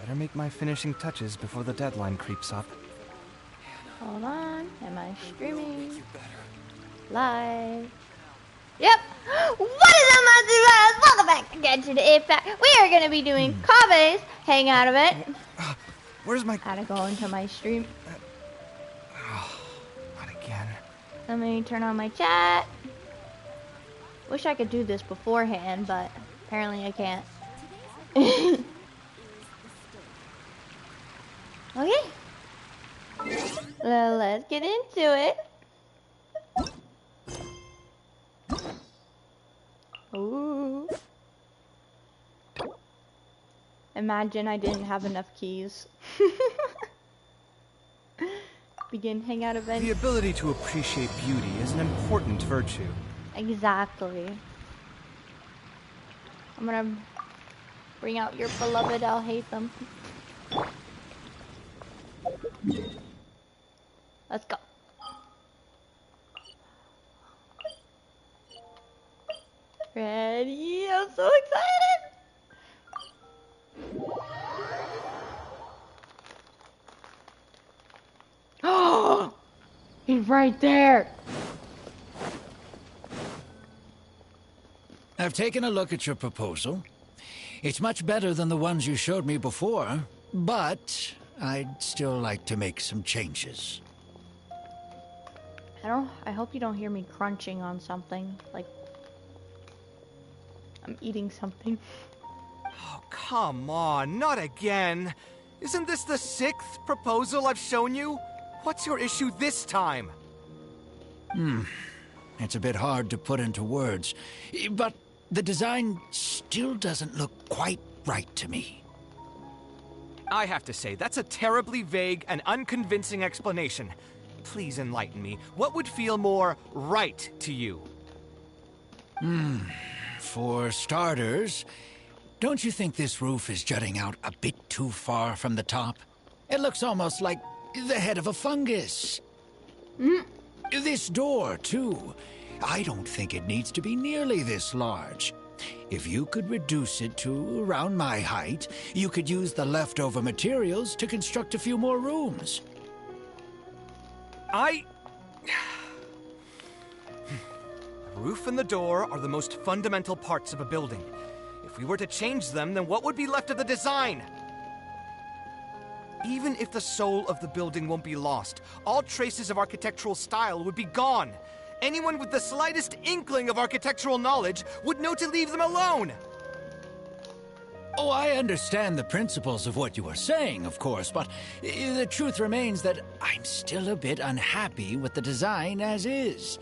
Better make my finishing touches before the deadline creeps up. Hold on. Am I streaming? Live. Yep. What is up, Monster Guys? Welcome back again to the Impact. We are going to be doing Kaveh's Hangout event. Where's my... Gotta go into my stream. Not again. Let me turn on my chat. Wish I could do this beforehand, but apparently I can't. Okay. Well, let's get into it. Ooh. Imagine I didn't have enough keys. Begin Hangout event. The ability to appreciate beauty is an important virtue. Exactly. I'm gonna bring out your beloved, I'll hate them. Let's go. Ready? I'm so excited! Oh! He's right there! I've taken a look at your proposal. It's much better than the ones you showed me before, but I'd still like to make some changes. I hope you don't hear me crunching on something, like I'm eating something. Oh, come on, not again. Isn't this the 6th proposal I've shown you? What's your issue this time? It's a bit hard to put into words, but the design still doesn't look quite right to me. I have to say, that's a terribly vague and unconvincing explanation. Please enlighten me. What would feel more right to you? For starters, don't you think this roof is jutting out a bit too far from the top? It looks almost like the head of a fungus. This door, too. I don't think it needs to be nearly this large. If you could reduce it to around my height, you could use the leftover materials to construct a few more rooms. The roof and the door are the most fundamental parts of a building. If we were to change them, then what would be left of the design? Even if the soul of the building won't be lost, all traces of architectural style would be gone. Anyone with the slightest inkling of architectural knowledge would know to leave them alone. Oh, I understand the principles of what you are saying, of course, but the truth remains that I'm still a bit unhappy with the design as is.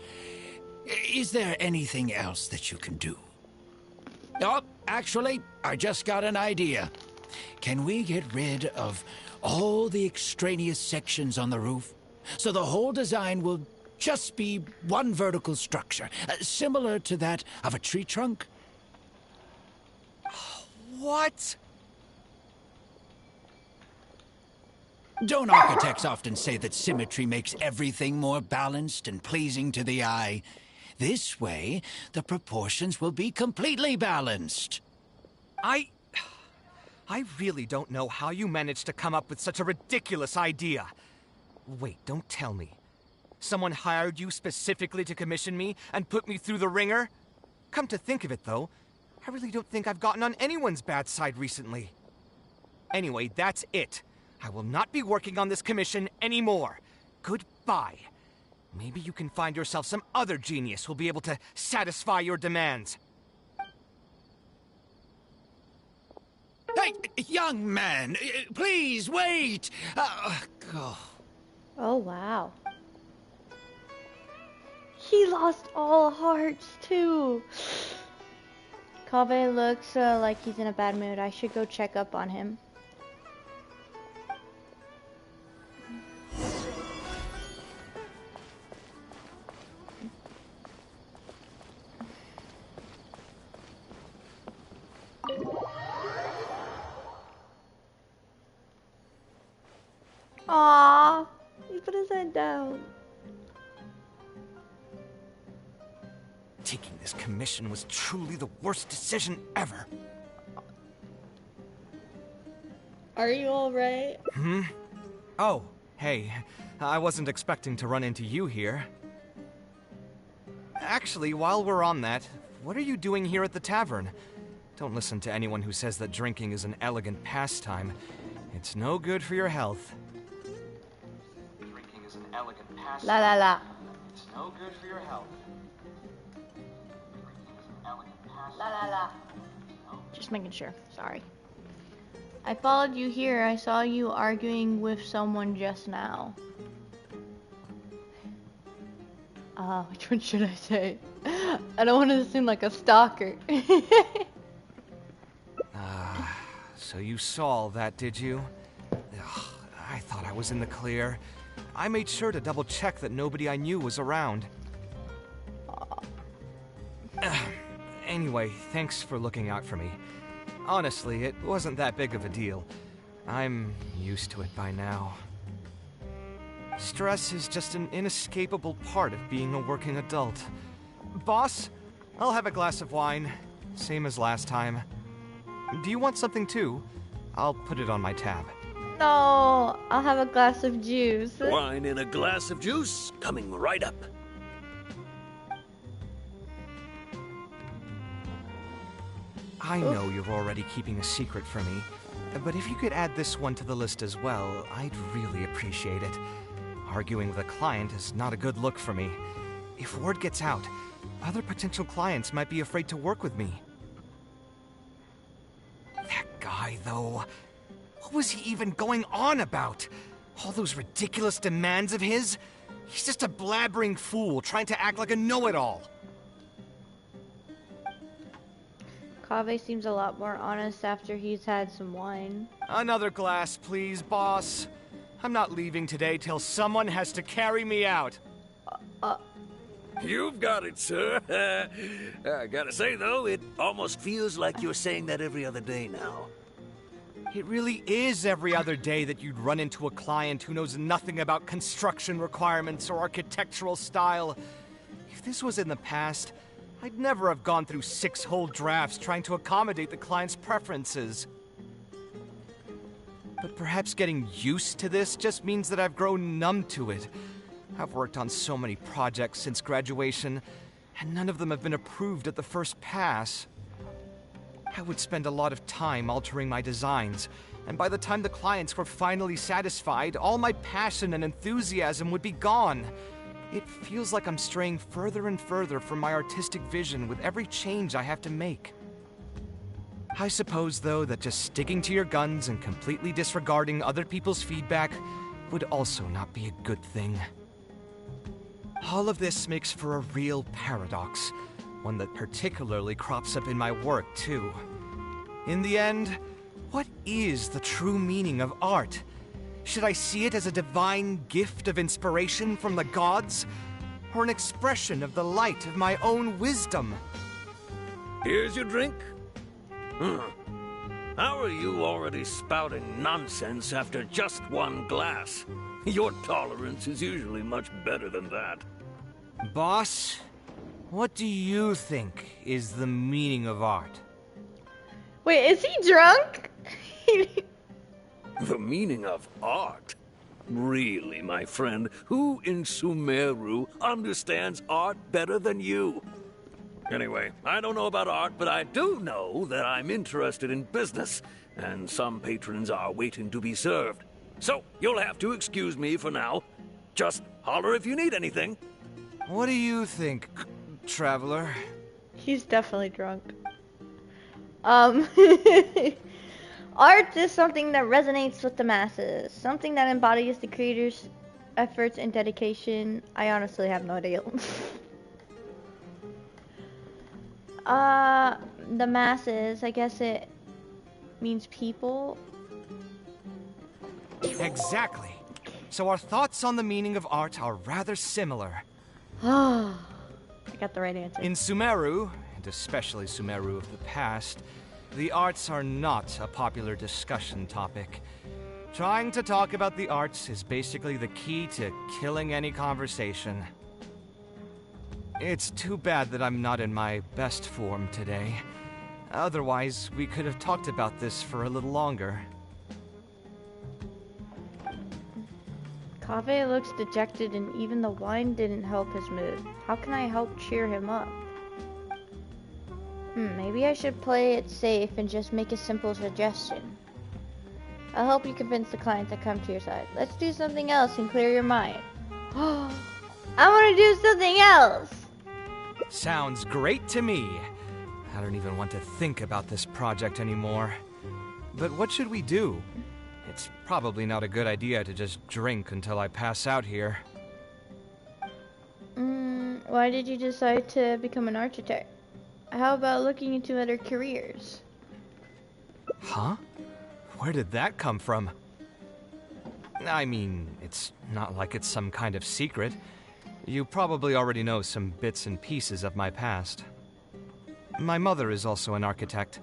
Is there anything else that you can do? Oh, actually, I just got an idea. Can we get rid of all the extraneous sections on the roof, so the whole design will just be one vertical structure, similar to that of a tree trunk? What? Don't architects often say that symmetry makes everything more balanced and pleasing to the eye? This way, the proportions will be completely balanced. I really don't know how you managed to come up with such a ridiculous idea. Wait, don't tell me. Someone hired you specifically to commission me and put me through the ringer? Come to think of it, though, I really don't think I've gotten on anyone's bad side recently. Anyway, that's it. I will not be working on this commission anymore. Goodbye. Maybe you can find yourself some other genius who'll be able to satisfy your demands. Hey, young man, please wait! Oh, wow. He lost all hearts, too. Kaveh looks like he's in a bad mood. I should go check up on him. Aww, he put his head down. Taking this commission was truly the worst decision ever. Are you alright? Oh, hey. I wasn't expecting to run into you here. Actually, while we're on that, what are you doing here at the tavern? Don't listen to anyone who says that drinking is an elegant pastime. It's no good for your health. Drinking is an elegant pastime. La la la. It's no good for your health. Drinking is an elegant pastime. La la la. Just making sure. Sorry. I followed you here. I saw you arguing with someone just now. Which one should I say? I don't want to seem like a stalker. So you saw all that, did you? Ugh, I thought I was in the clear. I made sure to double check that nobody I knew was around. Anyway, thanks for looking out for me. Honestly, it wasn't that big of a deal. I'm used to it by now. Stress is just an inescapable part of being a working adult. Boss, I'll have a glass of wine, same as last time. Do you want something too? I'll put it on my tab. No, I'll have a glass of juice. Wine in a glass of juice, coming right up. I know you're already keeping a secret from me, but if you could add this one to the list as well, I'd really appreciate it. Arguing with a client is not a good look for me. If word gets out, other potential clients might be afraid to work with me. That guy, though, what was he even going on about? All those ridiculous demands of his? He's just a blabbering fool trying to act like a know-it-all. Kaveh seems a lot more honest after he's had some wine. Another glass, please, boss. I'm not leaving today till someone has to carry me out. You've got it, sir. I gotta say, though, it almost feels like you're saying that every other day now. It really is every other day that you'd run into a client who knows nothing about construction requirements or architectural style. If this was in the past, I'd never have gone through 6 whole drafts trying to accommodate the client's preferences. But perhaps getting used to this just means that I've grown numb to it. I've worked on so many projects since graduation, and none of them have been approved at the first pass. I would spend a lot of time altering my designs, and by the time the clients were finally satisfied, all my passion and enthusiasm would be gone. It feels like I'm straying further and further from my artistic vision with every change I have to make. I suppose, though, that just sticking to your guns and completely disregarding other people's feedback would also not be a good thing. All of this makes for a real paradox, one that particularly crops up in my work, too. In the end, what is the true meaning of art? Should I see it as a divine gift of inspiration from the gods, or an expression of the light of my own wisdom? Here's your drink. How are you already spouting nonsense after just one glass? Your tolerance is usually much better than that. Boss, what do you think is the meaning of art? Wait, is he drunk? The meaning of art? Really, my friend, who in Sumeru understands art better than you? Anyway, I don't know about art, but I do know that I'm interested in business, and some patrons are waiting to be served. So, you'll have to excuse me for now. Just holler if you need anything. What do you think, traveler? He's definitely drunk. Art is something that resonates with the masses, something that embodies the creator's efforts and dedication. I honestly have no idea. The masses, I guess it means people. Exactly. So our thoughts on the meaning of art are rather similar. I got the right answer. In Sumeru, and especially Sumeru of the past, the arts are not a popular discussion topic. Trying to talk about the arts is basically the key to killing any conversation. It's too bad that I'm not in my best form today. Otherwise, we could have talked about this for a little longer. Kaveh looks dejected and even the wine didn't help his mood. How can I help cheer him up? Maybe I should play it safe and just make a simple suggestion. I'll help you convince the client to come to your side. Let's do something else and clear your mind. I want to do something else! Sounds great to me. I don't even want to think about this project anymore. But what should we do? It's probably not a good idea to just drink until I pass out here. Why did you decide to become an architect? How about looking into other careers? Huh? Where did that come from? I mean, it's not like it's some kind of secret. You probably already know some bits and pieces of my past. My mother is also an architect.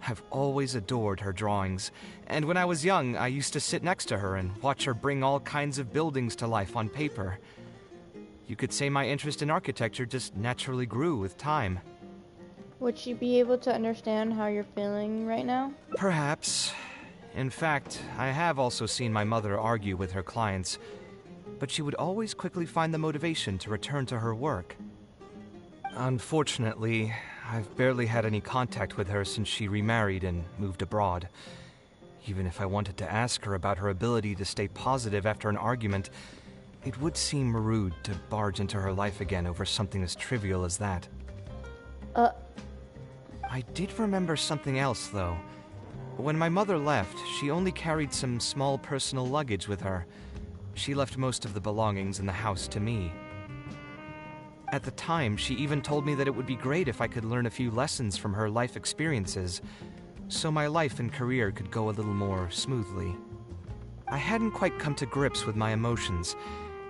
I've always adored her drawings, and when I was young, I used to sit next to her and watch her bring all kinds of buildings to life on paper. You could say my interest in architecture just naturally grew with time. Would she be able to understand how you're feeling right now? Perhaps. In fact, I have also seen my mother argue with her clients, but she would always quickly find the motivation to return to her work. Unfortunately, I've barely had any contact with her since she remarried and moved abroad. Even if I wanted to ask her about her ability to stay positive after an argument, it would seem rude to barge into her life again over something as trivial as that. I did remember something else, though. When my mother left, she only carried some small personal luggage with her. She left most of the belongings in the house to me. At the time, she even told me that it would be great if I could learn a few lessons from her life experiences, so my life and career could go a little more smoothly. I hadn't quite come to grips with my emotions,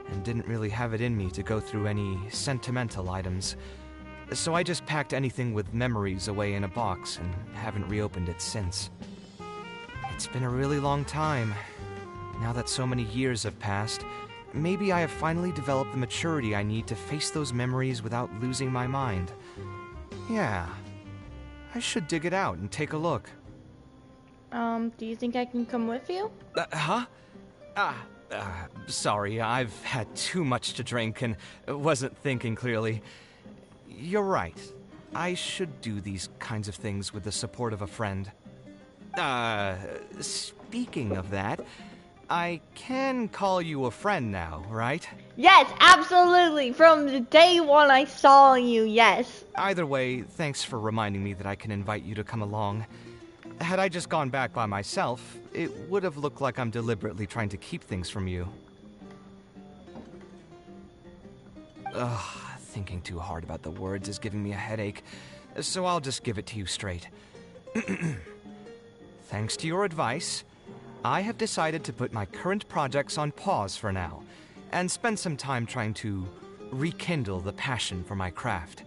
and didn't really have it in me to go through any sentimental items, so I just packed anything with memories away in a box and haven't reopened it since. It's been a really long time. Now that so many years have passed, maybe I have finally developed the maturity I need to face those memories without losing my mind. Yeah, I should dig it out and take a look. Do you think I can come with you? Sorry, I've had too much to drink and wasn't thinking clearly. You're right. I should do these kinds of things with the support of a friend. Speaking of that, I can call you a friend now, right? Yes, absolutely! From the day one I saw you, yes! Either way, thanks for reminding me that I can invite you to come along. Had I just gone back by myself, it would have looked like I'm deliberately trying to keep things from you. Thinking too hard about the words is giving me a headache, so I'll just give it to you straight. Thanks to your advice, I have decided to put my current projects on pause for now, and spend some time trying to rekindle the passion for my craft.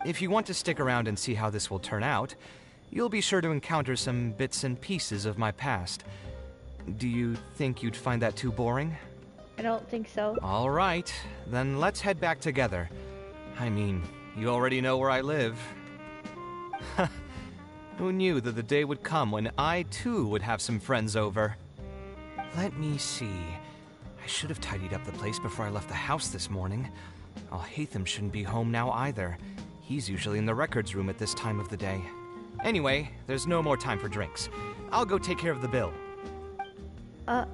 If you want to stick around and see how this will turn out, you'll be sure to encounter some bits and pieces of my past. Do you think you'd find that too boring? I don't think so. All right, then let's head back together. I mean, you already know where I live. Who knew that the day would come when I, too, would have some friends over? Let me see. I should have tidied up the place before I left the house this morning. Al-Haytham shouldn't be home now either. He's usually in the records room at this time of the day. Anyway, there's no more time for drinks. I'll go take care of the bill. I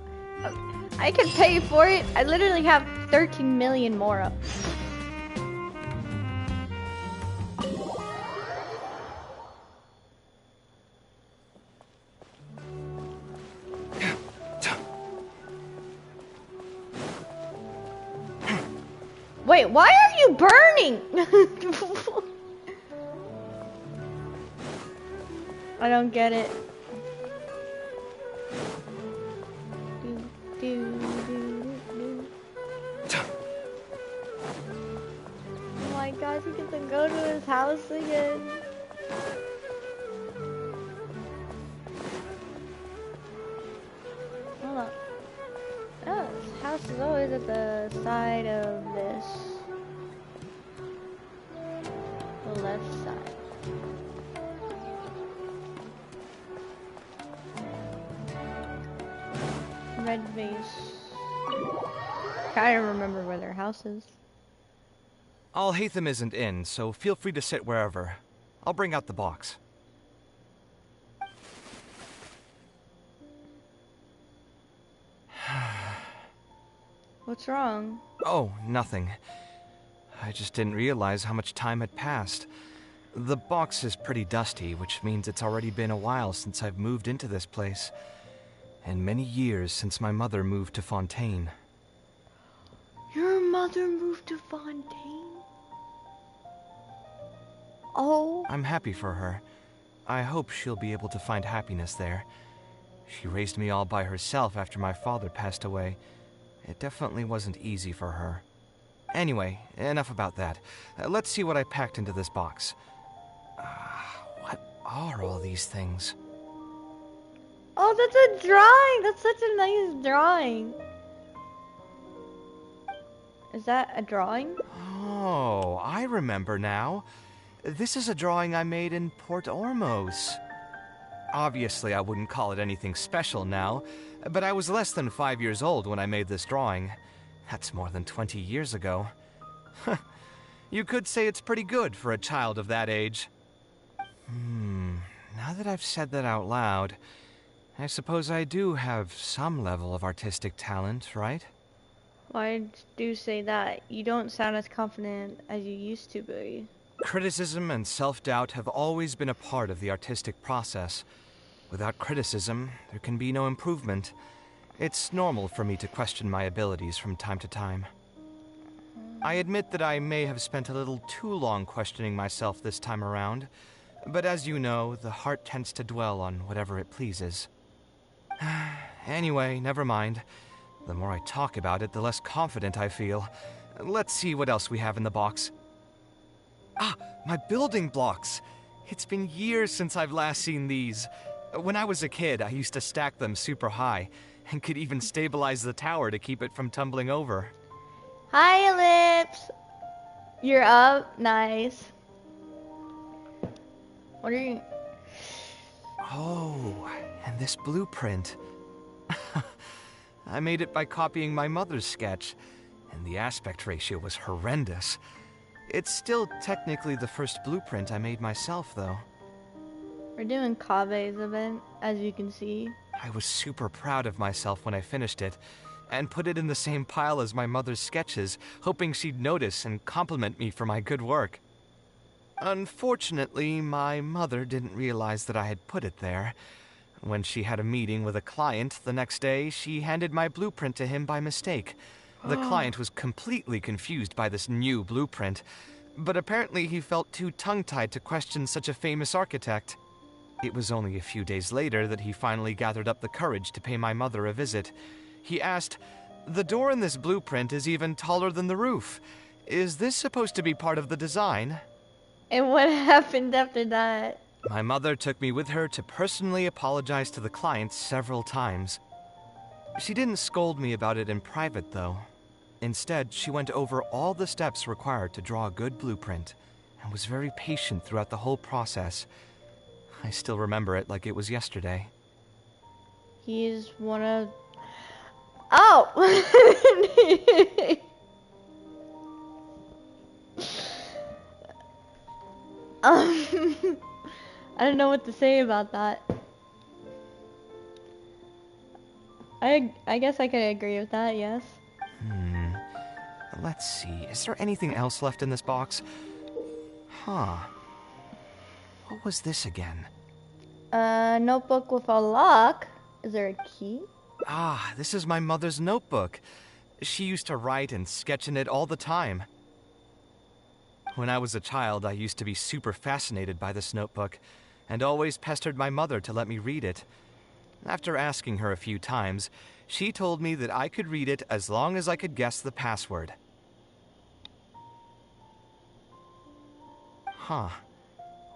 can pay for it. I literally have 13 million more up. Wait, why are you burning? I don't get it. Oh my gosh, he gets to go to his house again. Hold on. Oh, his house is always at the side of this. The left side. Red vase. Try to remember where their house is. Alhaitham isn't in, so feel free to sit wherever. I'll bring out the box. What's wrong? Oh, nothing. I just didn't realize how much time had passed. The box is pretty dusty, which means it's already been a while since I've moved into this place. And many years since my mother moved to Fontaine. Your mother moved to Fontaine? Oh. I'm happy for her. I hope she'll be able to find happiness there. She raised me all by herself after my father passed away. It definitely wasn't easy for her. Anyway, enough about that. Let's see what I packed into this box. What are all these things? Oh, that's a drawing! That's such a nice drawing. Is that a drawing? Oh, I remember now. This is a drawing I made in Port Ormos. Obviously, I wouldn't call it anything special now, but I was less than 5 years old when I made this drawing. That's more than 20 years ago. You could say it's pretty good for a child of that age. Now that I've said that out loud, I suppose I do have some level of artistic talent, right? Why do you say that? You don't sound as confident as you used to be. Criticism and self-doubt have always been a part of the artistic process. Without criticism, there can be no improvement. It's normal for me to question my abilities from time to time. I admit that I may have spent a little too long questioning myself this time around, but as you know, the heart tends to dwell on whatever it pleases. Anyway, never mind. The more I talk about it, the less confident I feel. Let's see what else we have in the box. Ah, my building blocks! It's been years since I've last seen these. When I was a kid, I used to stack them super high, and could even stabilize the tower to keep it from tumbling over. Hi, Ellipse! You're up? Nice. What are you... Oh, and this blueprint. I made it by copying my mother's sketch, and the aspect ratio was horrendous. It's still technically the first blueprint I made myself, though. We're doing Kaveh's event, as you can see. I was super proud of myself when I finished it, and put it in the same pile as my mother's sketches, hoping she'd notice and compliment me for my good work. Unfortunately, my mother didn't realize that I had put it there. When she had a meeting with a client the next day, she handed my blueprint to him by mistake. The client was completely confused by this new blueprint, but apparently he felt too tongue-tied to question such a famous architect. It was only a few days later that he finally gathered up the courage to pay my mother a visit. He asked, "The door in this blueprint is even taller than the roof. Is this supposed to be part of the design?" And what happened after that? My mother took me with her to personally apologize to the client several times. She didn't scold me about it in private, though. Instead, she went over all the steps required to draw a good blueprint, and was very patient throughout the whole process. I still remember it like it was yesterday. He's one of... Oh! I don't know what to say about that. I guess I could agree with that, yes. Let's see, is there anything else left in this box? Huh. What was this again? A notebook with a lock. Is there a key? Ah, this is my mother's notebook. She used to write and sketch in it all the time. When I was a child, I used to be super fascinated by this notebook, and always pestered my mother to let me read it. After asking her a few times, she told me that I could read it as long as I could guess the password. Huh.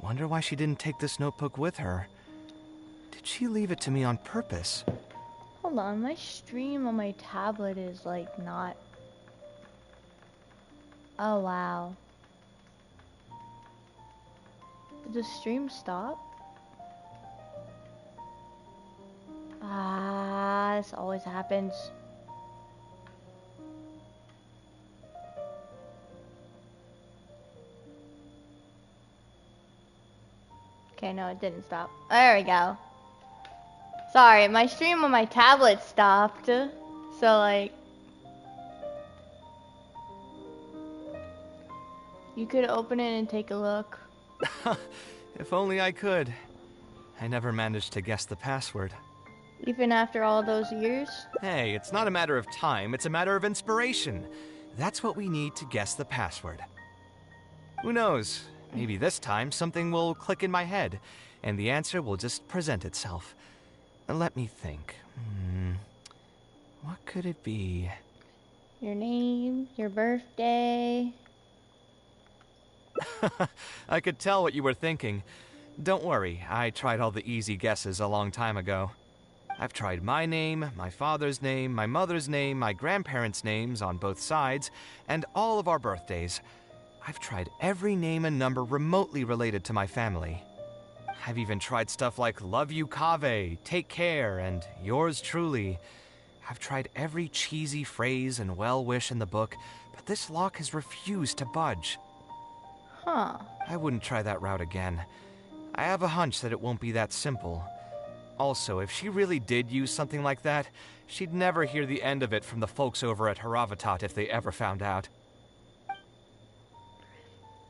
Wonder why she didn't take this notebook with her. Did she leave it to me on purpose? Hold on, my stream on my tablet is like not... Oh wow. Did the stream stop? Ah, this always happens. Okay, no, it didn't stop. There we go. Sorry, my stream on my tablet stopped. So, like... You could open it and take a look. If only I could. I never managed to guess the password. Even after all those years? Hey, it's not a matter of time, it's a matter of inspiration. That's what we need to guess the password. Who knows? Maybe this time something will click in my head, and the answer will just present itself. Let me think. What could it be? Your name, your birthday. I could tell what you were thinking. Don't worry, I tried all the easy guesses a long time ago. I've tried my name, my father's name, my mother's name, my grandparents' names on both sides, and all of our birthdays. I've tried every name and number remotely related to my family. I've even tried stuff like love you Kaveh, take care, and yours truly. I've tried every cheesy phrase and well-wish in the book, but this lock has refused to budge. Huh. I wouldn't try that route again. I have a hunch that it won't be that simple. Also, if she really did use something like that, she'd never hear the end of it from the folks over at Haravatat if they ever found out.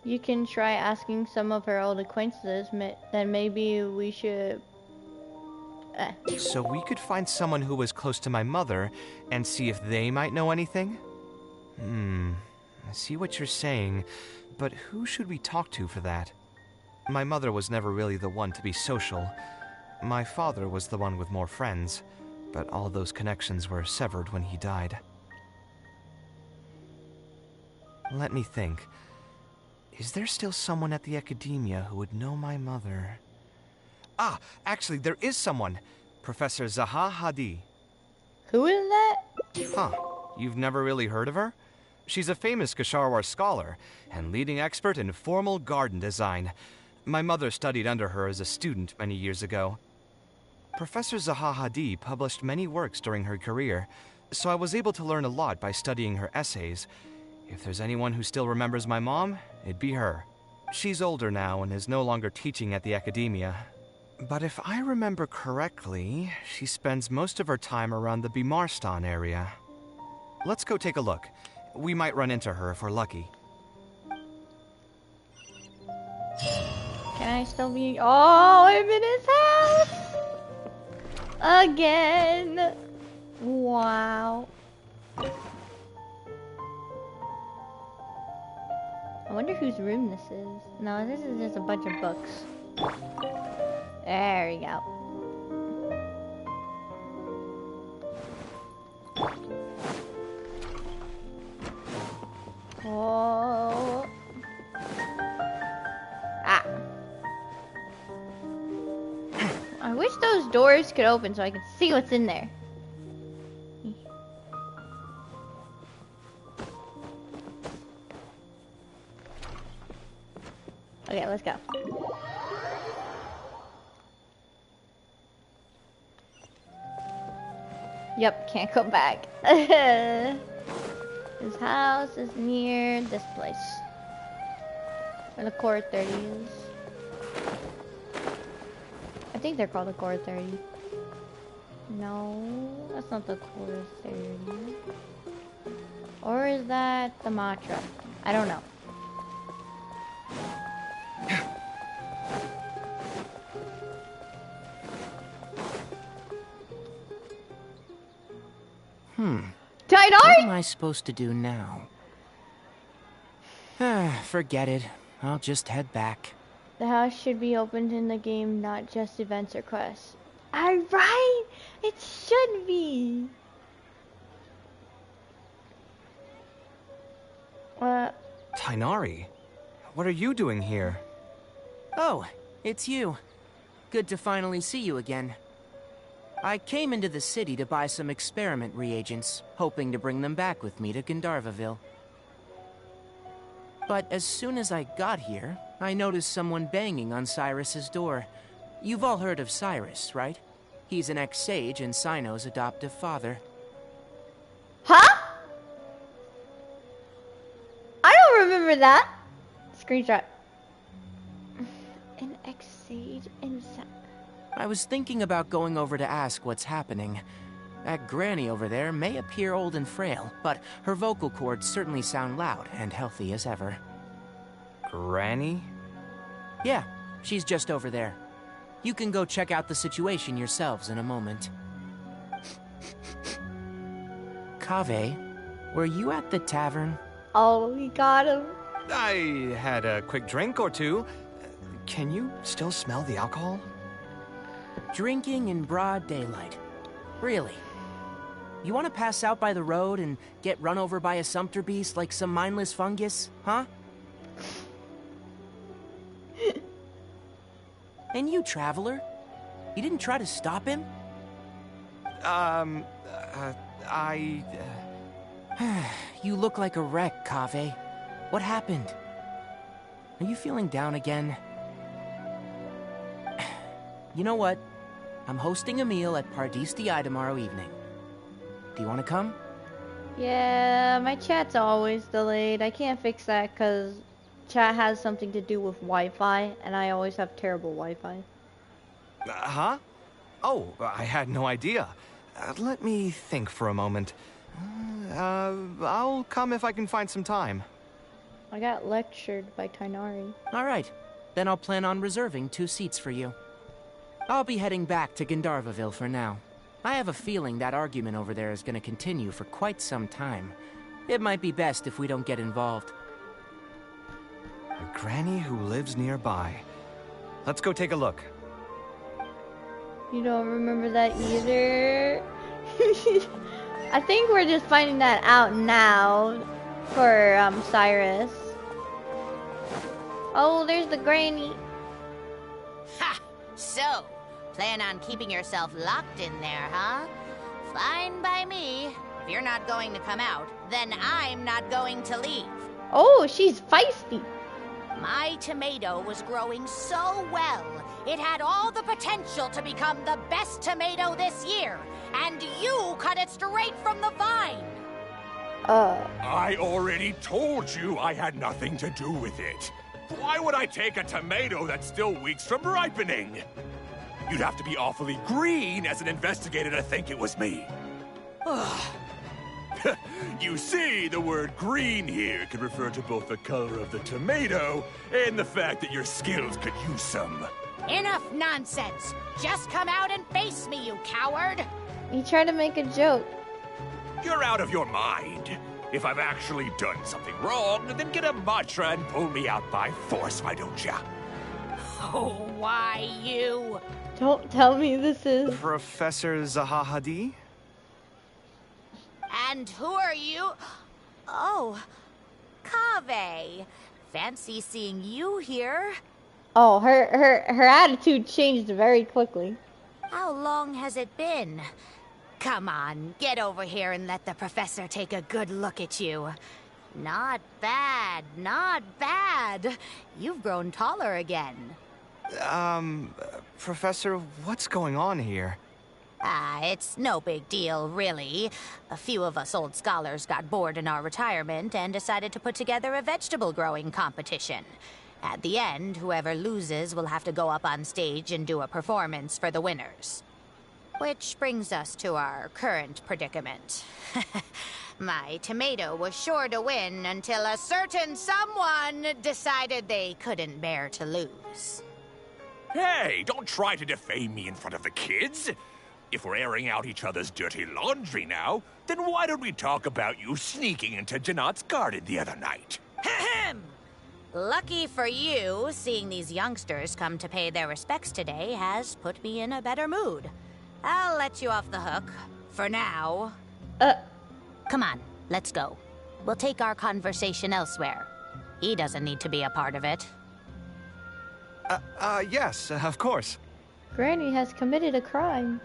You can try asking some of her old acquaintances, then maybe we should... So we could find someone who was close to my mother and see if they might know anything? I see what you're saying, but who should we talk to for that? My mother was never really the one to be social. My father was the one with more friends, but all those connections were severed when he died. Let me think. Is there still someone at the academia who would know my mother? Ah, actually, there is someone. Professor Zaha Hadid. Who is that? Huh. You've never really heard of her? She's a famous Kasharwar scholar and leading expert in formal garden design. My mother studied under her as a student many years ago. Professor Zaha Hadid published many works during her career, so I was able to learn a lot by studying her essays. If there's anyone who still remembers my mom, it'd be her. She's older now and is no longer teaching at the academia. But if I remember correctly, she spends most of her time around the Bimarstan area. Let's go take a look. We might run into her if we're lucky. Can I still be... Oh, I'm in his house! Again! Wow. I wonder whose room this is. No, this is just a bunch of books. There we go. Oh. Ah. I wish those doors could open so I could see what's in there. Okay, let's go. Yep, can't go back. His house is near this place. Where the core 30 is. I think they're called the core 30. No, that's not the core 30. Or is that the Matra? I don't know. What am I supposed to do now? Forget it. I'll just head back. The house should be opened in the game, not just events or quests. Alright! It should be! Tighnari, what are you doing here? Oh, it's you. Good to finally see you again. I came into the city to buy some experiment reagents, hoping to bring them back with me to Gandharvaville. But as soon as I got here, I noticed someone banging on Cyrus's door. You've all heard of Cyrus, right? He's an ex-sage and Cyno's adoptive father. Huh? I don't remember that. Screenshot. An ex-sage I was thinking about going over to ask what's happening. That granny over there may appear old and frail, but her vocal cords certainly sound loud and healthy as ever. Granny? Yeah, she's just over there. You can go check out the situation yourselves in a moment. Kaveh, were you at the tavern? Oh, we got him. I had a quick drink or two. Can you still smell the alcohol? Drinking in broad daylight. Really? You want to pass out by the road and get run over by a sumpter beast like some mindless fungus, huh? And you, traveler? You didn't try to stop him? You look like a wreck, Kaveh. What happened? Are you feeling down again? You know what? I'm hosting a meal at Pardistii tomorrow evening. Do you want to come? Yeah, my chat's always delayed. I can't fix that because chat has something to do with Wi-Fi, and I always have terrible Wi-Fi. Huh? Oh, I had no idea. Let me think for a moment. I'll come if I can find some time. I got lectured by Tainari. All right. Then I'll plan on reserving 2 seats for you. I'll be heading back to Gandharvaville for now. I have a feeling that argument over there is going to continue for quite some time. It might be best if we don't get involved. A granny who lives nearby. Let's go take a look. You don't remember that either? I think we're just finding that out now for Cyrus. Oh, there's the granny. Ha! So, plan on keeping yourself locked in there, huh? Fine by me. If you're not going to come out, then I'm not going to leave. Oh, she's feisty. My tomato was growing so well, it had all the potential to become the best tomato this year, and you cut it straight from the vine. I already told you I had nothing to do with it. Why would I take a tomato that's still weeks from ripening? You'd have to be awfully green as an investigator to think it was me. You see, the word green here could refer to both the color of the tomato and the fact that your skills could use some. Enough nonsense! Just come out and face me, you coward! He tried to make a joke. You're out of your mind. If I've actually done something wrong, then get a mantra and pull me out by force, why don't ya? Oh, why you? Don't tell me this is... Professor Zahahadi? And who are you? Oh, Kaveh. Fancy seeing you here. Oh, her attitude changed very quickly. How long has it been? Come on, get over here and let the professor take a good look at you. Not bad, not bad. You've grown taller again. Professor, what's going on here? It's no big deal, really. A few of us old scholars got bored in our retirement and decided to put together a vegetable growing competition. At the end, whoever loses will have to go up on stage and do a performance for the winners. Which brings us to our current predicament. My tomato was sure to win until a certain someone decided they couldn't bear to lose. Hey, don't try to defame me in front of the kids. If we're airing out each other's dirty laundry now, then why don't we talk about you sneaking into Janat's garden the other night? Ahem! Lucky for you, seeing these youngsters come to pay their respects today has put me in a better mood. I'll let you off the hook, for now. Come on, let's go. We'll take our conversation elsewhere. He doesn't need to be a part of it. Yes, of course. Granny has committed a crime.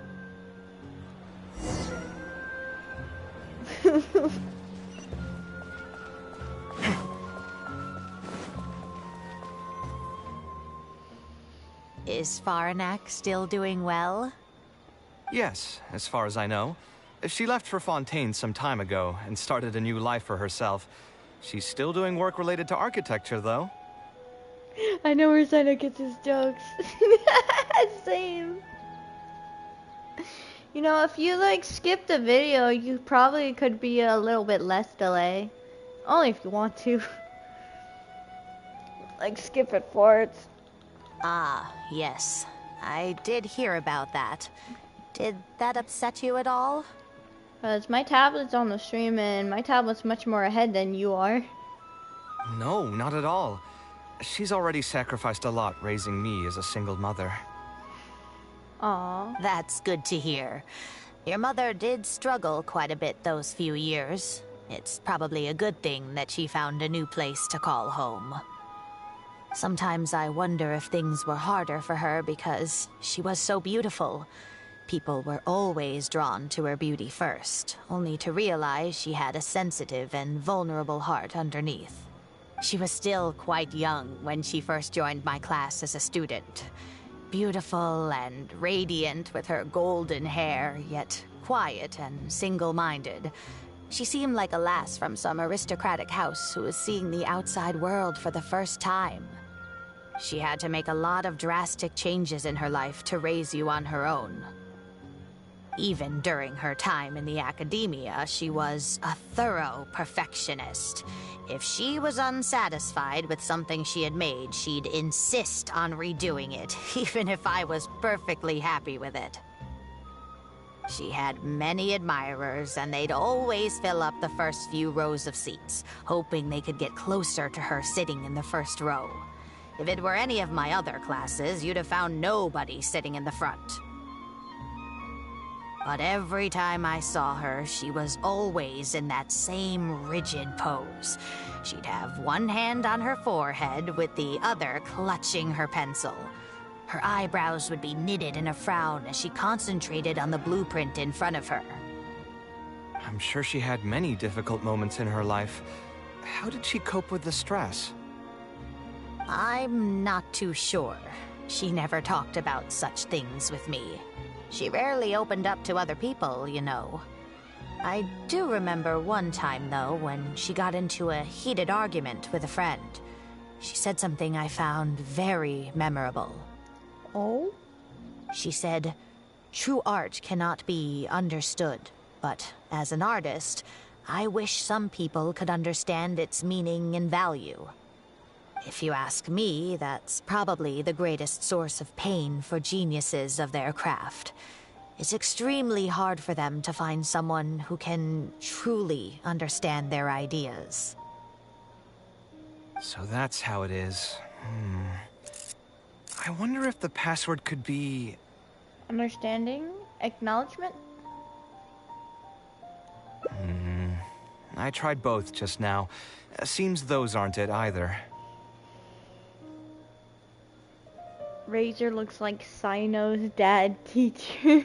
Is Faranak still doing well? Yes, as far as I know. She left for Fontaine some time ago and started a new life for herself. She's still doing work related to architecture, though. I know where Sino gets his jokes. Same. You know, if you like skip the video, you probably could be a little bit less delay. Only if you want to. Like skip it forwards. Ah, yes. I did hear about that. Did that upset you at all? Because my tablet's on the stream and my tablet's much more ahead than you are. No, not at all. She's already sacrificed a lot raising me as a single mother. Aww. That's good to hear. Your mother did struggle quite a bit those few years. It's probably a good thing that she found a new place to call home. Sometimes I wonder if things were harder for her because she was so beautiful. People were always drawn to her beauty first, only to realize she had a sensitive and vulnerable heart underneath. She was still quite young when she first joined my class as a student. Beautiful and radiant with her golden hair, yet quiet and single-minded. She seemed like a lass from some aristocratic house who was seeing the outside world for the first time. She had to make a lot of drastic changes in her life to raise you on her own. Even during her time in the academia, she was a thorough perfectionist. If she was unsatisfied with something she had made, she'd insist on redoing it, even if I was perfectly happy with it. She had many admirers, and they'd always fill up the first few rows of seats, hoping they could get closer to her sitting in the first row. If it were any of my other classes, you'd have found nobody sitting in the front. But every time I saw her, she was always in that same rigid pose. She'd have one hand on her forehead with the other clutching her pencil. Her eyebrows would be knitted in a frown as she concentrated on the blueprint in front of her. I'm sure she had many difficult moments in her life. How did she cope with the stress? I'm not too sure. She never talked about such things with me. She rarely opened up to other people, you know. I do remember one time, though, when she got into a heated argument with a friend. She said something I found very memorable. Oh? She said, "True art cannot be understood, but as an artist, I wish some people could understand its meaning and value." If you ask me, that's probably the greatest source of pain for geniuses of their craft. It's extremely hard for them to find someone who can truly understand their ideas. So that's how it is. I wonder if the password could be... Understanding? Acknowledgement? I tried both just now. Seems those aren't it either. Razor looks like Sino's dad teacher.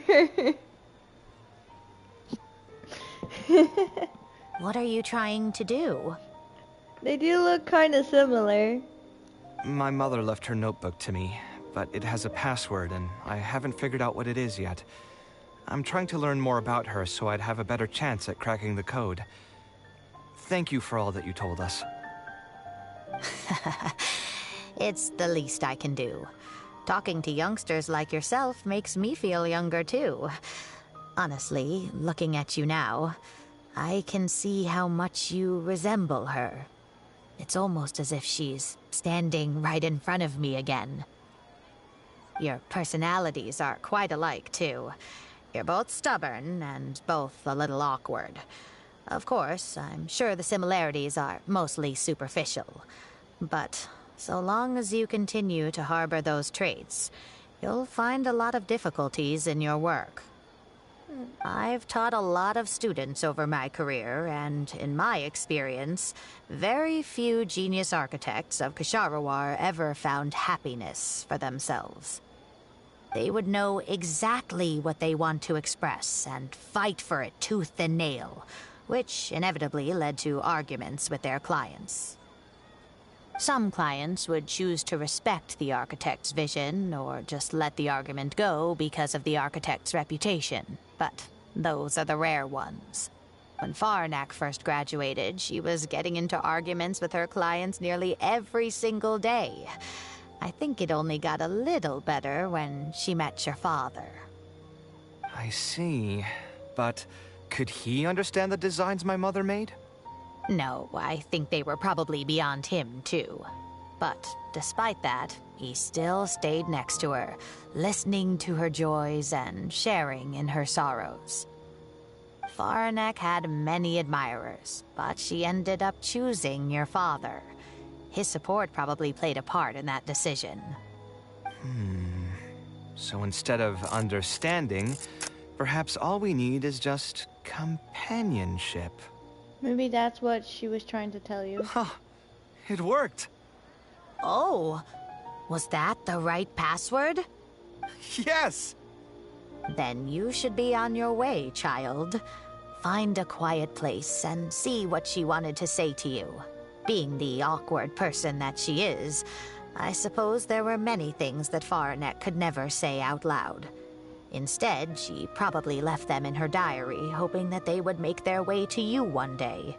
What are you trying to do? They do look kind of similar. My mother left her notebook to me, but it has a password and I haven't figured out what it is yet. I'm trying to learn more about her so I'd have a better chance at cracking the code. Thank you for all that you told us. It's the least I can do. Talking to youngsters like yourself makes me feel younger, too. Honestly, looking at you now, I can see how much you resemble her. It's almost as if she's standing right in front of me again. Your personalities are quite alike, too. You're both stubborn and both a little awkward. Of course, I'm sure the similarities are mostly superficial. But so long as you continue to harbor those traits, you'll find a lot of difficulties in your work. I've taught a lot of students over my career, and in my experience, very few genius architects of Ksharawar ever found happiness for themselves. They would know exactly what they want to express and fight for it tooth and nail, which inevitably led to arguments with their clients. Some clients would choose to respect the architect's vision or just let the argument go because of the architect's reputation, but those are the rare ones. When Farnak first graduated, she was getting into arguments with her clients nearly every single day. I think it only got a little better when she met your father. I see. But could he understand the designs my mother made? No, I think they were probably beyond him, too. But despite that, he still stayed next to her, listening to her joys and sharing in her sorrows. Faranek had many admirers, but she ended up choosing your father. His support probably played a part in that decision. So instead of understanding, perhaps all we need is just companionship. Maybe that's what she was trying to tell you. Huh. It worked. Oh, was that the right password? Yes! Then you should be on your way, child. Find a quiet place and see what she wanted to say to you. Being the awkward person that she is, I suppose there were many things that Faranek could never say out loud. Instead, she probably left them in her diary, hoping that they would make their way to you one day.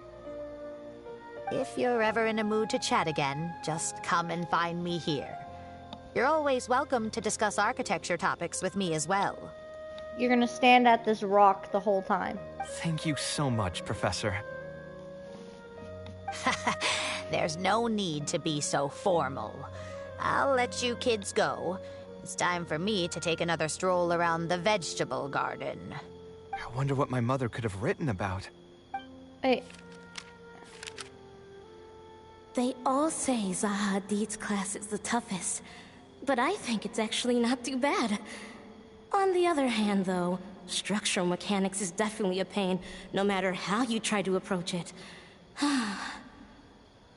If you're ever in a mood to chat again, just come and find me here. You're always welcome to discuss architecture topics with me as well. You're gonna stand at this rock the whole time. Thank you so much, Professor. There's no need to be so formal. I'll let you kids go. It's time for me to take another stroll around the vegetable garden. I wonder what my mother could have written about. Wait. They all say Zaha Hadid's class is the toughest, but I think it's actually not too bad. On the other hand, though, structural mechanics is definitely a pain, no matter how you try to approach it.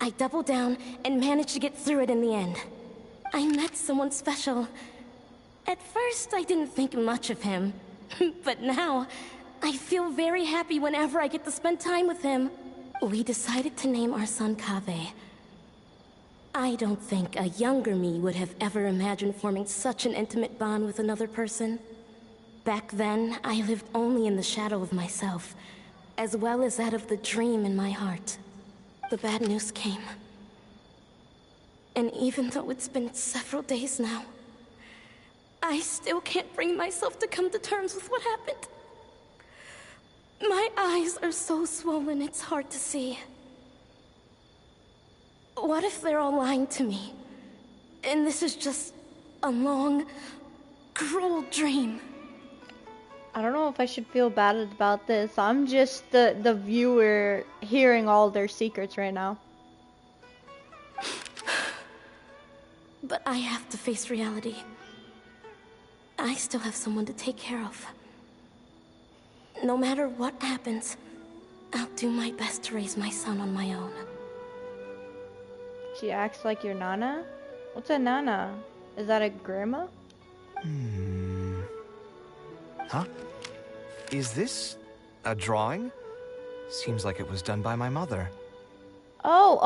I doubled down and managed to get through it in the end. I met someone special. At first, I didn't think much of him, but now, I feel very happy whenever I get to spend time with him. We decided to name our son Kaveh. I don't think a younger me would have ever imagined forming such an intimate bond with another person. Back then, I lived only in the shadow of myself, as well as that of the dream in my heart. The bad news came. And even though it's been several days now, I still can't bring myself to come to terms with what happened. My eyes are so swollen it's hard to see. What if they're all lying to me? And this is just a long, cruel dream. I don't know if I should feel bad about this. I'm just the viewer hearing all their secrets right now. But I have to face reality. I still have someone to take care of. No matter what happens, I'll do my best to raise my son on my own. She acts like your Nana? What's a Nana? Is that a grandma? Huh? Is this a drawing? Seems like it was done by my mother. Oh,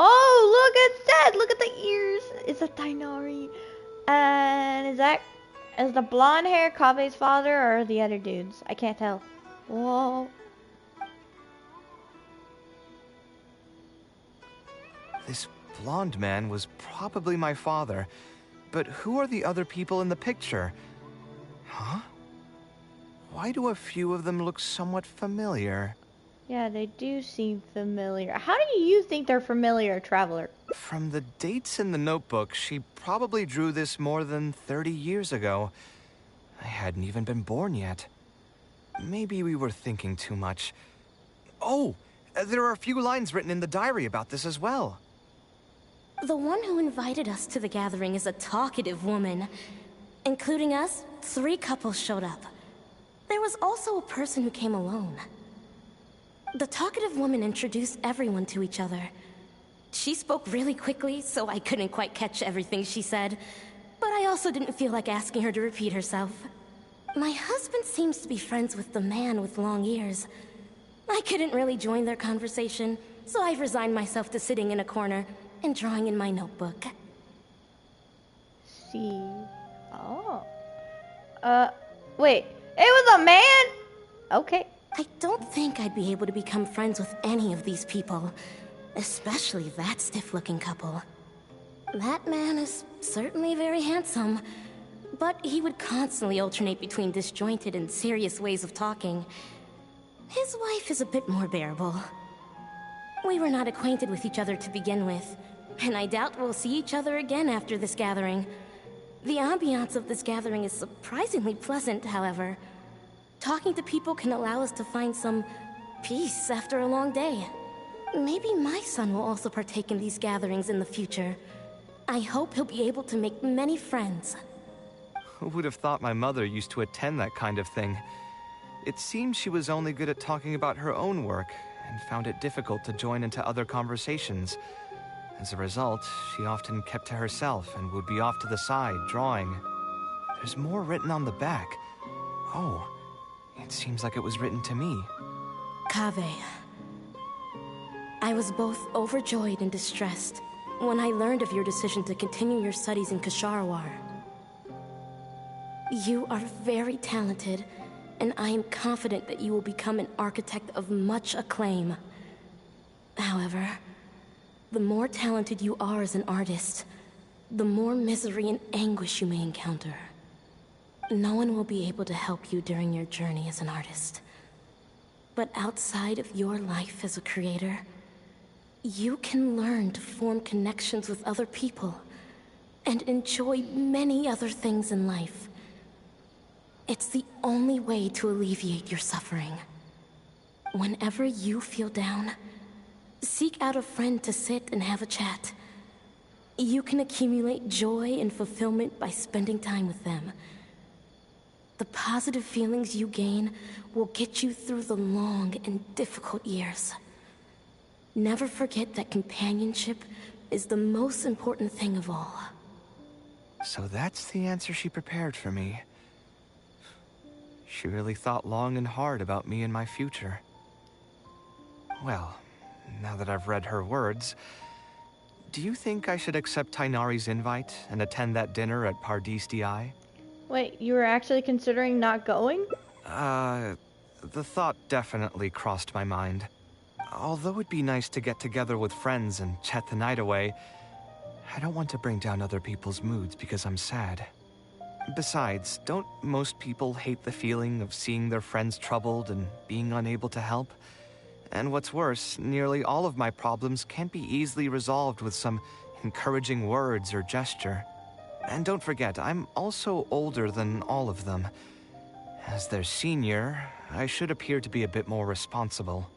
look at that! Look at the ears! It's a Tainari. And is the blonde hair Kaveh's father or the other dudes? I can't tell. Whoa. This blonde man was probably my father, but who are the other people in the picture? Huh? Why do a few of them look somewhat familiar? Yeah, they do seem familiar. How do you think they're familiar, Traveler? From the dates in the notebook, she probably drew this more than 30 years ago. I hadn't even been born yet. Maybe we were thinking too much. Oh, there are a few lines written in the diary about this as well. The one who invited us to the gathering is a talkative woman. Including us, 3 couples showed up. There was also a person who came alone. The talkative woman introduced everyone to each other. She spoke really quickly, so I couldn't quite catch everything she said. But I also didn't feel like asking her to repeat herself. My husband seems to be friends with the man with long ears. I couldn't really join their conversation, so I've resigned myself to sitting in a corner and drawing in my notebook. See. Oh. Wait. It was a man? Okay. I don't think I'd be able to become friends with any of these people. Especially that stiff-looking couple. That man is certainly very handsome. But he would constantly alternate between disjointed and serious ways of talking. His wife is a bit more bearable. We were not acquainted with each other to begin with, and I doubt we'll see each other again after this gathering. The ambiance of this gathering is surprisingly pleasant, however. Talking to people can allow us to find some peace after a long day. Maybe my son will also partake in these gatherings in the future. I hope he'll be able to make many friends. Who would have thought my mother used to attend that kind of thing? It seemed she was only good at talking about her own work, and found it difficult to join into other conversations. As a result, she often kept to herself and would be off to the side, drawing. There's more written on the back. Oh, it seems like it was written to me. Kaveh. I was both overjoyed and distressed when I learned of your decision to continue your studies in Kshahrewar. You are very talented, and I am confident that you will become an architect of much acclaim. However, the more talented you are as an artist, the more misery and anguish you may encounter. No one will be able to help you during your journey as an artist. But outside of your life as a creator, you can learn to form connections with other people and enjoy many other things in life. It's the only way to alleviate your suffering. Whenever you feel down, seek out a friend to sit and have a chat. You can accumulate joy and fulfillment by spending time with them. The positive feelings you gain will get you through the long and difficult years. Never forget that companionship is the most important thing of all. So that's the answer she prepared for me. She really thought long and hard about me and my future. Well, now that I've read her words, do you think I should accept Tighnari's invite and attend that dinner at Pardis Di? Wait, you were actually considering not going? The thought definitely crossed my mind. Although it'd be nice to get together with friends and chat the night away, I don't want to bring down other people's moods because I'm sad. Besides, don't most people hate the feeling of seeing their friends troubled and being unable to help? And what's worse, nearly all of my problems can't be easily resolved with some encouraging words or gesture. And don't forget, I'm also older than all of them. As their senior, I should appear to be a bit more responsible.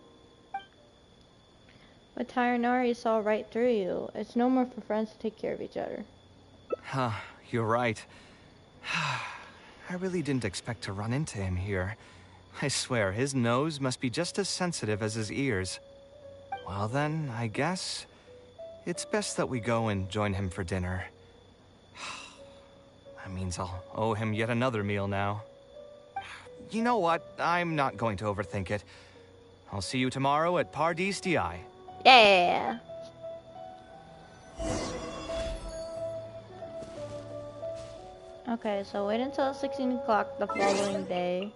But Tighnari saw right through you. It's no more for friends to take care of each other. Huh, you're right. I really didn't expect to run into him here. I swear, his nose must be just as sensitive as his ears. Well then, I guess it's best that we go and join him for dinner. That means I'll owe him yet another meal now. You know what? I'm not going to overthink it. I'll see you tomorrow at Pardis Di. Yeah. Okay, so wait until 16 o'clock the following day.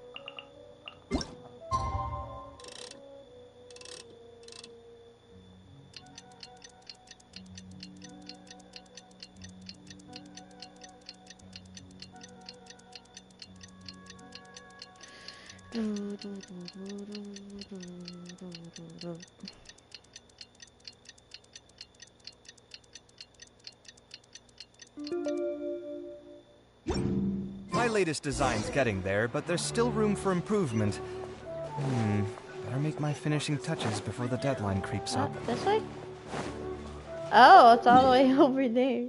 My latest design's getting there, but there's still room for improvement. Better make my finishing touches before the deadline creeps up. This way? Oh, it's all the way over there.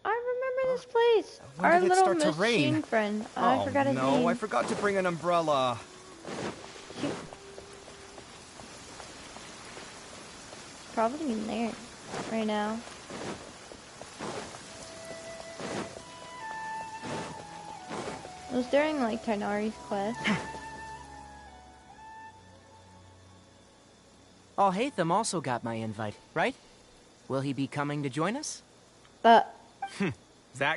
I remember this place. When Our did it little start to machine rain? friend. I forgot his name. No, I forgot to bring an umbrella. Probably in there right now. It was during like Tighnari's quest. Oh, Hatham also got my invite, right? Will he be coming to join us? That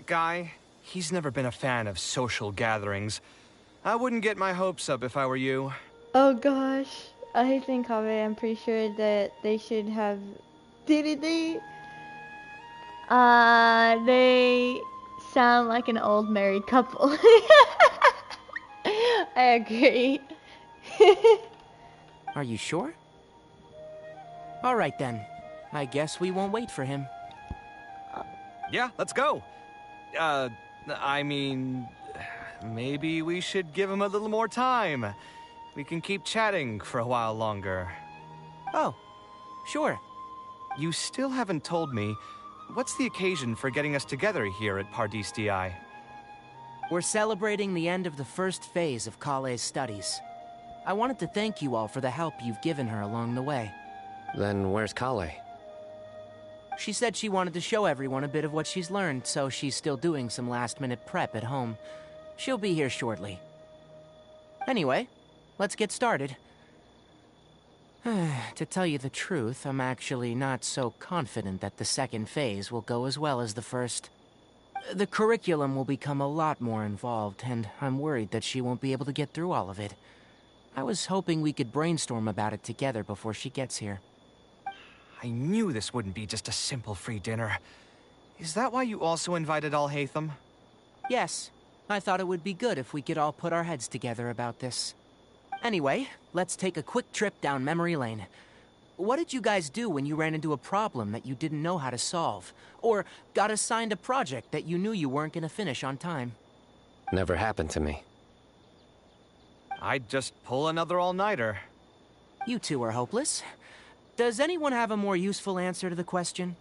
guy? He's never been a fan of social gatherings. I wouldn't get my hopes up if I were you. Oh gosh. I think Kaveh, I'm pretty sure that they should have... Did they? They sound like an old married couple. I agree. Are you sure? All right then. I guess we won't wait for him. Yeah, let's go. I mean, maybe we should give him a little more time. We can keep chatting for a while longer. Oh, sure. You still haven't told me, what's the occasion for getting us together here at Pardis DI? We're celebrating the end of the first phase of Kaveh's studies. I wanted to thank you all for the help you've given her along the way. Then where's Kaveh? She said she wanted to show everyone a bit of what she's learned, so she's still doing some last-minute prep at home. She'll be here shortly. Anyway, let's get started. To tell you the truth, I'm actually not so confident that the second phase will go as well as the first. The curriculum will become a lot more involved, and I'm worried that she won't be able to get through all of it. I was hoping we could brainstorm about it together before she gets here. I knew this wouldn't be just a simple free dinner. Is that why you also invited Al-Haytham? Yes, I thought it would be good if we could all put our heads together about this. Anyway, let's take a quick trip down memory lane. What did you guys do when you ran into a problem that you didn't know how to solve? Or got assigned a project that you knew you weren't going to finish on time? Never happened to me. I'd just pull another all-nighter. You two are hopeless. Does anyone have a more useful answer to the question?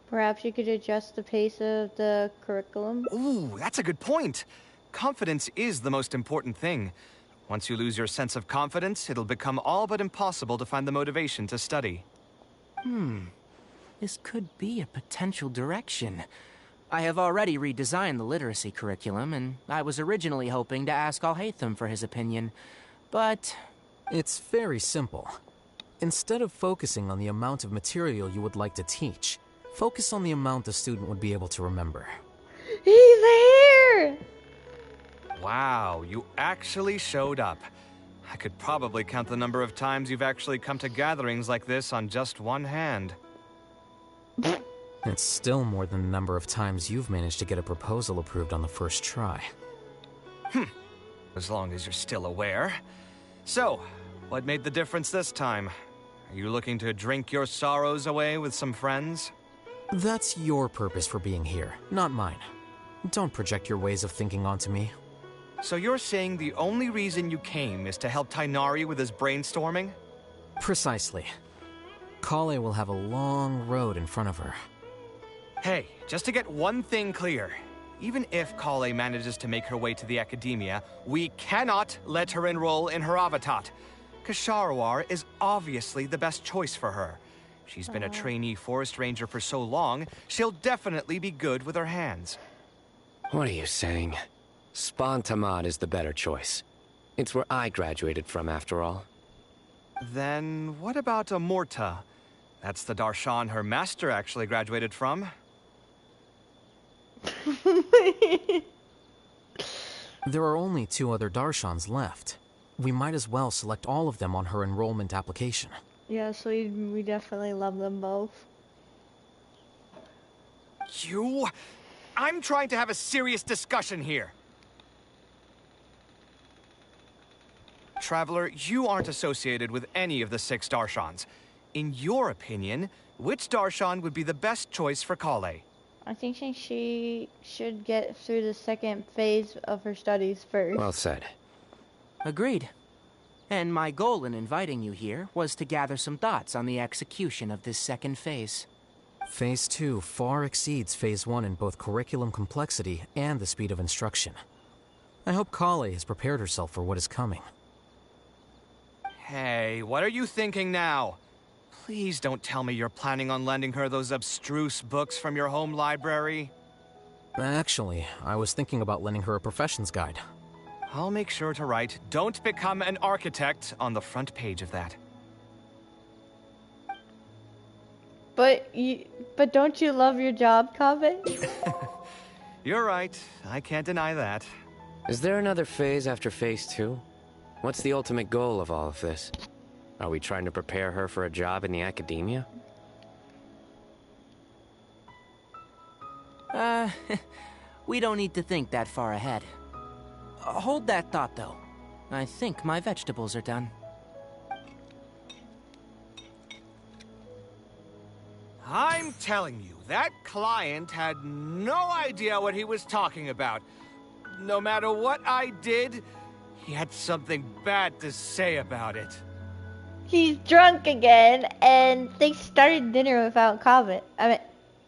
Perhaps you could adjust the pace of the curriculum. Ooh, that's a good point. Confidence is the most important thing. Once you lose your sense of confidence, it'll become all but impossible to find the motivation to study. This could be a potential direction. I have already redesigned the literacy curriculum, and I was originally hoping to ask Al-Haytham for his opinion, but... It's very simple. Instead of focusing on the amount of material you would like to teach, focus on the amount the student would be able to remember. He's here! Wow, you actually showed up. I could probably count the number of times you've actually come to gatherings like this on just one hand. It's still more than the number of times you've managed to get a proposal approved on the first try. As long as you're still aware. So, what made the difference this time? Are you looking to drink your sorrows away with some friends? That's your purpose for being here, not mine. Don't project your ways of thinking onto me. So you're saying the only reason you came is to help Tighnari with his brainstorming? Precisely. Kaveh will have a long road in front of her. Hey, just to get one thing clear. Even if Kaveh manages to make her way to the academia, we cannot let her enroll in Haravatat. Kshahrewar is obviously the best choice for her. She's been a trainee forest ranger for so long, she'll definitely be good with her hands. What are you saying? Spontamad is the better choice. It's where I graduated from, after all. Then what about Amorta? That's the darshan her master actually graduated from. There are only 2 other darshans left. We might as well select all of them on her enrollment application. Yes, we definitely love them both. I'm trying to have a serious discussion here. Traveler, you aren't associated with any of the 6 darshans. In your opinion, which darshan would be the best choice for Kaveh? I think she should get through the second phase of her studies first. Well said. Agreed. And my goal in inviting you here was to gather some thoughts on the execution of this second phase. Phase 2 far exceeds Phase 1 in both curriculum complexity and the speed of instruction. I hope Kaveh has prepared herself for what is coming. Hey, what are you thinking now? Please don't tell me you're planning on lending her those abstruse books from your home library. Actually, I was thinking about lending her a professions guide. I'll make sure to write, "Don't become an architect" on the front page of that. But don't you love your job, Kaveh? You're right. I can't deny that. Is there another phase after Phase 2? What's the ultimate goal of all of this? Are we trying to prepare her for a job in the academia? We don't need to think that far ahead. Hold that thought, though. I think my vegetables are done. I'm telling you, that client had no idea what he was talking about. No matter what I did, he had something bad to say about it. He's drunk again, and they started dinner without Kaveh.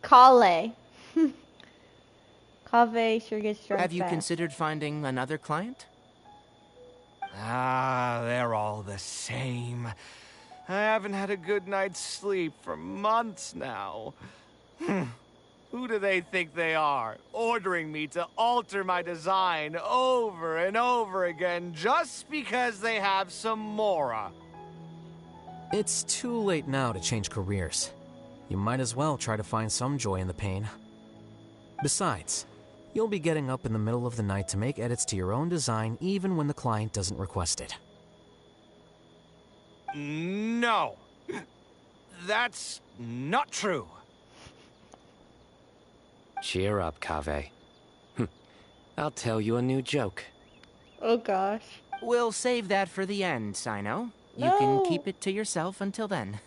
Kale. Kaveh sure gets drunk Have you fast. considered finding another client? They're all the same. I haven't had a good night's sleep for months now. Who do they think they are, ordering me to alter my design over and over again just because they have some mora? It's too late now to change careers. You might as well try to find some joy in the pain. Besides, you'll be getting up in the middle of the night to make edits to your own design even when the client doesn't request it. No. That's not true. Cheer up, Kaveh. I'll tell you a new joke. Oh gosh. We'll save that for the end, Sino. You No. can keep it to yourself until then.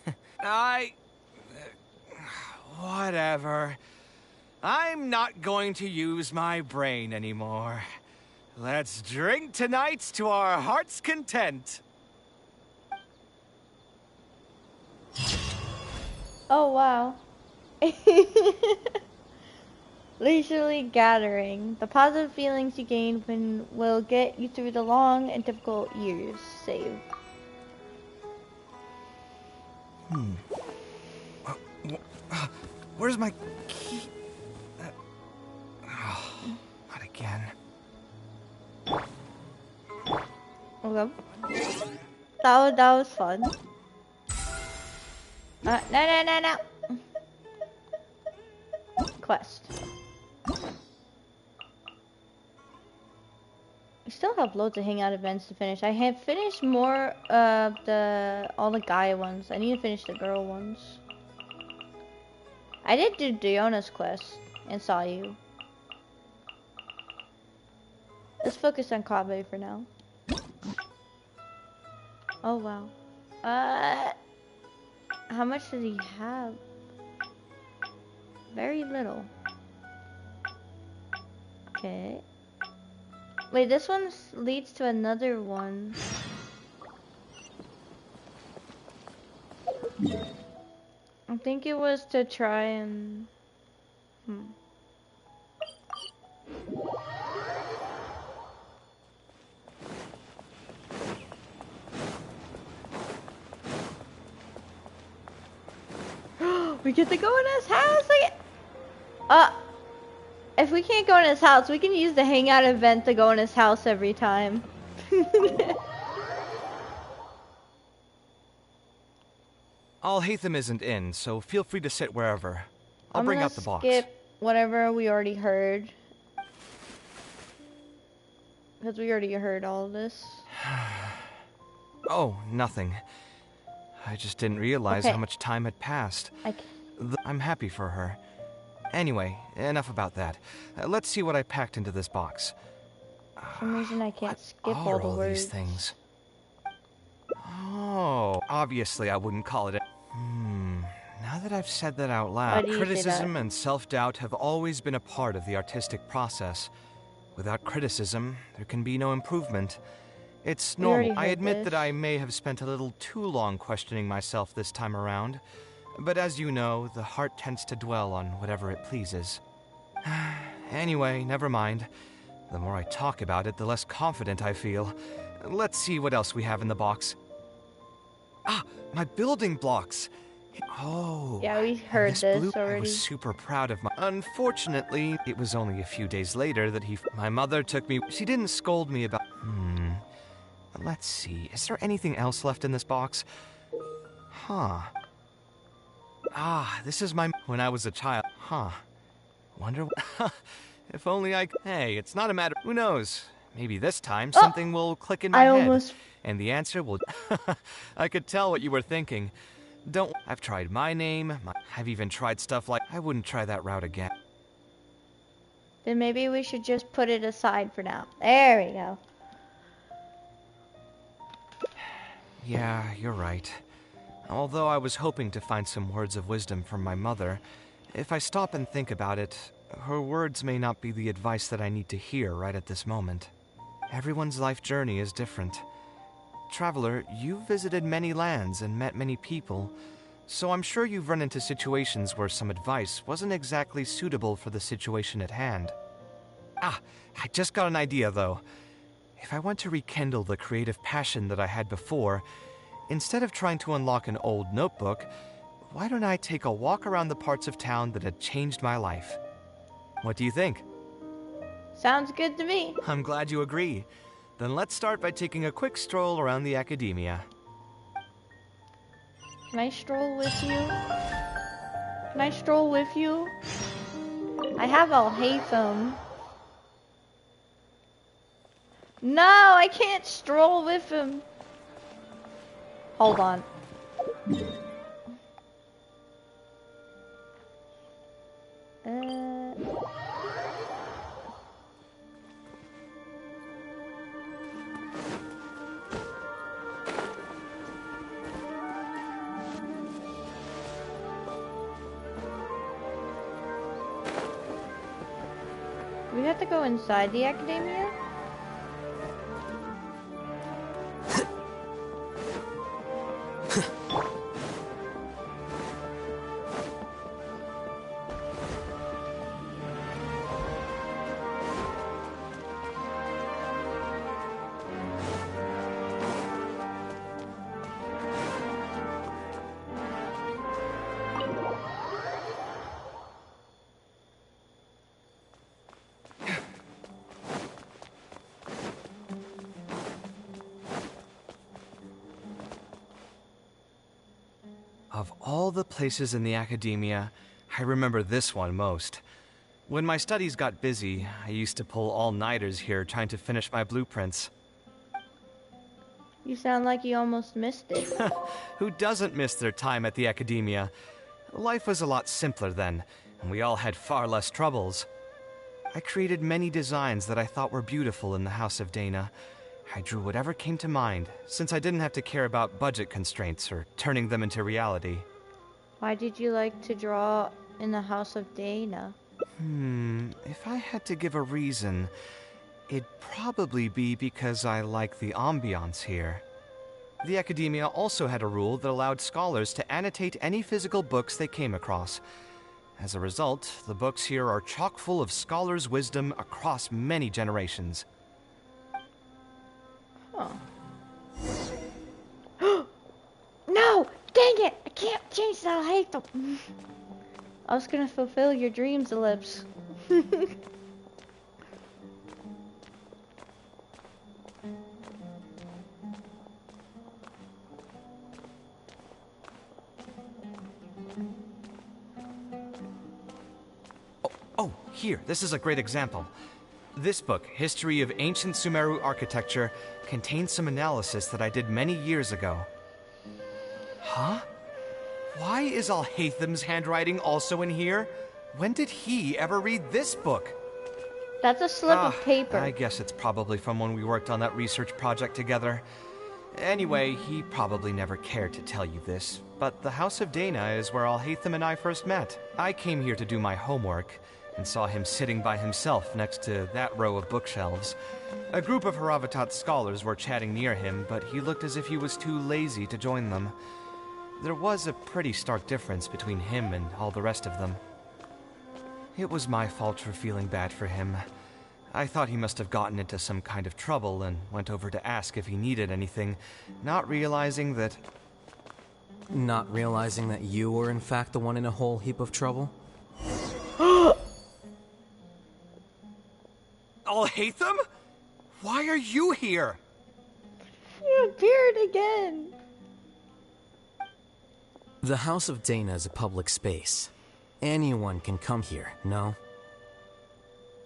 Whatever. I'm not going to use my brain anymore. Let's drink tonight to our heart's content. Oh wow. Leisurely gathering. The positive feelings you gain will get you through the long and difficult years. Save. Where's my key? Not again. Okay. That was fun. No. Quest. We still have loads of hangout events to finish. I have finished more of all the guy ones. I need to finish the girl ones. I did do Diona's quest and saw you. Let's focus on Kaveh for now. Oh wow. How much does he have? Very little. Okay. Wait, this one leads to another one. I think it was to try and... We get to go in his house again! If we can't go in his house, we can use the hangout event to go in his house every time. Alhaitham isn't in, so feel free to sit wherever. I'll bring out the box. Skip whatever we already heard. Because we already heard all of this. Oh, nothing. I just didn't realize how much time had passed. I'm happy for her. Anyway, enough about that. Let's see what I packed into this box. For some reason I can't skip What are all the words. these things? Oh, obviously I wouldn't call it a... Now that I've said that out Why loud, do you say criticism that? and self-doubt have always been a part of the artistic process. Without criticism, there can be no improvement. It's normal. I admit that I may have spent a little too long questioning myself this time around. But as you know, the heart tends to dwell on whatever it pleases. Anyway, never mind. The more I talk about it, the less confident I feel. Let's see what else we have in the box. Ah, my building blocks! Oh, Yeah, we heard this this blue, I already. was super proud of my... Unfortunately, it was only a few days later that my mother took me... She didn't scold me about... Let's see, is there anything else left in this box? Huh. Ah, this is my... When I was a child. Huh. Wonder... If only I... Hey, it's not a matter... Who knows? Maybe this time something will click in my head. And the answer will... I could tell what you were thinking. I've tried my name. I've even tried stuff like... I wouldn't try that route again. Then maybe we should just put it aside for now. There we go. Yeah, you're right. Although I was hoping to find some words of wisdom from my mother, if I stop and think about it, her words may not be the advice that I need to hear right at this moment. Everyone's life journey is different. Traveler, you've visited many lands and met many people, so I'm sure you've run into situations where some advice wasn't exactly suitable for the situation at hand. Ah, I just got an idea though. If I want to rekindle the creative passion that I had before, instead of trying to unlock an old notebook, why don't I take a walk around the parts of town that had changed my life? What do you think? Sounds good to me. I'm glad you agree. Then let's start by taking a quick stroll around the academia. Can I stroll with you? Can I stroll with you? I have Al-Haytham. No, I can't stroll with him. Hold on. We have to go inside the academia? Of all the places in the academia, I remember this one most. When my studies got busy, I used to pull all-nighters here trying to finish my blueprints. You sound like you almost missed it. Who doesn't miss their time at the academia? Life was a lot simpler then, and we all had far less troubles. I created many designs that I thought were beautiful in the House of Dana. I drew whatever came to mind, since I didn't have to care about budget constraints or turning them into reality. Why did you like to draw in the House of Dana? If I had to give a reason, it'd probably be because I like the ambiance here. The academia also had a rule that allowed scholars to annotate any physical books they came across. As a result, the books here are chock full of scholars' wisdom across many generations. No! Dang it! I can't change that. I hate them. I was gonna fulfill your dreams, Ellipse. Oh, here, this is a great example. This book, History of Ancient Sumeru Architecture, contains some analysis that I did many years ago. Huh? Why is Al-Haytham's handwriting also in here? When did he ever read this book? That's a slip of paper. I guess it's probably from when we worked on that research project together. Anyway, he probably never cared to tell you this, but the House of Dana is where Al-Haytham and I first met. I came here to do my homework, and saw him sitting by himself next to that row of bookshelves. A group of Haravatat scholars were chatting near him, but he looked as if he was too lazy to join them. There was a pretty stark difference between him and all the rest of them. It was my fault for feeling bad for him. I thought he must have gotten into some kind of trouble and went over to ask if he needed anything, not realizing that... Not realizing that you were in fact the one in a whole heap of trouble? Al-Haytham? Why are you here? You appeared again. The House of Dana is a public space. Anyone can come here, no?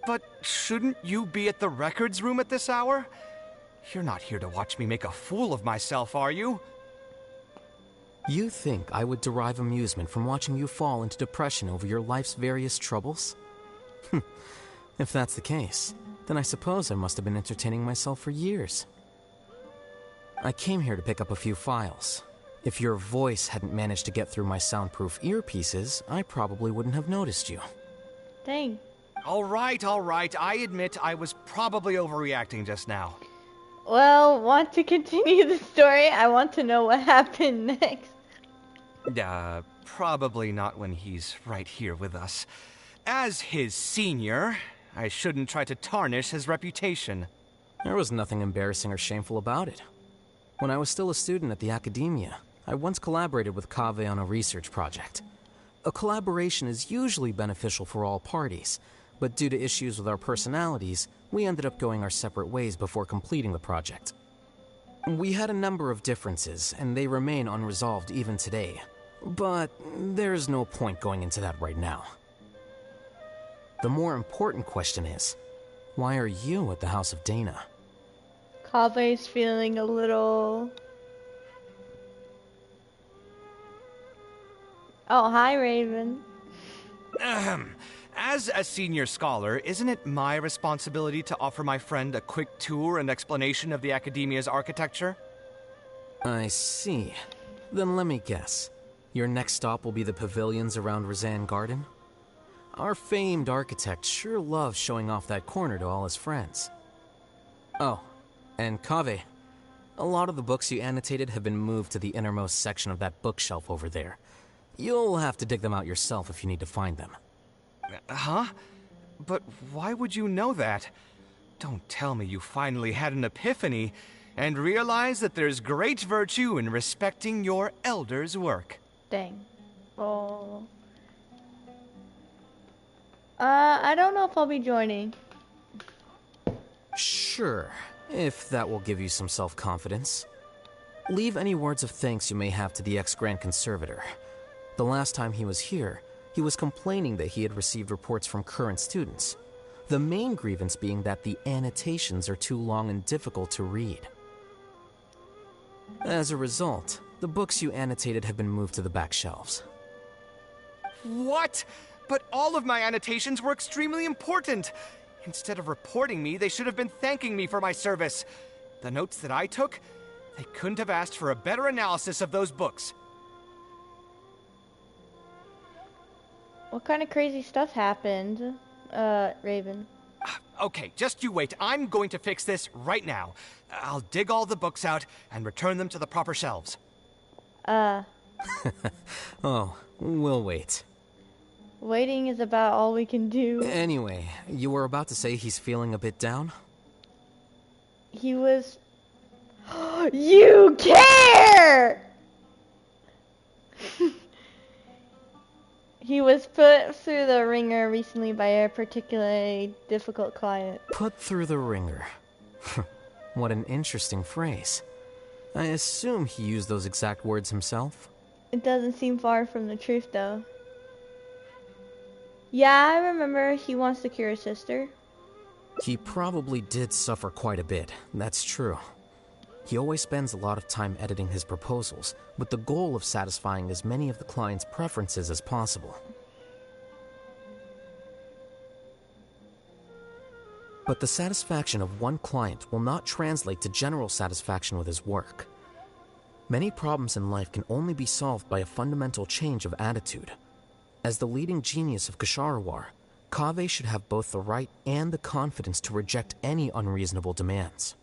But shouldn't you be at the records room at this hour? You're not here to watch me make a fool of myself, are you? You think I would derive amusement from watching you fall into depression over your life's various troubles? If that's the case, then I suppose I must have been entertaining myself for years. I came here to pick up a few files. If your voice hadn't managed to get through my soundproof earpieces, I probably wouldn't have noticed you. Dang. All right, all right. I admit I was probably overreacting just now. Well, want to continue the story? I want to know what happened next. Probably not when he's right here with us. As his senior, I shouldn't try to tarnish his reputation. There was nothing embarrassing or shameful about it. When I was still a student at the academia, I once collaborated with Kaveh on a research project. A collaboration is usually beneficial for all parties, but due to issues with our personalities, we ended up going our separate ways before completing the project. We had a number of differences, and they remain unresolved even today. But there's no point going into that right now. The more important question is, why are you at the house of Dana? Kaveh's feeling a little... Oh, hi, Raven. As a senior scholar, isn't it my responsibility to offer my friend a quick tour and explanation of the academia's architecture? I see. Then let me guess. Your next stop will be the pavilions around Razan Garden? Our famed architect sure loves showing off that corner to all his friends. Oh, and Kaveh, a lot of the books you annotated have been moved to the innermost section of that bookshelf over there. You'll have to dig them out yourself if you need to find them. Huh? But why would you know that? Don't tell me you finally had an epiphany and realized that there's great virtue in respecting your elders' work. Dang. Oh. I don't know if I'll be joining. Sure, if that will give you some self-confidence. Leave any words of thanks you may have to the ex-Grand Conservator. The last time he was here, he was complaining that he had received reports from current students. The main grievance being that the annotations are too long and difficult to read. As a result, the books you annotated have been moved to the back shelves. What? But all of my annotations were extremely important. Instead of reporting me, they should have been thanking me for my service. The notes that I took, they couldn't have asked for a better analysis of those books. What kind of crazy stuff happened, Raven? Okay, just you wait. I'm going to fix this right now. I'll dig all the books out and return them to the proper shelves. Oh, we'll wait. Waiting is about all we can do. Anyway, you were about to say he's feeling a bit down? He was... You care! He was put through the ringer recently by a particularly difficult client. Put through the ringer. What an interesting phrase. I assume he used those exact words himself? It doesn't seem far from the truth, though. Yeah, I remember he wants to cure his sister. He probably did suffer quite a bit, that's true. He always spends a lot of time editing his proposals, with the goal of satisfying as many of the client's preferences as possible. But the satisfaction of one client will not translate to general satisfaction with his work. Many problems in life can only be solved by a fundamental change of attitude. As the leading genius of Kshahrewar, Kaveh should have both the right and the confidence to reject any unreasonable demands.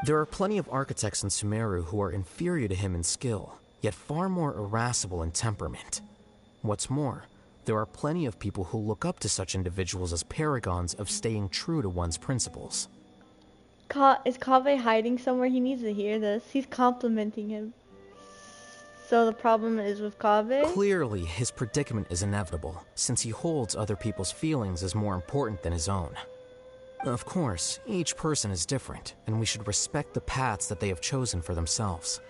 There are plenty of architects in Sumeru who are inferior to him in skill, yet far more irascible in temperament. What's more, there are plenty of people who look up to such individuals as paragons of staying true to one's principles. Is Kaveh hiding somewhere? He needs to hear this. He's complimenting him. So the problem is with Kaveh? Clearly, his predicament is inevitable, since he holds other people's feelings as more important than his own. Of course, each person is different, and we should respect the paths that they have chosen for themselves.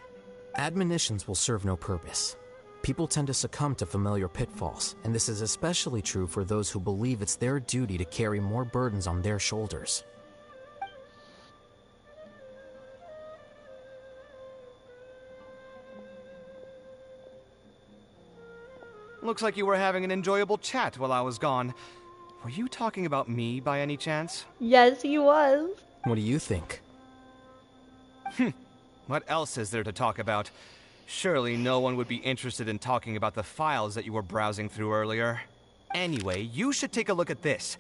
Admonitions will serve no purpose. People tend to succumb to familiar pitfalls, and this is especially true for those who believe it's their duty to carry more burdens on their shoulders. Looks like you were having an enjoyable chat while I was gone. Were you talking about me by any chance? Yes, he was. What do you think? What else is there to talk about? Surely no one would be interested in talking about the files that you were browsing through earlier. Anyway, you should take a look at this.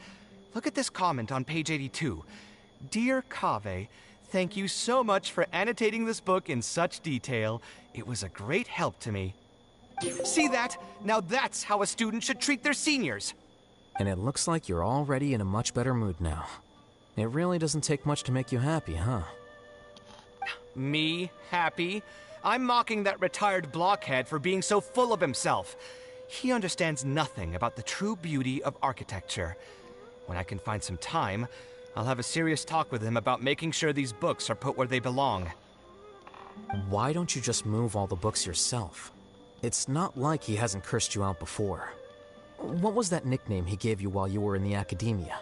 Look at this comment on page 82. Dear Kaveh, thank you so much for annotating this book in such detail. It was a great help to me. See that? Now that's how a student should treat their seniors. And it looks like you're already in a much better mood now. It really doesn't take much to make you happy, huh? Me happy? I'm mocking that retired blockhead for being so full of himself. He understands nothing about the true beauty of architecture. When I can find some time, I'll have a serious talk with him about making sure these books are put where they belong. Why don't you just move all the books yourself? It's not like he hasn't cursed you out before. What was that nickname he gave you while you were in the academia?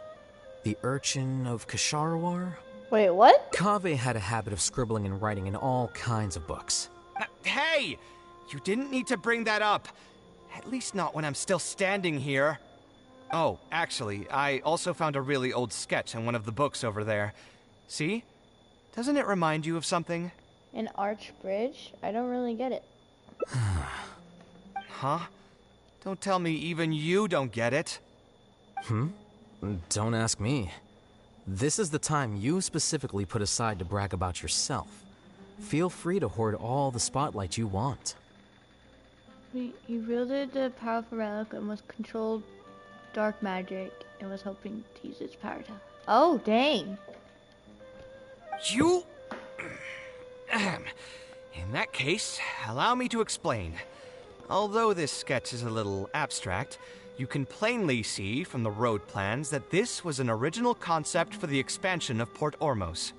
The Urchin of Kasharwar? Wait, what? Kaveh had a habit of scribbling and writing in all kinds of books. Hey! You didn't need to bring that up. At least not when I'm still standing here. Oh, actually, I also found a really old sketch in one of the books over there. See? Doesn't it remind you of something? An arch bridge? I don't really get it. Huh? Don't tell me even you don't get it. Don't ask me. This is the time you specifically put aside to brag about yourself. Feel free to hoard all the spotlight you want. He wielded the powerful relic and was controlled dark magic and was hoping to use its power to... Oh, dang. You... In that case, allow me to explain. Although this sketch is a little abstract, you can plainly see from the road plans that this was an original concept for the expansion of Port Ormos.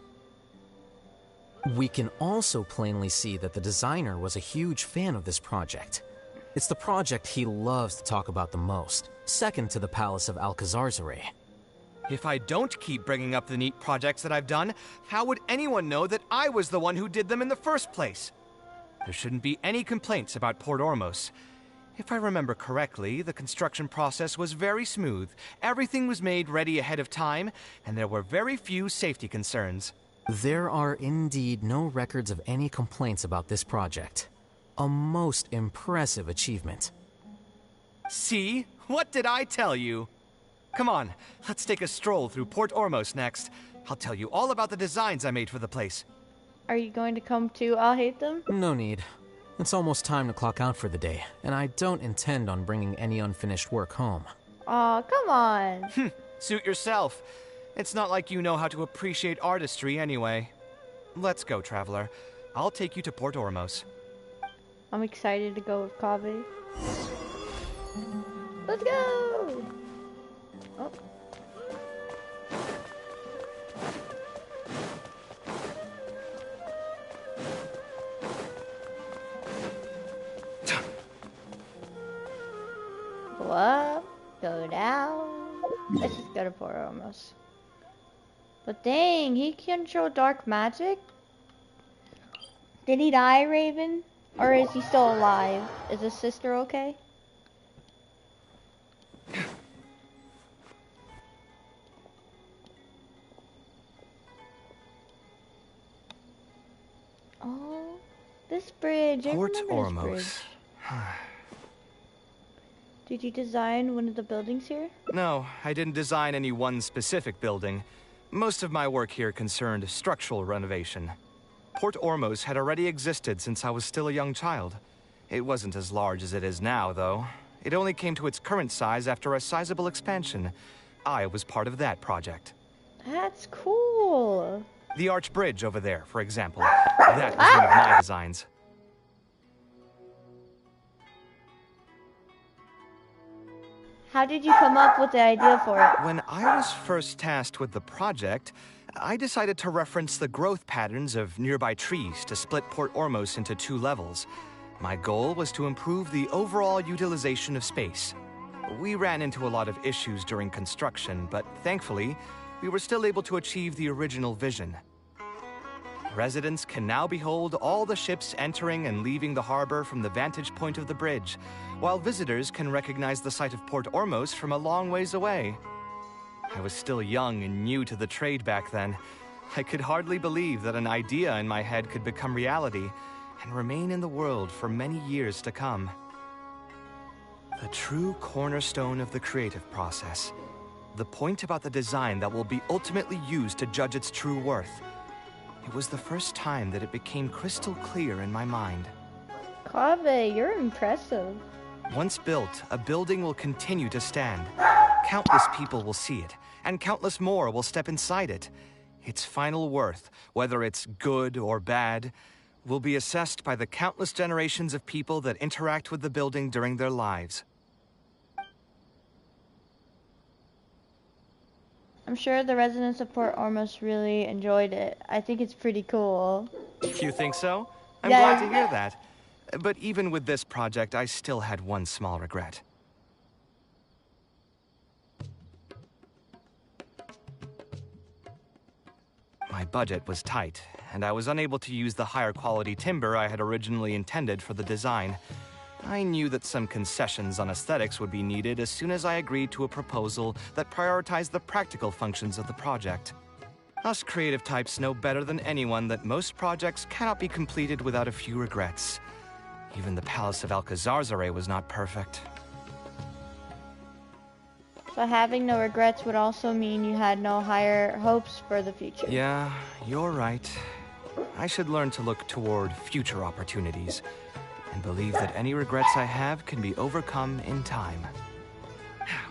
We can also plainly see that the designer was a huge fan of this project. It's the project he loves to talk about the most, second to the Palace of Alcazarzare. If I don't keep bringing up the neat projects that I've done, how would anyone know that I was the one who did them in the first place? There shouldn't be any complaints about Port Ormos. If I remember correctly, the construction process was very smooth, everything was made ready ahead of time, and there were very few safety concerns. There are indeed no records of any complaints about this project. A most impressive achievement. See? What did I tell you? Come on, let's take a stroll through Port Ormos next. I'll tell you all about the designs I made for the place. Are you going to come too? I'll hate them. No need. It's almost time to clock out for the day, and I don't intend on bringing any unfinished work home. Aw, come on. Suit yourself. It's not like you know how to appreciate artistry anyway. Let's go, traveler. I'll take you to Port Ormos. I'm excited to go with Kaveh. Let's go! Oh. Go up, go down. Let's just go to Port Ormos. But dang, he can control dark magic? Did he die, Raven? Or is he still alive? Is his sister okay? Oh, this bridge. Port I remember Ormos. this bridge. Did you design one of the buildings here? No, I didn't design any one specific building. Most of my work here concerned structural renovation. Port Ormos had already existed since I was still a young child. It wasn't as large as it is now, though. It only came to its current size after a sizable expansion. I was part of that project. That's cool. The arch bridge over there, for example. That was one of my designs. How did you come up with the idea for it? When I was first tasked with the project, I decided to reference the growth patterns of nearby trees to split Port Ormos into 2 levels. My goal was to improve the overall utilization of space. We ran into a lot of issues during construction, but thankfully, we were still able to achieve the original vision. Residents can now behold all the ships entering and leaving the harbor from the vantage point of the bridge, while visitors can recognize the site of Port Ormos from a long ways away. I was still young and new to the trade back then. I could hardly believe that an idea in my head could become reality and remain in the world for many years to come. The true cornerstone of the creative process. The point about the design that will be ultimately used to judge its true worth. It was the first time that it became crystal clear in my mind. Kaveh, you're impressive. Once built, a building will continue to stand. Countless people will see it, and countless more will step inside it. Its final worth, whether it's good or bad, will be assessed by the countless generations of people that interact with the building during their lives. I'm sure the residents of Port Ormuz really enjoyed it. I think it's pretty cool. You think so? I'm Yeah. glad to hear that. But even with this project, I still had one small regret. My budget was tight, and I was unable to use the higher quality timber I had originally intended for the design. I knew that some concessions on aesthetics would be needed as soon as I agreed to a proposal that prioritized the practical functions of the project. Us creative types know better than anyone that most projects cannot be completed without a few regrets. Even the Palace of Alcazarzaray was not perfect. So having no regrets would also mean you had no higher hopes for the future. Yeah, you're right. I should learn to look toward future opportunities and believe that any regrets I have can be overcome in time.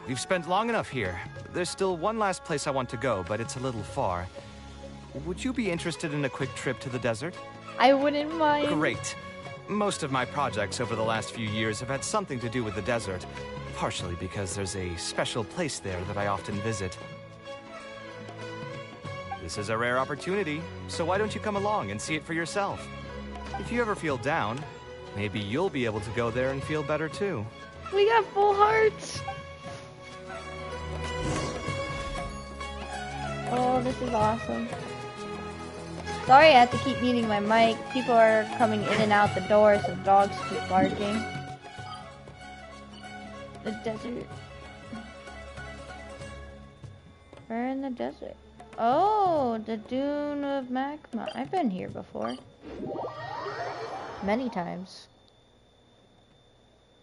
We've spent long enough here. There's still one last place I want to go, but it's a little far. Would you be interested in a quick trip to the desert? I wouldn't mind. Great. Most of my projects over the last few years have had something to do with the desert, partially because there's a special place there that I often visit. This is a rare opportunity, so why don't you come along and see it for yourself? If you ever feel down, maybe you'll be able to go there and feel better too. We got full hearts. Oh, this is awesome. Sorry I have to keep muting my mic. People are coming in and out the door, so dogs keep barking. The desert. We're in the desert. Oh, the dune of magma. I've been here before. Many times.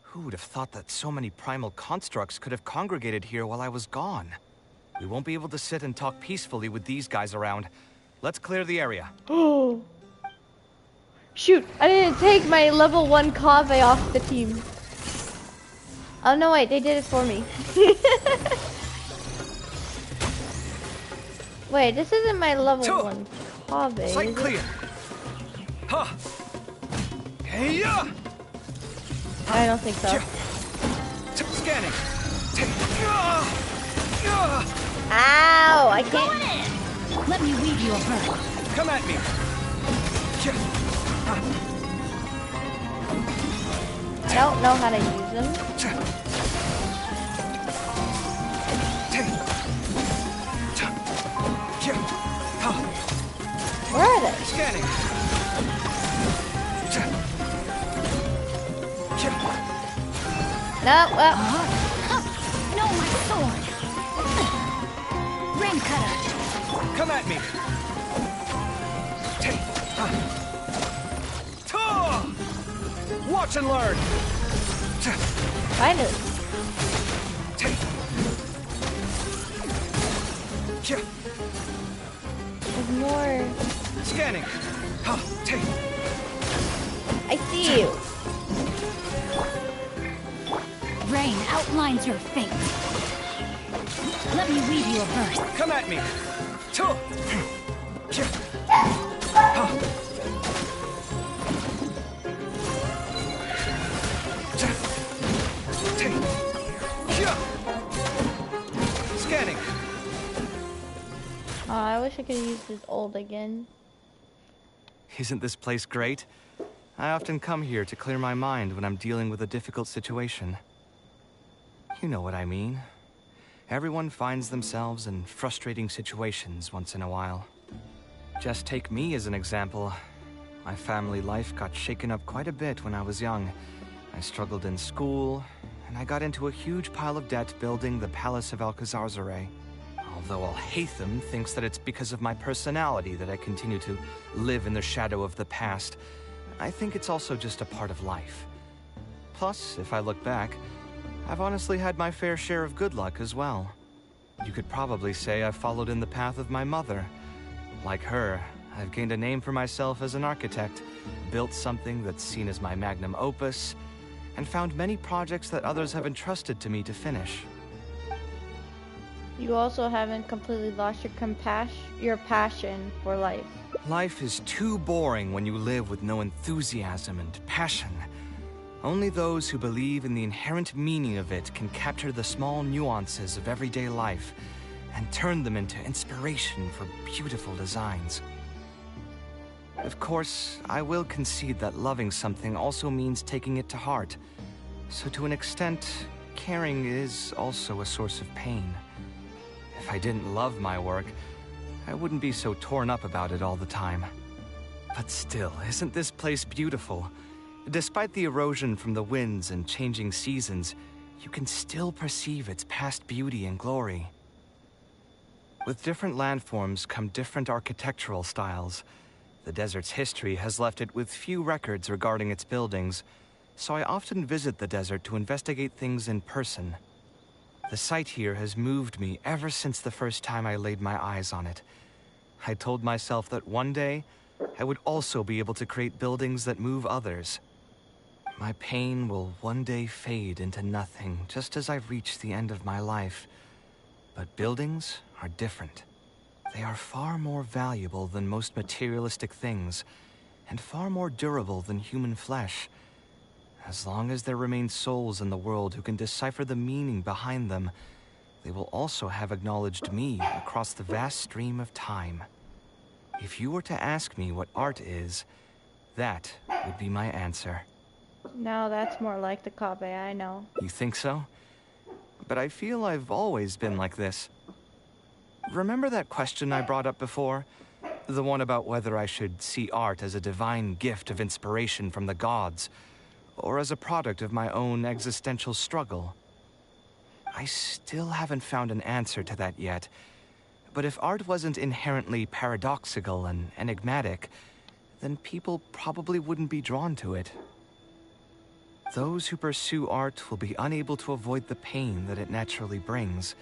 Who would have thought that so many primal constructs could have congregated here while I was gone? We won't be able to sit and talk peacefully with these guys around. Let's clear the area. Oh! Shoot! I didn't take my level 1 Kaveh off the team. Oh no, wait, they did it for me. Wait, this isn't my level 1 Kaveh. Site clear. Huh. Hey, yeah. I don't think so. Scanning. Ow! I can't. Let me weave you a verse. Come at me. I don't know how to use them. Where are they? Scanning. No, well. No, my sword. Rain cutter. Come at me. Watch and learn. Finally. There's more. Scanning. I see you. Rain outlines your fate. Let me weave you a verse. Come at me. Scanning. Oh, I wish I could use this old again. Isn't this place great? I often come here to clear my mind when I'm dealing with a difficult situation. You know what I mean. Everyone finds themselves in frustrating situations once in a while. Just take me as an example. My family life got shaken up quite a bit when I was young. I struggled in school, and I got into a huge pile of debt building the Palace of Alcazarzaray. Although Alhaitham thinks that it's because of my personality that I continue to live in the shadow of the past, I think it's also just a part of life. Plus, if I look back, I've honestly had my fair share of good luck as well. You could probably say I've followed in the path of my mother. Like her, I've gained a name for myself as an architect, built something that's seen as my magnum opus, and found many projects that others have entrusted to me to finish. You also haven't completely lost your passion for life. Life is too boring when you live with no enthusiasm and passion. Only those who believe in the inherent meaning of it can capture the small nuances of everyday life and turn them into inspiration for beautiful designs. Of course, I will concede that loving something also means taking it to heart. So to an extent, caring is also a source of pain. If I didn't love my work, I wouldn't be so torn up about it all the time. But still, isn't this place beautiful? Despite the erosion from the winds and changing seasons, you can still perceive its past beauty and glory. With different landforms come different architectural styles. The desert's history has left it with few records regarding its buildings, so I often visit the desert to investigate things in person. The sight here has moved me ever since the first time I laid my eyes on it. I told myself that one day, I would also be able to create buildings that move others. My pain will one day fade into nothing, just as I've reached the end of my life. But buildings are different. They are far more valuable than most materialistic things, and far more durable than human flesh. As long as there remain souls in the world who can decipher the meaning behind them, they will also have acknowledged me across the vast stream of time. If you were to ask me what art is, that would be my answer. Now that's more like the Kaveh I know. You think so? But I feel I've always been like this. Remember that question I brought up before? The one about whether I should see art as a divine gift of inspiration from the gods, or as a product of my own existential struggle? I still haven't found an answer to that yet. But if art wasn't inherently paradoxical and enigmatic, then people probably wouldn't be drawn to it. Those who pursue art will be unable to avoid the pain that it naturally brings.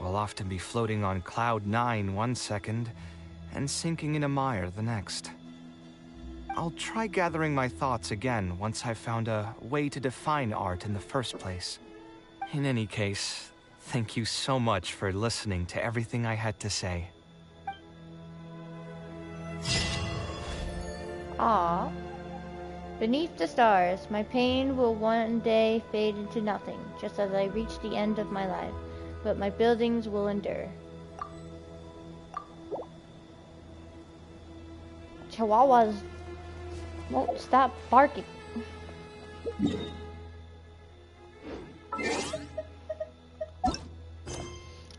Will often be floating on cloud 9 one second, and sinking in a mire the next. I'll try gathering my thoughts again once I've found a way to define art in the first place. In any case, thank you so much for listening to everything I had to say. Ah. Beneath the stars, my pain will one day fade into nothing, just as I reach the end of my life. But my buildings will endure. Chihuahuas won't stop barking.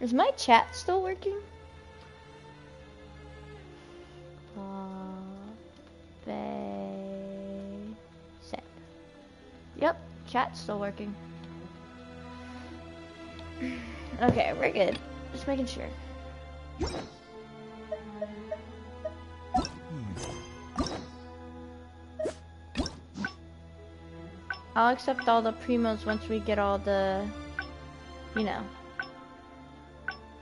Is my chat still working? Set. Yep, chat's still working. Okay, we're good. Just making sure. I'll accept all the primos once we get all the, you know.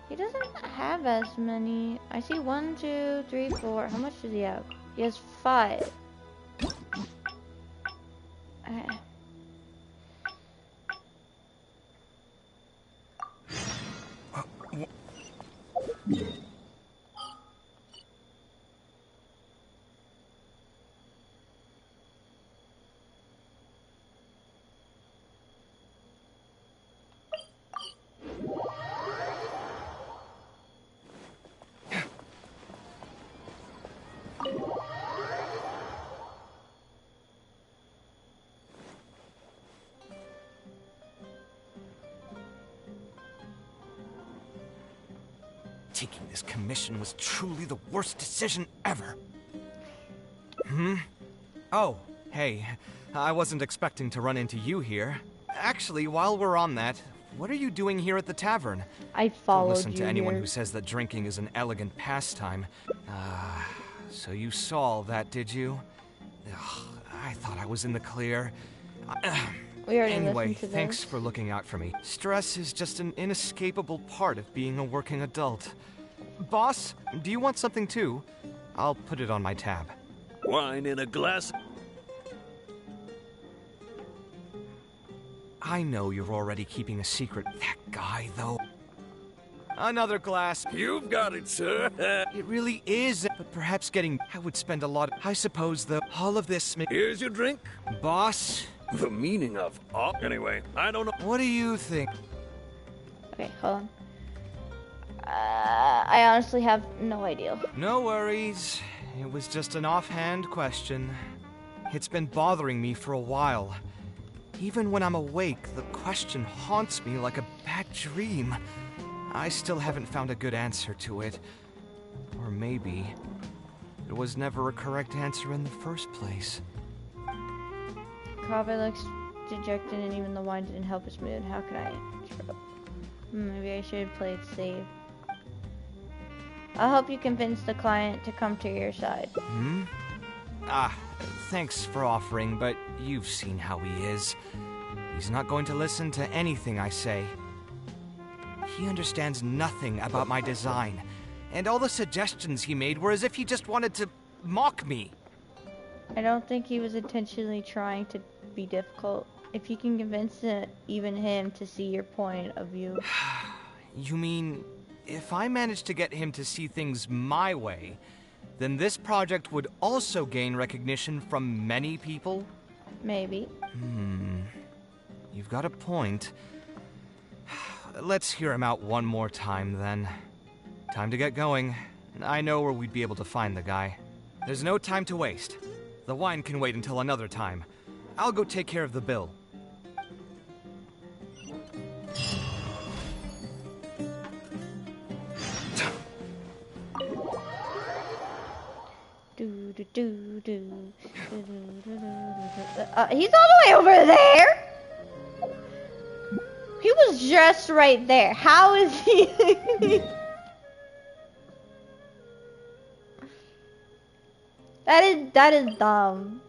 He doesn't have as many. I see 1, 2, 3, 4. How much does he have? He has 5. Okay. Taking this commission was truly the worst decision ever. Oh, hey. I wasn't expecting to run into you here. Actually, while we're on that, what are you doing here at the tavern? I Don't followed listen you to anyone here. who says that drinking is an elegant pastime. So you saw all that, did you? Ugh, I thought I was in the clear. We already Anyway, listened to thanks this. for looking out for me. Stress is just an inescapable part of being a working adult. Boss, do you want something too? I'll put it on my tab. Wine in a glass. I know you're already keeping a secret. That guy, though. Another glass. You've got it, sir. It really is. But perhaps getting... I would spend a lot... I suppose, though, all of this... Here's your drink. Boss? The meaning of art. Anyway, I don't know. What do you think? Okay, hold on. I honestly have no idea. No worries. It was just an offhand question. It's been bothering me for a while. Even when I'm awake, the question haunts me like a bad dream. I still haven't found a good answer to it. Or maybe there was never a correct answer in the first place. Kaveh looks dejected and even the wine didn't help his mood. How could I? Maybe I should play it safe. I'll help you convince the client to come to your side. Thanks for offering, but you've seen how he is. He's not going to listen to anything I say. He understands nothing about my design, and all the suggestions he made were as if he just wanted to mock me. I don't think he was intentionally trying to be difficult. If you can convince even him to see your point of view. You mean, if I managed to get him to see things my way, then this project would also gain recognition from many people? Maybe. You've got a point. Let's hear him out one more time, then. Time to get going. I know where we'd be able to find the guy. There's no time to waste. The wine can wait until another time. I'll go take care of the bill. He's all the way over there. He was just right there. How is he? That is dumb.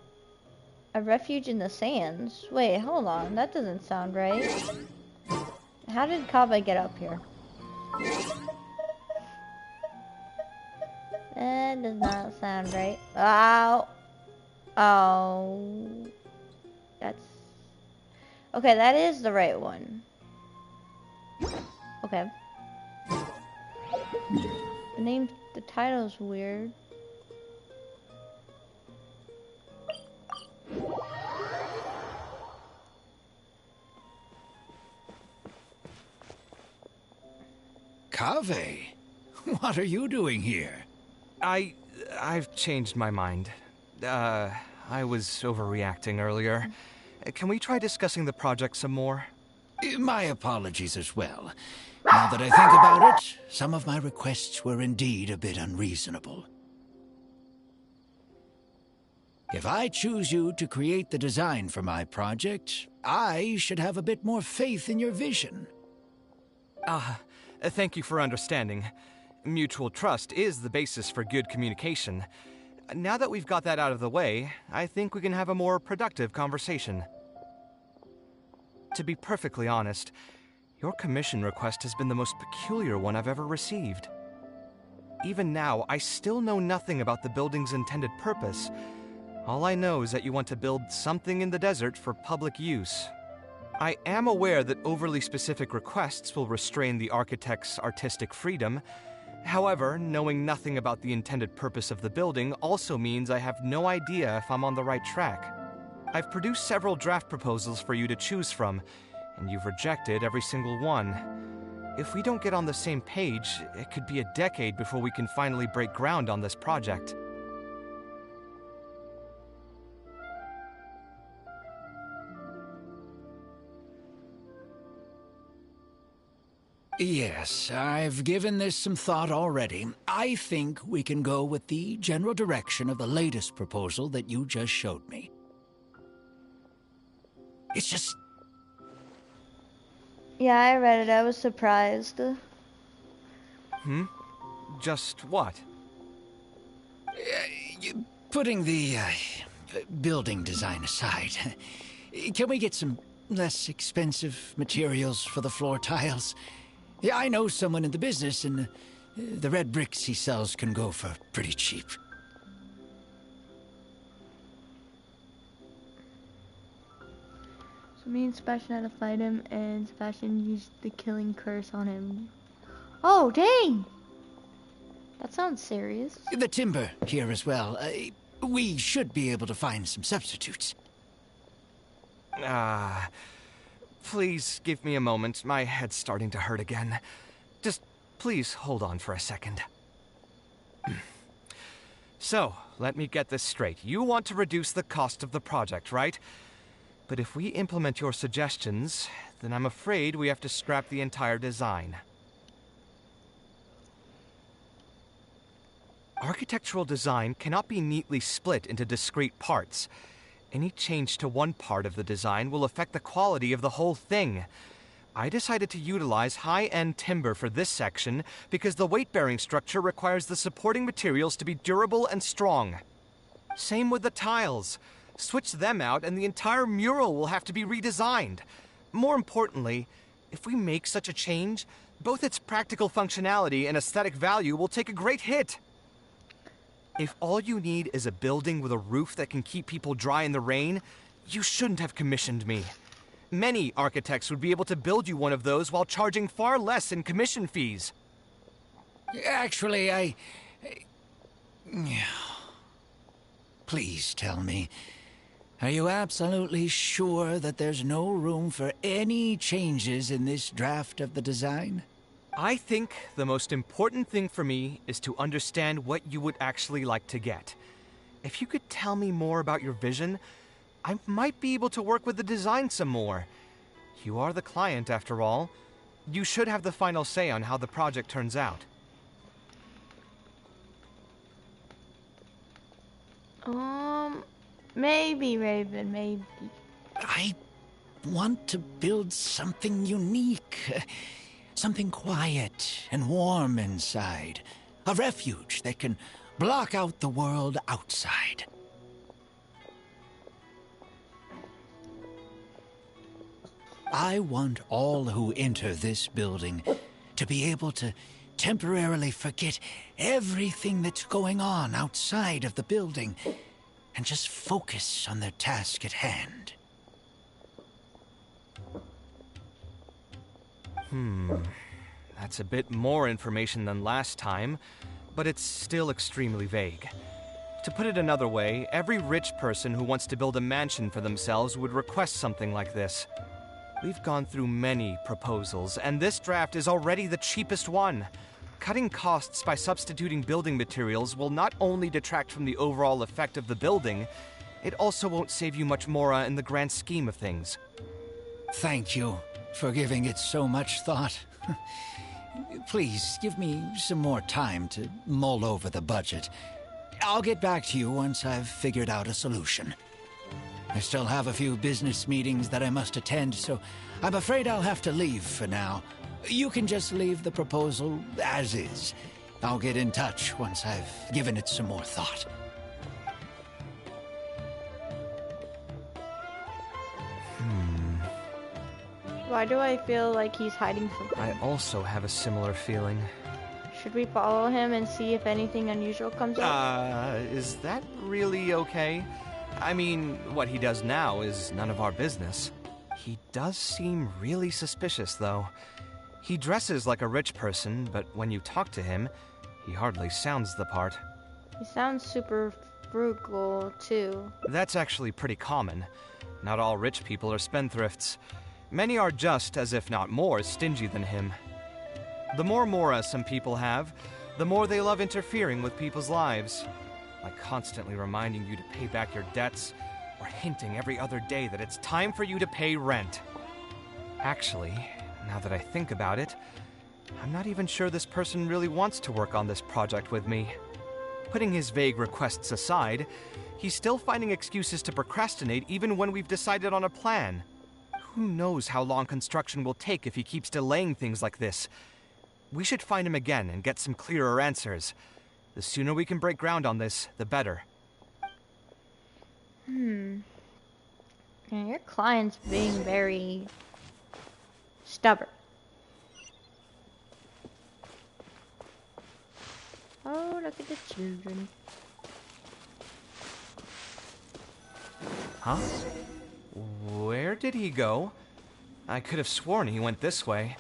A refuge in the sands. Wait, hold on. That doesn't sound right. How did Kaveh get up here? That does not sound right. Ow. Oh. That's... Okay, that is the right one. Okay. The title's weird. Kaveh, what are you doing here? I've changed my mind. I was overreacting earlier. Can we try discussing the project some more? My apologies as well. Now that I think about it, some of my requests were indeed a bit unreasonable. If I choose you to create the design for my project, I should have a bit more faith in your vision. Thank you for understanding. Mutual trust is the basis for good communication. Now that we've got that out of the way, I think we can have a more productive conversation. To be perfectly honest, your commission request has been the most peculiar one I've ever received. Even now, I still know nothing about the building's intended purpose. All I know is that you want to build something in the desert for public use. I am aware that overly specific requests will restrain the architect's artistic freedom. However, knowing nothing about the intended purpose of the building also means I have no idea if I'm on the right track. I've produced several draft proposals for you to choose from, and you've rejected every single one. If we don't get on the same page, it could be a decade before we can finally break ground on this project. Yes, I've given this some thought already. I think we can go with the general direction of the latest proposal that you just showed me. It's just... Yeah, I read it. I was surprised. Just what? Putting the building design aside, can we get some less expensive materials for the floor tiles? Yeah, I know someone in the business, and the red bricks he sells can go for pretty cheap. So me and Sebastian had to fight him, and Sebastian used the killing curse on him. Oh, dang! That sounds serious. The timber here as well. We should be able to find some substitutes. Please give me a moment. My head's starting to hurt again. Just please hold on for a second. So, let me get this straight. You want to reduce the cost of the project, right? But if we implement your suggestions, then I'm afraid we have to scrap the entire design. Architectural design cannot be neatly split into discrete parts. Any change to one part of the design will affect the quality of the whole thing. I decided to utilize high-end timber for this section because the weight-bearing structure requires the supporting materials to be durable and strong. Same with the tiles. Switch them out and the entire mural will have to be redesigned. More importantly, if we make such a change, both its practical functionality and aesthetic value will take a great hit. If all you need is a building with a roof that can keep people dry in the rain, you shouldn't have commissioned me. Many architects would be able to build you one of those while charging far less in commission fees. Actually, Please tell me, are you absolutely sure that there's no room for any changes in this draft of the design? I think the most important thing for me is to understand what you would actually like to get. If you could tell me more about your vision, I might be able to work with the design some more. You are the client, after all. You should have the final say on how the project turns out. Maybe, Raven, maybe. I want to build something unique. Something quiet and warm inside. A refuge that can block out the world outside. I want all who enter this building to be able to temporarily forget everything that's going on outside of the building and just focus on their task at hand. That's a bit more information than last time, but it's still extremely vague. To put it another way, every rich person who wants to build a mansion for themselves would request something like this. We've gone through many proposals, and this draft is already the cheapest one. Cutting costs by substituting building materials will not only detract from the overall effect of the building, it also won't save you much more in the grand scheme of things. Thank you for giving it so much thought. Please, give me some more time to mull over the budget. I'll get back to you once I've figured out a solution. I still have a few business meetings that I must attend, so I'm afraid I'll have to leave for now. You can just leave the proposal as is. I'll get in touch once I've given it some more thought. Why do I feel like he's hiding something? I also have a similar feeling. Should we follow him and see if anything unusual comes up? Is that really okay? I mean, what he does now is none of our business. He does seem really suspicious, though. He dresses like a rich person, but when you talk to him, he hardly sounds the part. He sounds super frugal, too. That's actually pretty common. Not all rich people are spendthrifts. Many are just, as if not more, stingy than him. The more mora some people have, the more they love interfering with people's lives. Like constantly reminding you to pay back your debts, or hinting every other day that it's time for you to pay rent. Actually, now that I think about it, I'm not even sure this person really wants to work on this project with me. Putting his vague requests aside, he's still finding excuses to procrastinate even when we've decided on a plan. Who knows how long construction will take if he keeps delaying things like this? We should find him again and get some clearer answers. The sooner we can break ground on this, the better. Yeah, your client's being very stubborn. Oh, look at the children. Huh? Where did he go? I could have sworn he went this way.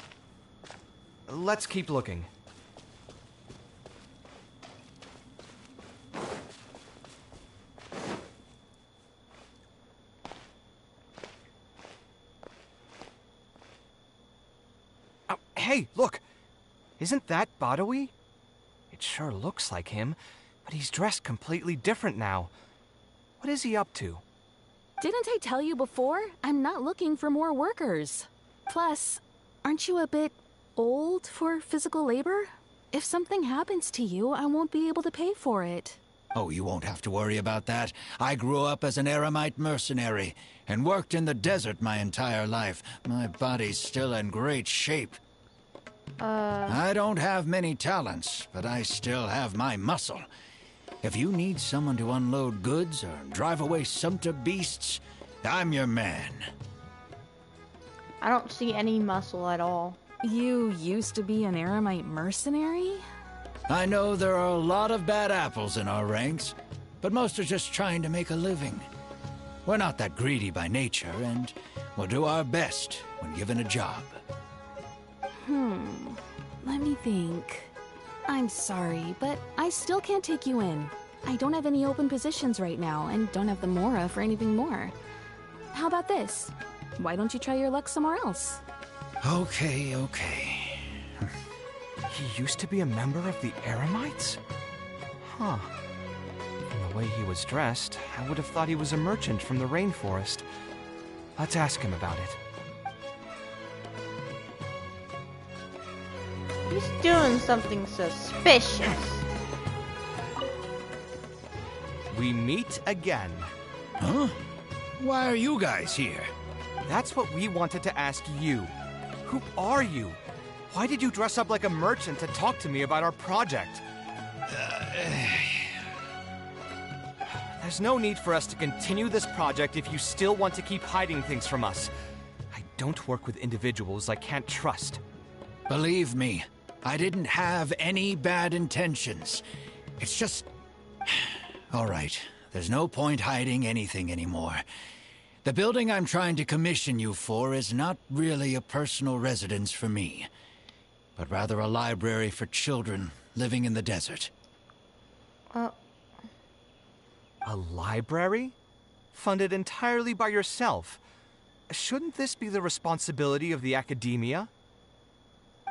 Let's keep looking. Oh, hey, look! Isn't that Badawi? It sure looks like him, but he's dressed completely different now. What is he up to? Didn't I tell you before? I'm not looking for more workers. Plus, aren't you a bit old for physical labor? If something happens to you, I won't be able to pay for it. Oh, you won't have to worry about that. I grew up as an eremite mercenary and worked in the desert my entire life. My body's still in great shape. I don't have many talents, but I still have my muscle. If you need someone to unload goods or drive away sumpter beasts, I'm your man. I don't see any muscle at all. You used to be an eremite mercenary? I know there are a lot of bad apples in our ranks, but most are just trying to make a living. We're not that greedy by nature, and we'll do our best when given a job. Let me think. I'm sorry, but I still can't take you in. I don't have any open positions right now, and don't have the mora for anything more. How about this? Why don't you try your luck somewhere else? Okay. He used to be a member of the Eremites? Huh. From the way he was dressed, I would have thought he was a merchant from the rainforest. Let's ask him about it. He's doing something suspicious. We meet again. Huh? Why are you guys here? That's what we wanted to ask you. Who are you? Why did you dress up like a merchant to talk to me about our project? There's no need for us to continue this project if you still want to keep hiding things from us. I don't work with individuals I can't trust. Believe me, I didn't have any bad intentions. It's just... All right, there's no point hiding anything anymore. The building I'm trying to commission you for is not really a personal residence for me, but rather a library for children living in the desert. A library? Funded entirely by yourself? Shouldn't this be the responsibility of the academia?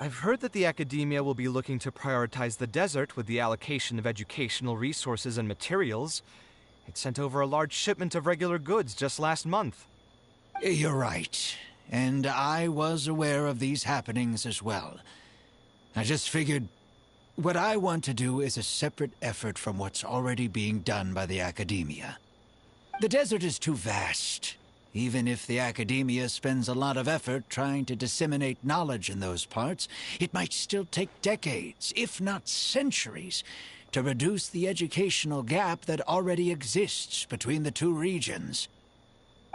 I've heard that the academia will be looking to prioritize the desert with the allocation of educational resources and materials. It sent over a large shipment of regular goods just last month. You're right, and I was aware of these happenings as well. I just figured what I want to do is a separate effort from what's already being done by the academia. The desert is too vast. Even if the academia spends a lot of effort trying to disseminate knowledge in those parts, it might still take decades, if not centuries, to reduce the educational gap that already exists between the two regions.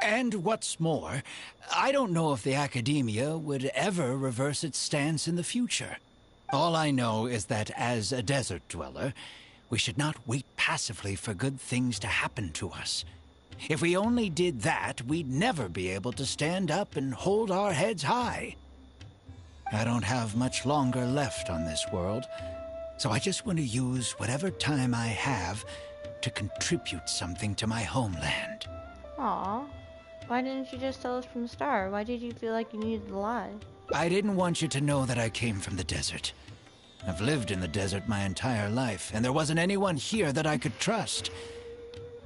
And what's more, I don't know if the academia would ever reverse its stance in the future. All I know is that as a desert dweller, we should not wait passively for good things to happen to us. If we only did that, we'd never be able to stand up and hold our heads high. I don't have much longer left on this world, so I just want to use whatever time I have to contribute something to my homeland. Aw. Why didn't you just tell us from the start? Why did you feel like you needed to lie? I didn't want you to know that I came from the desert. I've lived in the desert my entire life, and there wasn't anyone here that I could trust.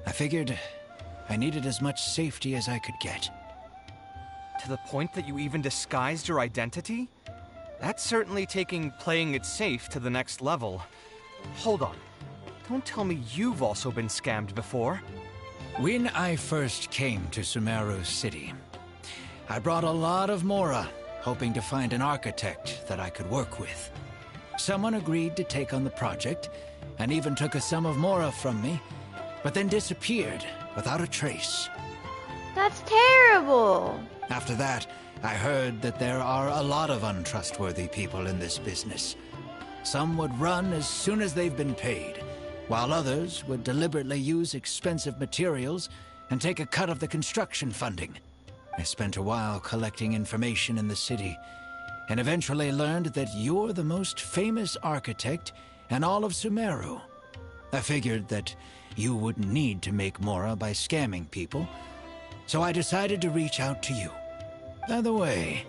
I figured I needed as much safety as I could get. To the point that you even disguised your identity? That's certainly taking playing it safe to the next level. Hold on. Don't tell me you've also been scammed before. When I first came to Sumeru City, I brought a lot of Mora, hoping to find an architect that I could work with. Someone agreed to take on the project, and even took a sum of Mora from me, but then disappeared without a trace. That's terrible. After that, I heard that there are a lot of untrustworthy people in this business. Some would run as soon as they've been paid, while others would deliberately use expensive materials and take a cut of the construction funding. I spent a while collecting information in the city, and eventually learned that you're the most famous architect in all of Sumeru. I figured that you wouldn't need to make Mora by scamming people, so I decided to reach out to you. By the way,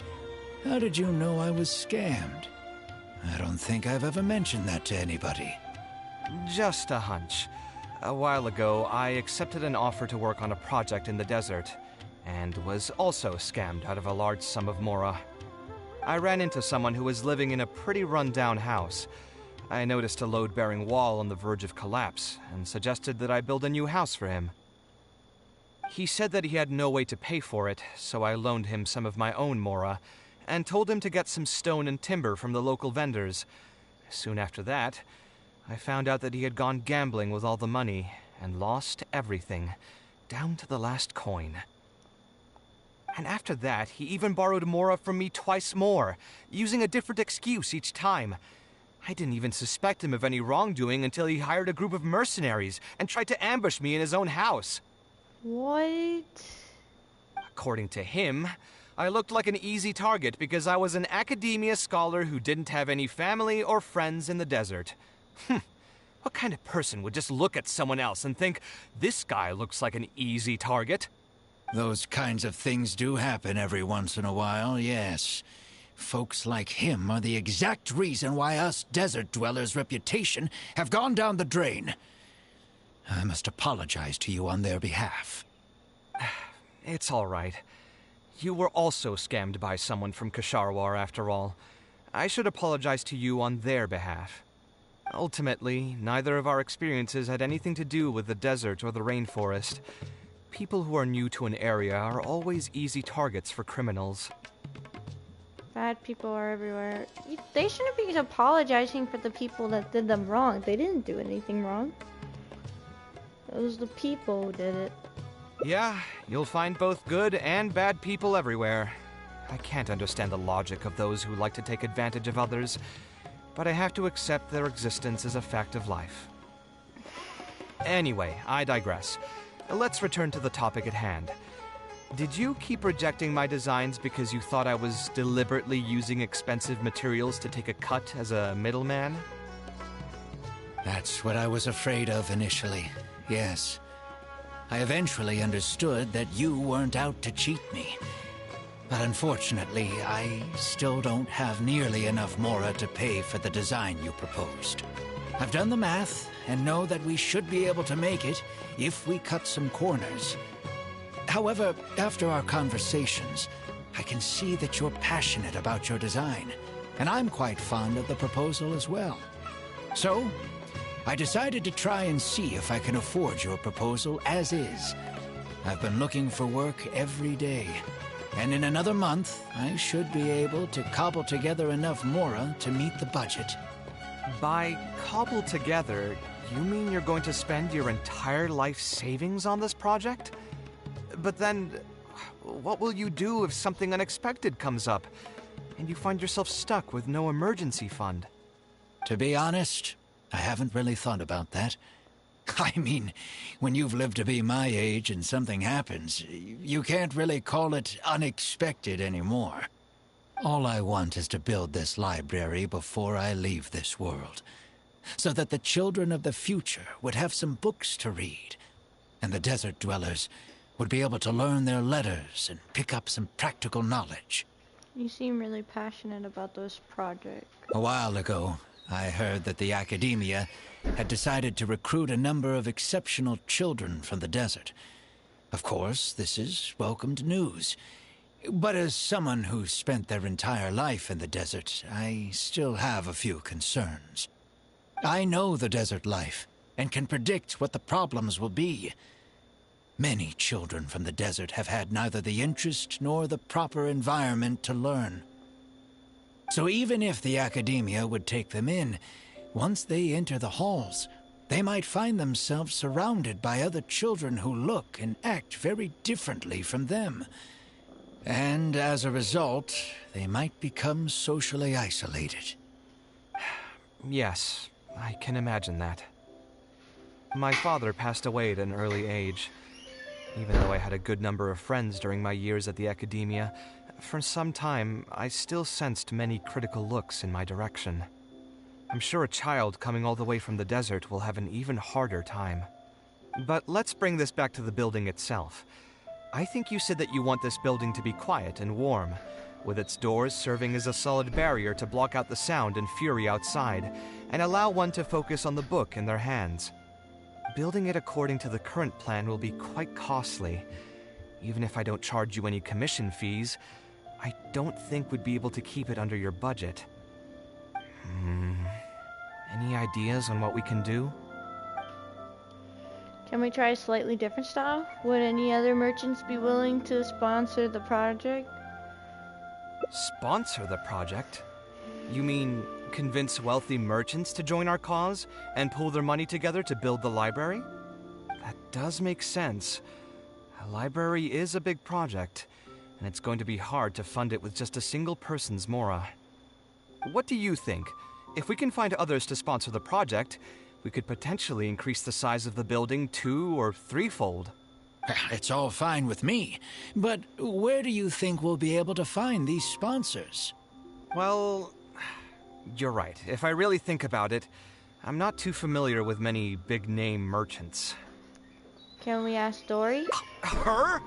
how did you know I was scammed? I don't think I've ever mentioned that to anybody. Just a hunch. A while ago, I accepted an offer to work on a project in the desert, and was also scammed out of a large sum of Mora. I ran into someone who was living in a pretty run-down house. I noticed a load-bearing wall on the verge of collapse, and suggested that I build a new house for him. He said that he had no way to pay for it, so I loaned him some of my own Mora, and told him to get some stone and timber from the local vendors. Soon after that, I found out that he had gone gambling with all the money, and lost everything, down to the last coin. And after that, he even borrowed Mora from me twice more, using a different excuse each time. I didn't even suspect him of any wrongdoing until he hired a group of mercenaries and tried to ambush me in his own house. What? According to him, I looked like an easy target because I was an academia scholar who didn't have any family or friends in the desert. What kind of person would just look at someone else and think, this guy looks like an easy target? Those kinds of things do happen every once in a while, yes. Folks like him are the exact reason why us desert dwellers' reputation have gone down the drain. I must apologize to you on their behalf. It's all right. You were also scammed by someone from Kasharwar, after all. I should apologize to you on their behalf. Ultimately, neither of our experiences had anything to do with the desert or the rainforest. People who are new to an area are always easy targets for criminals. Bad people are everywhere. They shouldn't be apologizing for the people that did them wrong. They didn't do anything wrong. It was the people who did it. Yeah, you'll find both good and bad people everywhere. I can't understand the logic of those who like to take advantage of others, but I have to accept their existence as a fact of life. Anyway, I digress. Let's return to the topic at hand. Did you keep rejecting my designs because you thought I was deliberately using expensive materials to take a cut as a middleman? That's what I was afraid of initially, yes. I eventually understood that you weren't out to cheat me. But unfortunately, I still don't have nearly enough Mora to pay for the design you proposed. I've done the math, and know that we should be able to make it if we cut some corners. However, after our conversations, I can see that you're passionate about your design, and I'm quite fond of the proposal as well. So, I decided to try and see if I can afford your proposal as is. I've been looking for work every day, and in another month, I should be able to cobble together enough Mora to meet the budget. By cobble together, you mean you're going to spend your entire life savings on this project? But then, what will you do if something unexpected comes up, and you find yourself stuck with no emergency fund? To be honest, I haven't really thought about that. I mean, when you've lived to be my age and something happens, you can't really call it unexpected anymore. All I want is to build this library before I leave this world, so that the children of the future would have some books to read, and the desert dwellers would be able to learn their letters and pick up some practical knowledge. You seem really passionate about those projects. A while ago, I heard that the academia had decided to recruit a number of exceptional children from the desert. Of course, this is welcomed news. But as someone who spent their entire life in the desert, I still have a few concerns. I know the desert life, and can predict what the problems will be. Many children from the desert have had neither the interest nor the proper environment to learn. So even if the academia would take them in, once they enter the halls, they might find themselves surrounded by other children who look and act very differently from them. And as a result, they might become socially isolated. Yes, I can imagine that. My father passed away at an early age. Even though I had a good number of friends during my years at the academia, for some time I still sensed many critical looks in my direction. I'm sure a child coming all the way from the desert will have an even harder time. But let's bring this back to the building itself. I think you said that you want this building to be quiet and warm, with its doors serving as a solid barrier to block out the sound and fury outside, and allow one to focus on the book in their hands. Building it according to the current plan will be quite costly. Even if I don't charge you any commission fees, I don't think we'd be able to keep it under your budget. Any ideas on what we can do? Can we try a slightly different style? Would any other merchants be willing to sponsor the project? Sponsor the project? You mean convince wealthy merchants to join our cause and pool their money together to build the library? That does make sense. A library is a big project, and it's going to be hard to fund it with just a single person's mora. What do you think? If we can find others to sponsor the project, we could potentially increase the size of the building 2- or 3-fold. It's all fine with me, but where do you think we'll be able to find these sponsors? Well, you're right. If I really think about it, I'm not too familiar with many big-name merchants. Can we ask Dory? Her?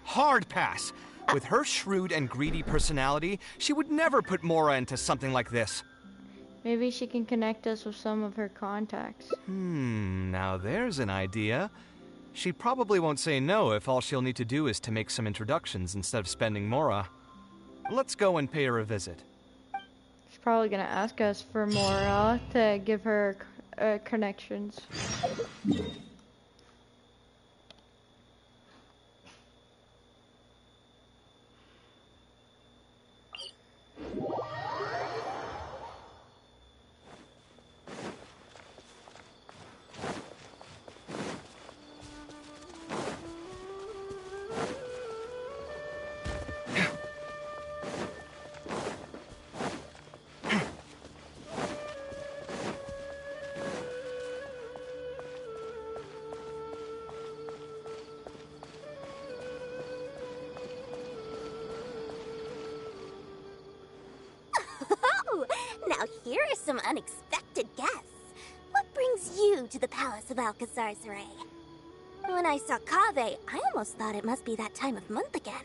Hard pass. With her shrewd and greedy personality, she would never put Mora into something like this. Maybe she can connect us with some of her contacts. Now there's an idea. She probably won't say no if all she'll need to do is to make some introductions instead of spending Mora. Let's go and pay her a visit. She's probably gonna ask us for Mora to give her connections. Now here are some unexpected guests. What brings you to the Palace of Alcazar's Ray? When I saw Kaveh, I almost thought it must be that time of month again.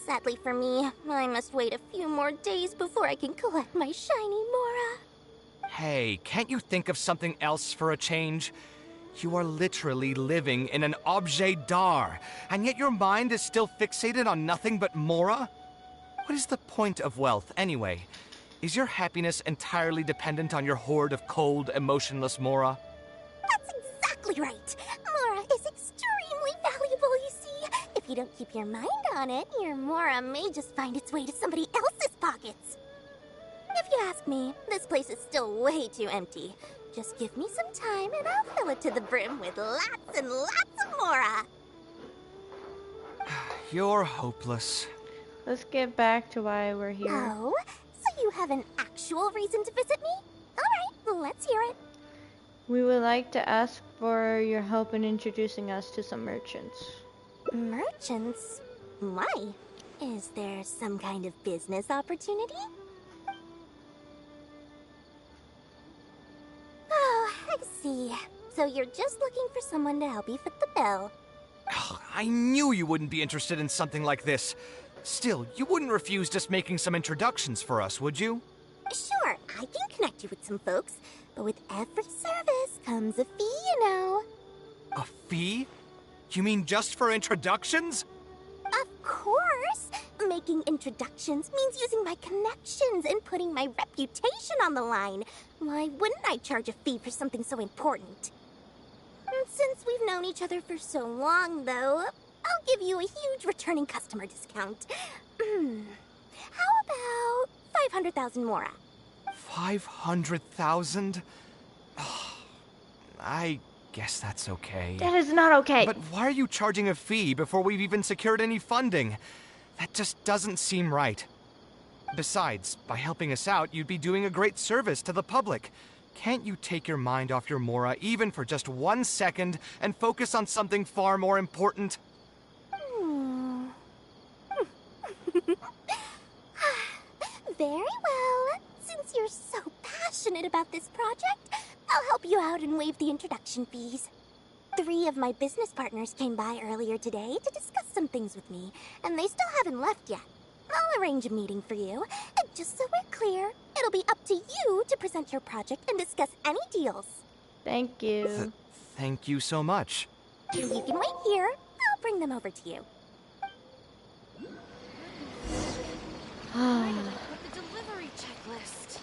Sadly for me, I must wait a few more days before I can collect my shiny Mora. Hey, can't you think of something else for a change? You are literally living in an objet d'art, and yet your mind is still fixated on nothing but Mora? What is the point of wealth, anyway? Is your happiness entirely dependent on your hoard of cold, emotionless Mora? That's exactly right. Mora is extremely valuable, you see. If you don't keep your mind on it, your Mora may just find its way to somebody else's pockets. If you ask me, this place is still way too empty. Just give me some time and I'll fill it to the brim with lots and lots of Mora. You're hopeless. Let's get back to why we're here. Oh, so you have an actual reason to visit me? Alright, let's hear it. We would like to ask for your help in introducing us to some merchants. Merchants? Why? Is there some kind of business opportunity? Oh, I see. So you're just looking for someone to help you fit the bill. I knew you wouldn't be interested in something like this. Still, you wouldn't refuse just making some introductions for us, would you? Sure, I can connect you with some folks, but with every service comes a fee, you know. A fee? You mean just for introductions? Of course! Making introductions means using my connections and putting my reputation on the line. Why wouldn't I charge a fee for something so important? Since we've known each other for so long, though, I'll give you a huge returning customer discount. How about 500,000 mora? 500,000? I guess that's okay. That is not okay. But why are you charging a fee before we've even secured any funding? That just doesn't seem right. Besides, by helping us out, you'd be doing a great service to the public. Can't you take your mind off your mora even for just 1 second and focus on something far more important? Very well. Since you're so passionate about this project, I'll help you out and waive the introduction fees. 3 of my business partners came by earlier today to discuss some things with me, and they still haven't left yet. I'll arrange a meeting for you, and just so we're clear, it'll be up to you to present your project and discuss any deals. Thank you. Thank you so much. You can wait here. I'll bring them over to you. The delivery checklist.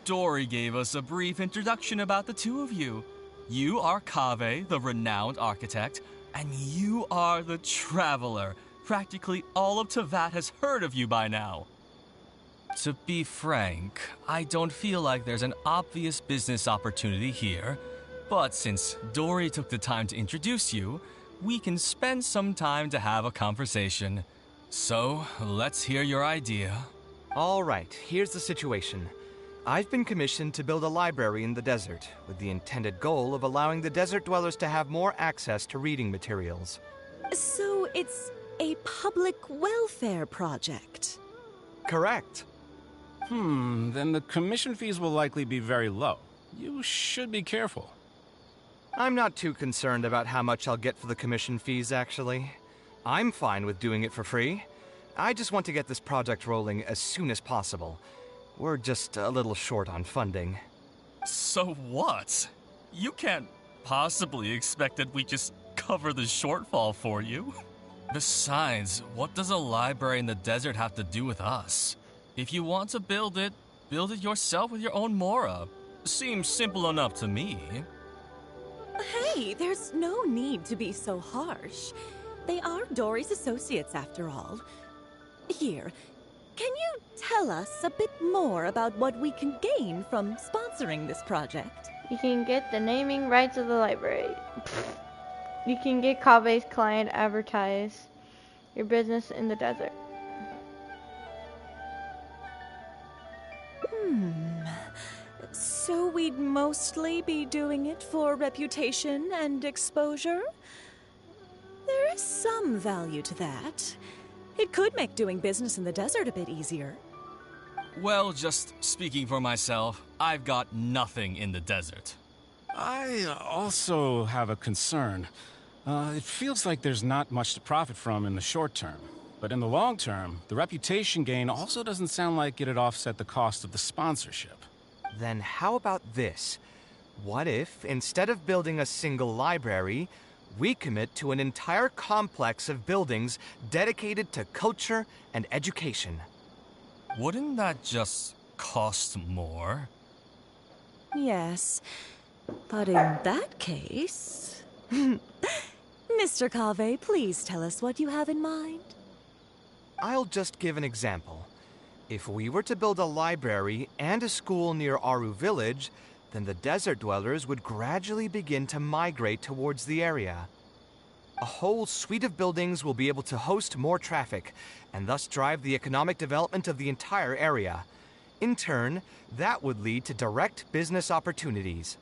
Dory gave us a brief introduction about the two of you. You are Kaveh, the renowned architect, and you are the traveler. Practically all of Teyvat has heard of you by now. To be frank, I don't feel like there's an obvious business opportunity here, but since Dory took the time to introduce you, we can spend some time to have a conversation. So, let's hear your idea. All right, here's the situation. I've been commissioned to build a library in the desert, with the intended goal of allowing the desert dwellers to have more access to reading materials. So it's a public welfare project? Correct. Then the commission fees will likely be very low. You should be careful. I'm not too concerned about how much I'll get for the commission fees, actually. I'm fine with doing it for free. I just want to get this project rolling as soon as possible. We're just a little short on funding. So what? You can't possibly expect that we just cover the shortfall for you. Besides, what does a library in the desert have to do with us? If you want to build it yourself with your own mora. Seems simple enough to me. Hey, there's no need to be so harsh. They are Dory's associates, after all. Here, can you tell us a bit more about what we can gain from sponsoring this project? You can get the naming rights of the library. You can get Kaveh's client advertise your business in the desert. So we'd mostly be doing it for reputation and exposure? There is some value to that. It could make doing business in the desert a bit easier. Well, just speaking for myself, I've got nothing in the desert. I also have a concern. It feels like there's not much to profit from in the short term. But in the long term, the reputation gain also doesn't sound like it'd offset the cost of the sponsorship. Then how about this? What if, instead of building a single library, we commit to an entire complex of buildings dedicated to culture and education? Wouldn't that just cost more? Yes, but in that case... Mr. Kaveh, please tell us what you have in mind. I'll just give an example. If we were to build a library and a school near Aru village, then the desert dwellers would gradually begin to migrate towards the area. A whole suite of buildings will be able to host more traffic, and thus drive the economic development of the entire area. In turn, that would lead to direct business opportunities.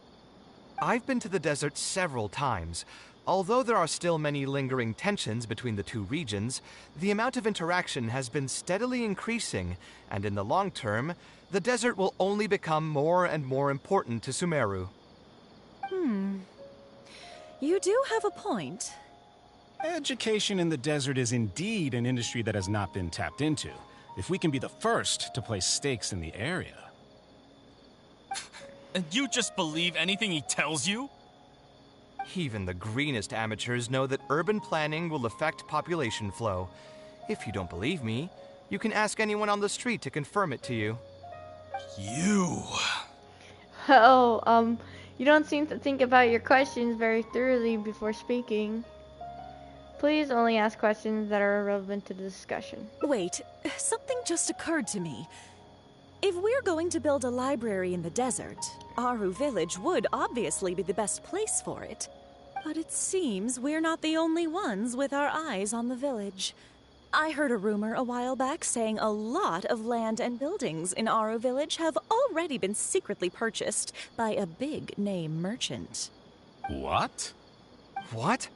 I've been to the desert several times. Although there are still many lingering tensions between the two regions, the amount of interaction has been steadily increasing, and in the long term, the desert will only become more and more important to Sumeru. You do have a point. Education in the desert is indeed an industry that has not been tapped into. If we can be the first to place stakes in the area. And you just believe anything he tells you? Even the greenest amateurs know that urban planning will affect population flow. If you don't believe me, you can ask anyone on the street to confirm it to you. You... Oh, You don't seem to think about your questions very thoroughly before speaking. Please only ask questions that are relevant to the discussion. Wait, something just occurred to me. If we're going to build a library in the desert, Aru Village would obviously be the best place for it. But it seems we're not the only ones with our eyes on the village. I heard a rumor a while back saying a lot of land and buildings in Aru Village have already been secretly purchased by a big-name merchant. What? What?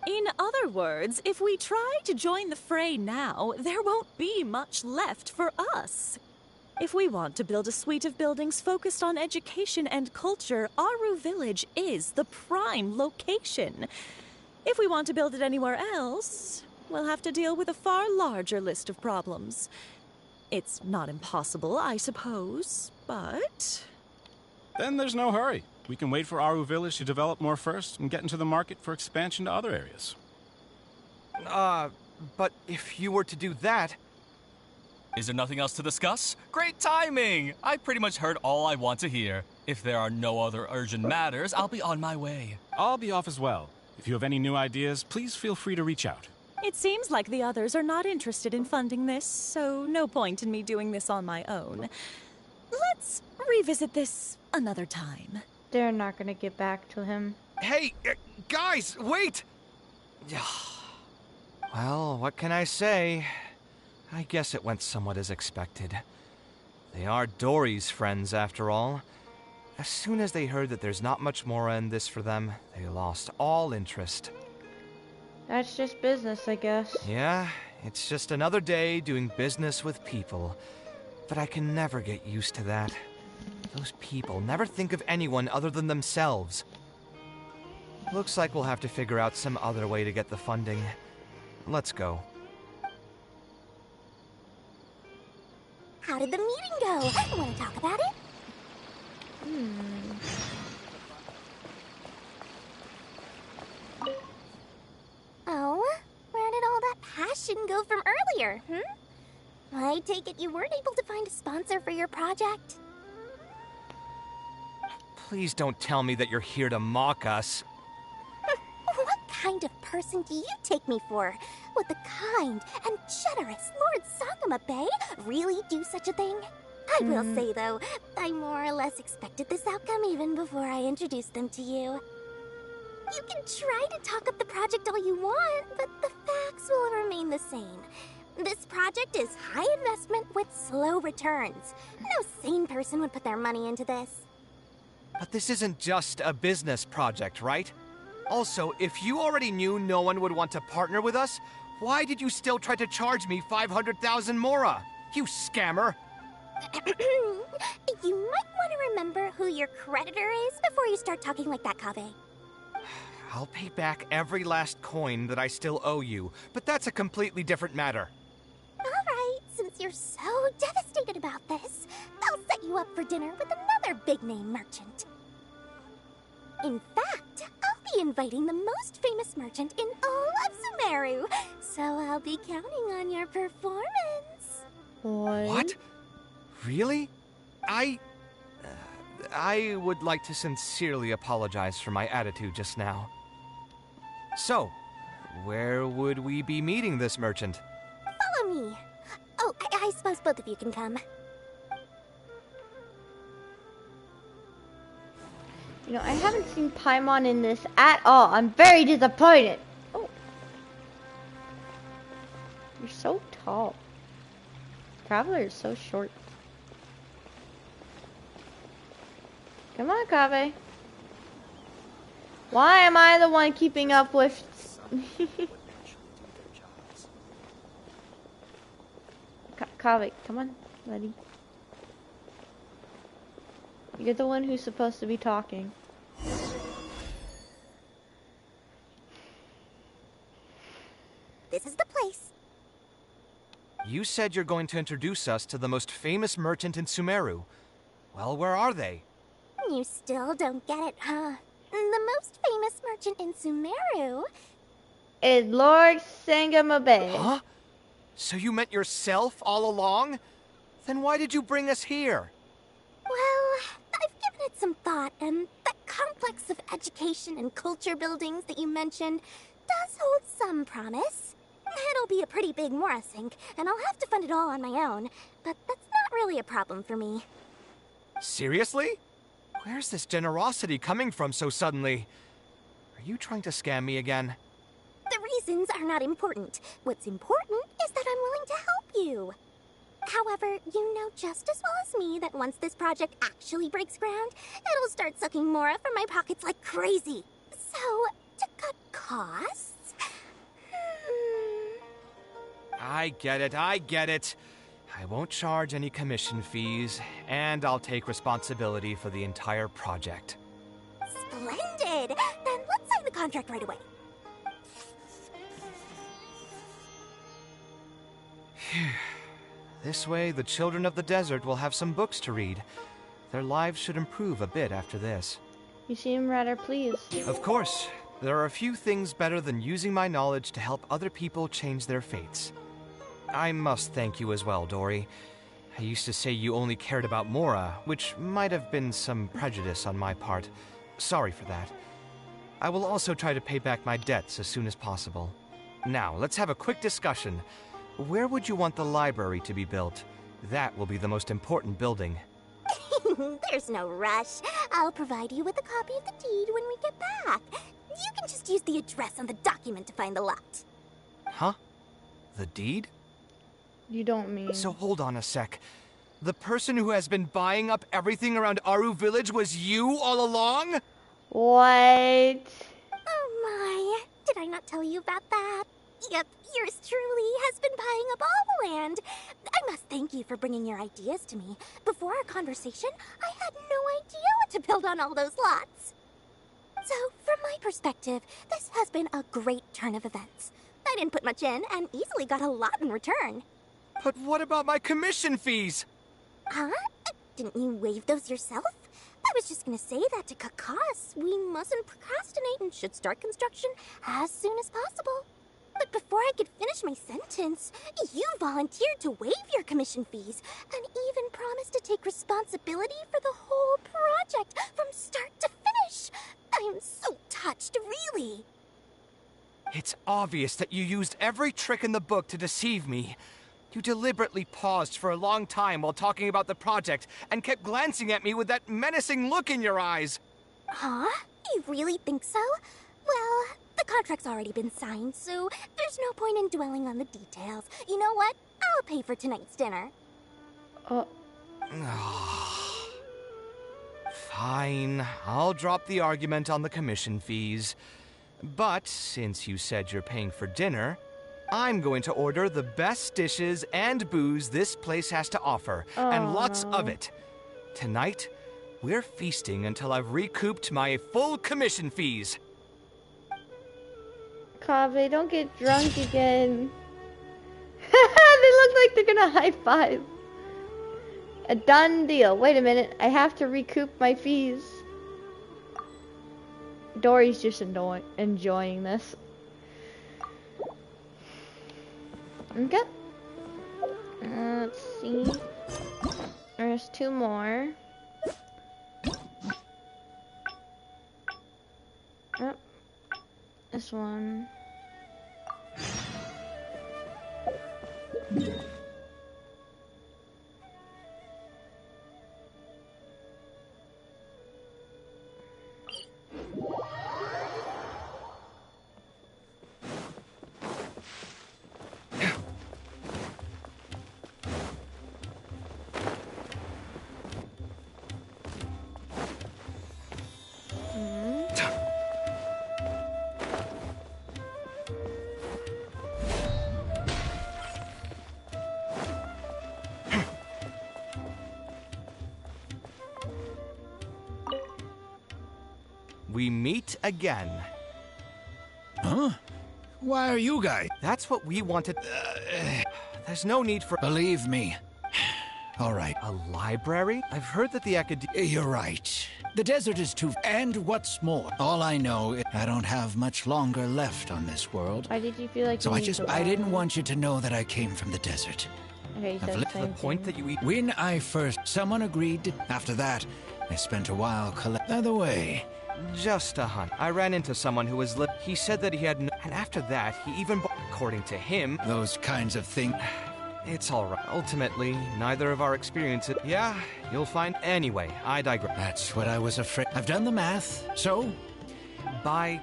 In other words, if we try to join the fray now, there won't be much left for us. If we want to build a suite of buildings focused on education and culture, Aru Village is the prime location. If we want to build it anywhere else, we'll have to deal with a far larger list of problems. It's not impossible, I suppose, but... Then there's no hurry. We can wait for Aru Village to develop more first and get into the market for expansion to other areas. But if you were to do that... Is there nothing else to discuss? Great timing! I pretty much heard all I want to hear. If there are no other urgent matters, I'll be on my way. I'll be off as well. If you have any new ideas, please feel free to reach out. It seems like the others are not interested in funding this, so no point in me doing this on my own. Let's revisit this another time. They're not gonna get back to him. Hey, guys, wait! Well, what can I say? I guess it went somewhat as expected. They are Dory's friends, after all. As soon as they heard that there's not much more in this for them, they lost all interest. That's just business, I guess. Yeah, it's just another day doing business with people. But I can never get used to that. Those people never think of anyone other than themselves. Looks like we'll have to figure out some other way to get the funding. Let's go. How did the meeting go? Want to talk about it? Oh, where did all that passion go from earlier, I take it you weren't able to find a sponsor for your project? Please don't tell me that you're here to mock us. What kind of person do you take me for? Would the kind and generous Lord Sakuma Bay really do such a thing? I will say, though, I more or less expected this outcome even before I introduced them to you. You can try to talk up the project all you want, but the facts will remain the same. This project is high investment with slow returns. No sane person would put their money into this. But this isn't just a business project, right? Also, if you already knew no one would want to partner with us, why did you still try to charge me 500,000 mora? You scammer! You might want to remember who your creditor is before you start talking like that, Kaveh. I'll pay back every last coin that I still owe you, but that's a completely different matter. Alright, since you're so devastated about this, I'll set you up for dinner with another big-name merchant. In fact, I'll be inviting the most famous merchant in all of Sumeru, so I'll be counting on your performance. What? Really? I would like to sincerely apologize for my attitude just now. So, where would we be meeting this merchant? Follow me. Oh, I suppose both of you can come. You know, I haven't seen Paimon in this at all. I'm very disappointed. Oh. You're so tall. Traveler is so short. Come on, Kaveh. Why am I the one keeping up with... Kaveh, come on, buddy. You're the one who's supposed to be talking. This is the place. You said you're going to introduce us to the most famous merchant in Sumeru. Well, where are they? You still don't get it, huh? The most famous merchant in Sumeru is Lord Sangama Bay. Huh? So you meant yourself all along? Then why did you bring us here? Well, I've given it some thought, and that complex of education and culture buildings that you mentioned does hold some promise. It'll be a pretty big Mora sink, and I'll have to fund it all on my own, but that's not really a problem for me. Seriously? Where's this generosity coming from so suddenly? Are you trying to scam me again? The reasons are not important. What's important is that I'm willing to help you. However, you know just as well as me that once this project actually breaks ground, it'll start sucking Mora from my pockets like crazy. So, to cut costs... I get it, I get it. I won't charge any commission fees, and I'll take responsibility for the entire project. Splendid! Then let's sign the contract right away. This way, the children of the desert will have some books to read. Their lives should improve a bit after this. You seem rather pleased. Of course. There are a few things better than using my knowledge to help other people change their fates. I must thank you as well, Dory. I used to say you only cared about Mora, which might have been some prejudice on my part. Sorry for that. I will also try to pay back my debts as soon as possible. Now, let's have a quick discussion. Where would you want the library to be built? That will be the most important building. There's no rush. I'll provide you with a copy of the deed when we get back. You can just use the address on the document to find the lot. Huh? The deed? You don't mean... So hold on a sec. The person who has been buying up everything around Aru Village was you all along? What? Oh my, did I not tell you about that? Yep, yours truly has been buying up all the land. I must thank you for bringing your ideas to me. Before our conversation, I had no idea what to build on all those lots. So, from my perspective, this has been a great turn of events. I didn't put much in and easily got a lot in return. But what about my commission fees? Huh? Didn't you waive those yourself? I was just gonna say that to cut costs. We mustn't procrastinate and should start construction as soon as possible. But before I could finish my sentence, you volunteered to waive your commission fees and even promised to take responsibility for the whole project from start to finish. I am so touched, really. It's obvious that you used every trick in the book to deceive me. You deliberately paused for a long time while talking about the project and kept glancing at me with that menacing look in your eyes. Huh? You really think so? Well, the contract's already been signed, so there's no point in dwelling on the details. You know what? I'll pay for tonight's dinner. Fine. I'll drop the argument on the commission fees. But since you said you're paying for dinner, I'm going to order the best dishes and booze this place has to offer, and lots of it. Tonight, we're feasting until I've recouped my full commission fees. Kaveh, don't get drunk again. They look like they're gonna high five. A done deal. Wait a minute, I have to recoup my fees. Dory's just enjoying this. Okay. Let's see. There's two more. Oh. This one. We meet again. Huh? Why are you guys? That's what we wanted. There's no need for... Believe me. All right. A library? I've heard that the You're right. The desert is too... And what's more, all I know is I don't have much longer left on this world. Why did you feel like So I didn't want you to know that I came from the desert. Okay, to the point that you eat... When I first... Someone agreed to... After that, I spent a while By the way, Just a hunt. I ran into someone who was he said that he had and after that, he even according to him, those kinds of things. It's all right. Ultimately, neither of our experiences. Yeah, you'll find. Anyway, I digress. That's what I was afraid. I've done the math, so by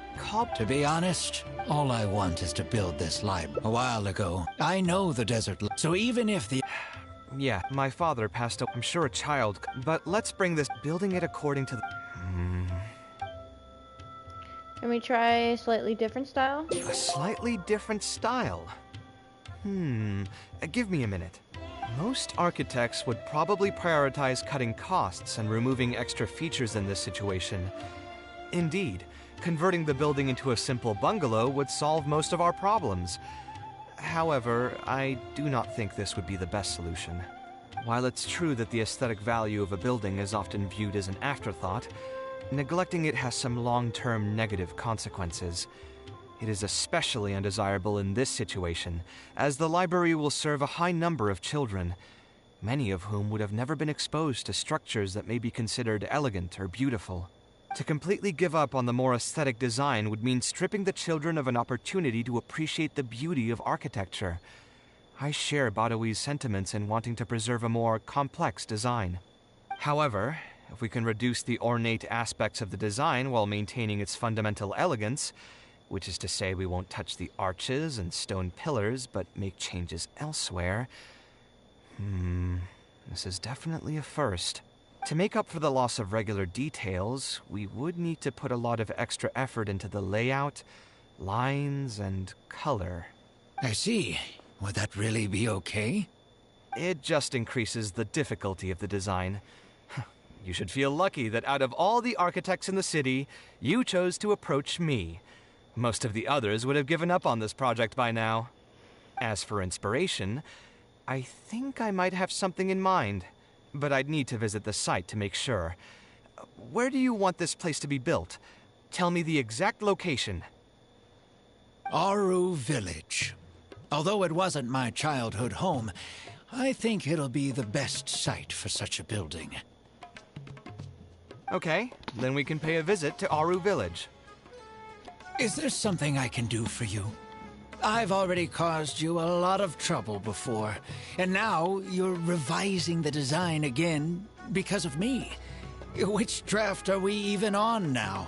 To be honest, all I want is to build this library. A while ago, I know the desert. So even if the Yeah, my father passed away. I'm sure a child. But let's bring this building it according to the. Can we try a slightly different style? A slightly different style. Give me a minute. Most architects would probably prioritize cutting costs and removing extra features in this situation. Indeed, converting the building into a simple bungalow would solve most of our problems. However, I do not think this would be the best solution. While it's true that the aesthetic value of a building is often viewed as an afterthought, neglecting it has some long-term negative consequences. It is especially undesirable in this situation, as the library will serve a high number of children, many of whom would have never been exposed to structures that may be considered elegant or beautiful. To completely give up on the more aesthetic design would mean stripping the children of an opportunity to appreciate the beauty of architecture. I share Badawi's sentiments in wanting to preserve a more complex design. However, if we can reduce the ornate aspects of the design while maintaining its fundamental elegance, which is to say we won't touch the arches and stone pillars, but make changes elsewhere. This is definitely a first. To make up for the loss of regular details, we would need to put a lot of extra effort into the layout, lines, and color. I see. Would that really be okay? It just increases the difficulty of the design. You should feel lucky that out of all the architects in the city, you chose to approach me. Most of the others would have given up on this project by now. As for inspiration, I think I might have something in mind, but I'd need to visit the site to make sure. Where do you want this place to be built? Tell me the exact location. Aru Village. Although it wasn't my childhood home, I think it'll be the best site for such a building. Okay, then we can pay a visit to Aru Village. Is there something I can do for you? I've already caused you a lot of trouble before, and now you're revising the design again because of me. Which draft are we even on now?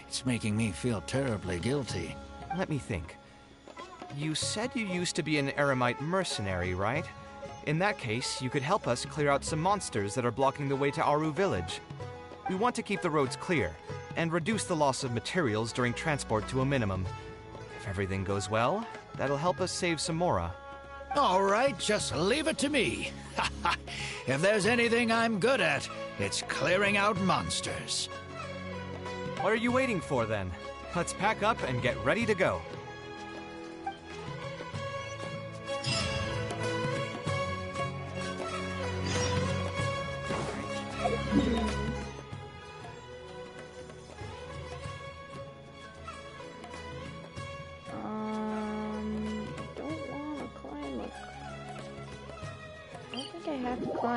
It's making me feel terribly guilty. Let me think. You said you used to be an Eremite mercenary, right? In that case, you could help us clear out some monsters that are blocking the way to Aru Village. We want to keep the roads clear, and reduce the loss of materials during transport to a minimum. If everything goes well, that'll help us save some Mora. All right, just leave it to me. If there's anything I'm good at, it's clearing out monsters. What are you waiting for, then? Let's pack up and get ready to go.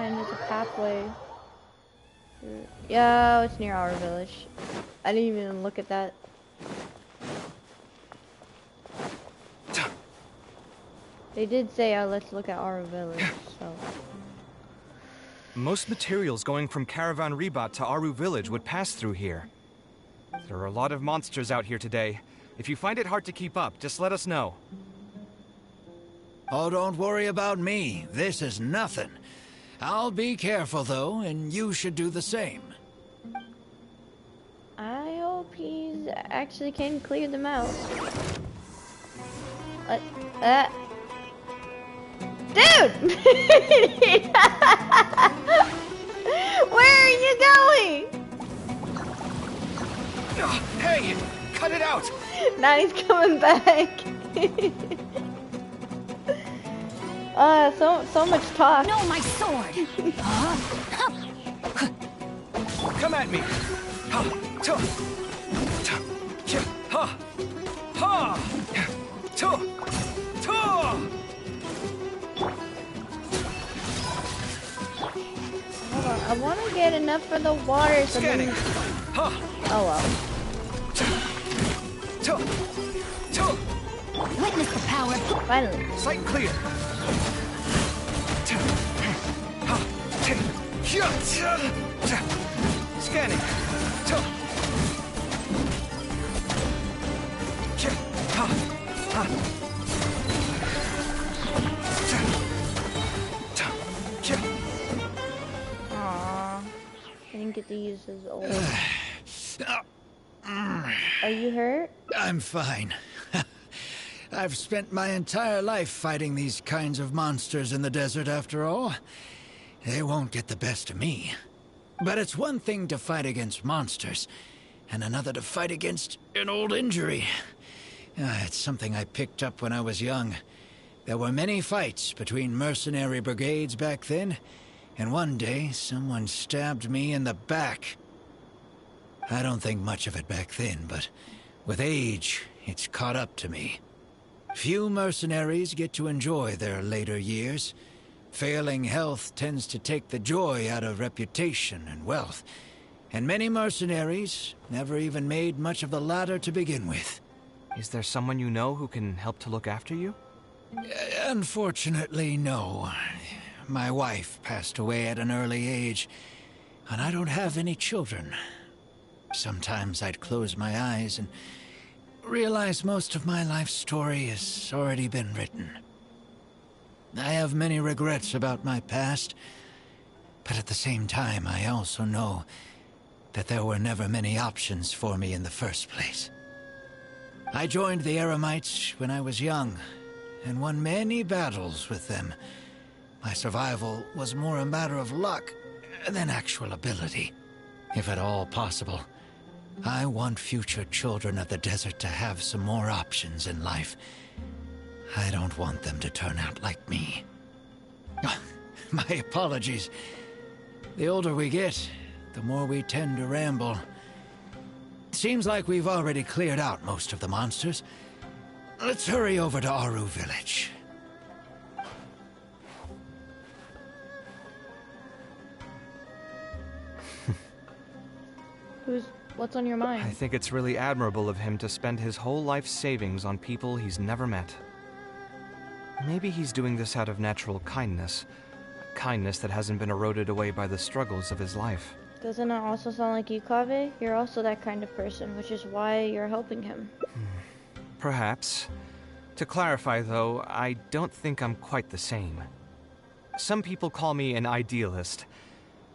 There's a pathway. Yo, it's near our village. I didn't even look at that. They did say, let's look at our village, so. Most materials going from Caravan Ribat to Aru Village would pass through here. There are a lot of monsters out here today. If you find it hard to keep up, just let us know. Oh, don't worry about me. This is nothing. I'll be careful, though, and you should do the same. I hope he actually can clear them out. Dude! Where are you going? Hey! Cut it out! Now he's coming back. So much talk. No, my sword! Come at me! Ha! To! Ta! Ki! Ha! Ha! To! To! Hold on, I want to get enough for the water. So then... Oh well. Witness the power. Finally. Sight clear. Scanning. Aww. I didn't get to use his old. Are you hurt? I'm fine. I've spent my entire life fighting these kinds of monsters in the desert, after all. They won't get the best of me. But it's one thing to fight against monsters, and another to fight against an old injury. It's something I picked up when I was young. There were many fights between mercenary brigades back then, and one day someone stabbed me in the back. I don't think much of it back then, but with age, it's caught up to me. Few mercenaries get to enjoy their later years. Failing health tends to take the joy out of reputation and wealth, and many mercenaries never even made much of the latter to begin with. Is there someone you know who can help to look after you? Unfortunately, no. My wife passed away at an early age, and I don't have any children. Sometimes I'd close my eyes and realize most of my life story has already been written. I have many regrets about my past, but at the same time I also know that there were never many options for me in the first place. I joined the Eremites when I was young, and won many battles with them. My survival was more a matter of luck than actual ability, if at all possible. I want future children of the desert to have some more options in life. I don't want them to turn out like me. My apologies. The older we get, the more we tend to ramble. Seems like we've already cleared out most of the monsters. Let's hurry over to Aru Village. What's on your mind? I think it's really admirable of him to spend his whole life savings on people he's never met. Maybe he's doing this out of natural kindness. A kindness that hasn't been eroded away by the struggles of his life. Doesn't it also sound like you, Kaveh? You're also that kind of person, which is why you're helping him. Perhaps. To clarify, though, I don't think I'm quite the same. Some people call me an idealist.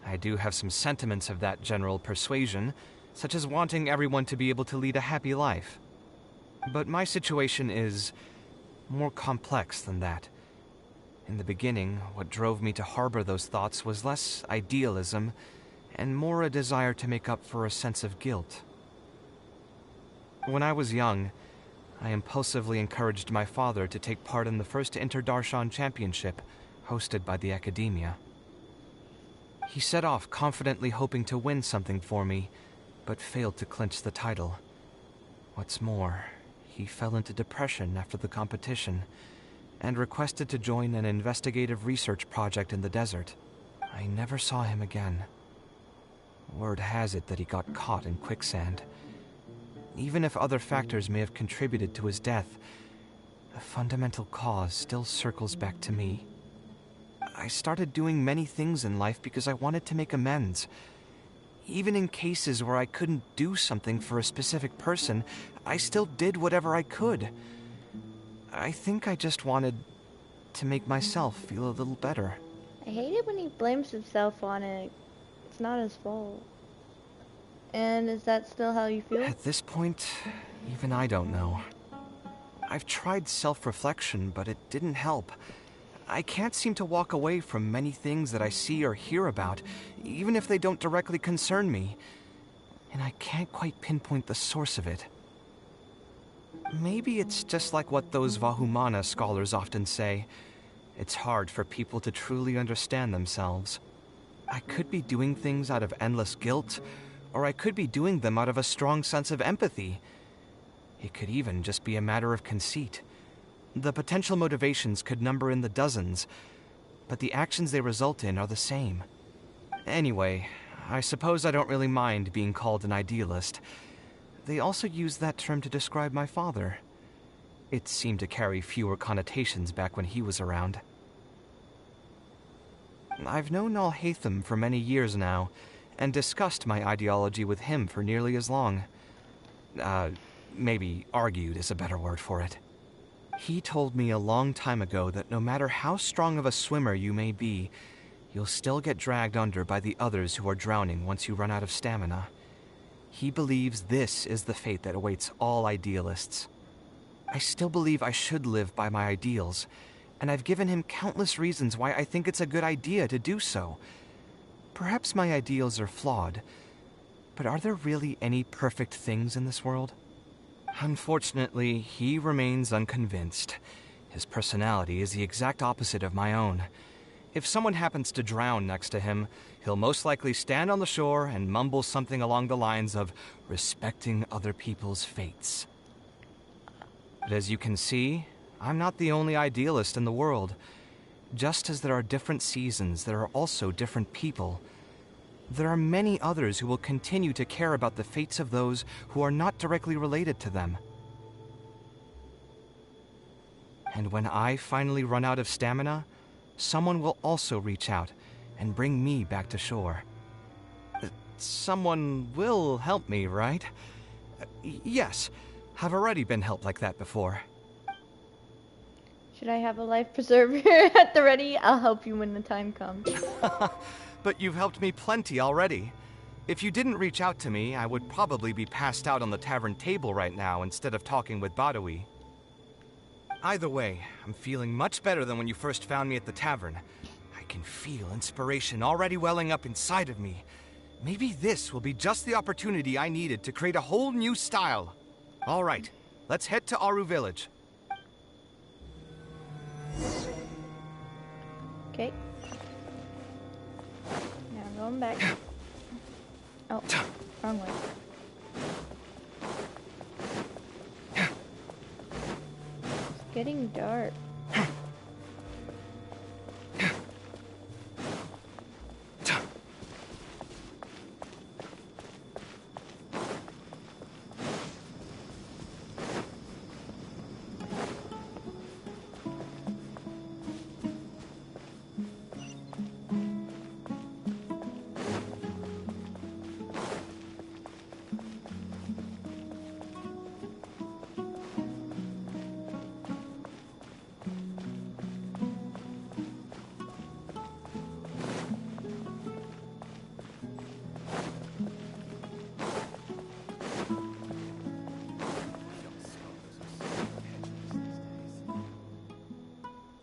I do have some sentiments of that general persuasion, such as wanting everyone to be able to lead a happy life. But my situation is more complex than that. In the beginning, what drove me to harbor those thoughts was less idealism and more a desire to make up for a sense of guilt. When I was young, I impulsively encouraged my father to take part in the first Inter-Darshan Championship, hosted by the Academia. He set off confidently hoping to win something for me, but failed to clinch the title. What's more, he fell into depression after the competition, and requested to join an investigative research project in the desert. I never saw him again. Word has it that he got caught in quicksand. Even if other factors may have contributed to his death, the fundamental cause still circles back to me. I started doing many things in life because I wanted to make amends. Even in cases where I couldn't do something for a specific person, I still did whatever I could. I think I just wanted to make myself feel a little better. I hate it when he blames himself on it. It's not his fault. And is that still how you feel? At this point, even I don't know. I've tried self-reflection, but it didn't help. I can't seem to walk away from many things that I see or hear about, even if they don't directly concern me. And I can't quite pinpoint the source of it. Maybe it's just like what those Vahumana scholars often say. It's hard for people to truly understand themselves. I could be doing things out of endless guilt, or I could be doing them out of a strong sense of empathy. It could even just be a matter of conceit. The potential motivations could number in the dozens, but the actions they result in are the same. Anyway, I suppose I don't really mind being called an idealist. They also used that term to describe my father. It seemed to carry fewer connotations back when he was around. I've known Alhaitham for many years now, and discussed my ideology with him for nearly as long. Maybe argued is a better word for it. He told me a long time ago that no matter how strong of a swimmer you may be, you'll still get dragged under by the others who are drowning once you run out of stamina. He believes this is the fate that awaits all idealists. I still believe I should live by my ideals, and I've given him countless reasons why I think it's a good idea to do so. Perhaps my ideals are flawed, but are there really any perfect things in this world? Unfortunately, he remains unconvinced. His personality is the exact opposite of my own. If someone happens to drown next to him, he'll most likely stand on the shore and mumble something along the lines of respecting other people's fates. But as you can see, I'm not the only idealist in the world. Just as there are different seasons, there are also different people. There are many others who will continue to care about the fates of those who are not directly related to them. And when I finally run out of stamina, someone will also reach out and bring me back to shore. Someone will help me, right? Yes, I've already been helped like that before. Should I have a life preserver at the ready? I'll help you when the time comes. But you've helped me plenty already. If you didn't reach out to me, I would probably be passed out on the tavern table right now instead of talking with Badawi. Either way, I'm feeling much better than when you first found me at the tavern. I can feel inspiration already welling up inside of me. Maybe this will be just the opportunity I needed to create a whole new style. All right, let's head to Aru Village. Okay. Now I'm going back. Oh, wrong way. It's getting dark.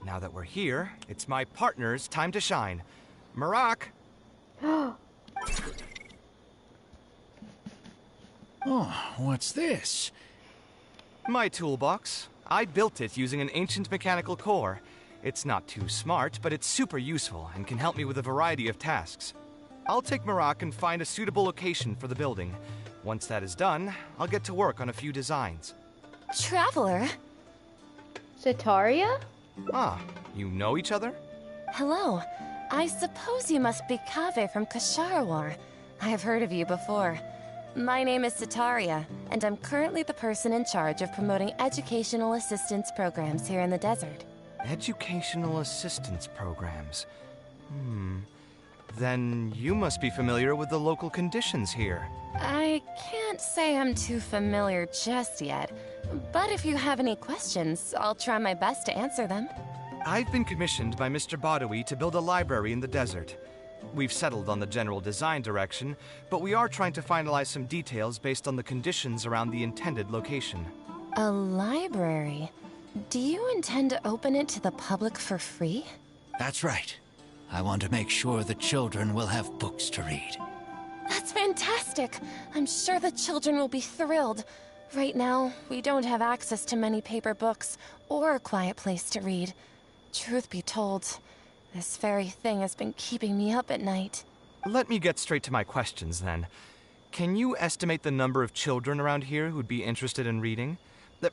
Now that we're here, it's my partner's time to shine. Marak! Oh, what's this? My toolbox. I built it using an ancient mechanical core. It's not too smart, but it's super useful and can help me with a variety of tasks. I'll take Marak and find a suitable location for the building. Once that is done, I'll get to work on a few designs. Traveler? Sataria? Ah, you know each other? Hello. I suppose you must be Kaveh from Kasharawar. I have heard of you before. My name is Sataria, and I'm currently the person in charge of promoting educational assistance programs here in the desert. Educational assistance programs. Then you must be familiar with the local conditions here. I can't say I'm too familiar just yet, but if you have any questions, I'll try my best to answer them. I've been commissioned by Mr. Badawi to build a library in the desert. We've settled on the general design direction, but we are trying to finalize some details based on the conditions around the intended location. A library? Do you intend to open it to the public for free? That's right. I want to make sure the children will have books to read. That's fantastic! I'm sure the children will be thrilled. Right now, we don't have access to many paper books or a quiet place to read. Truth be told, this very thing has been keeping me up at night. Let me get straight to my questions, then. Can you estimate the number of children around here who'd be interested in reading?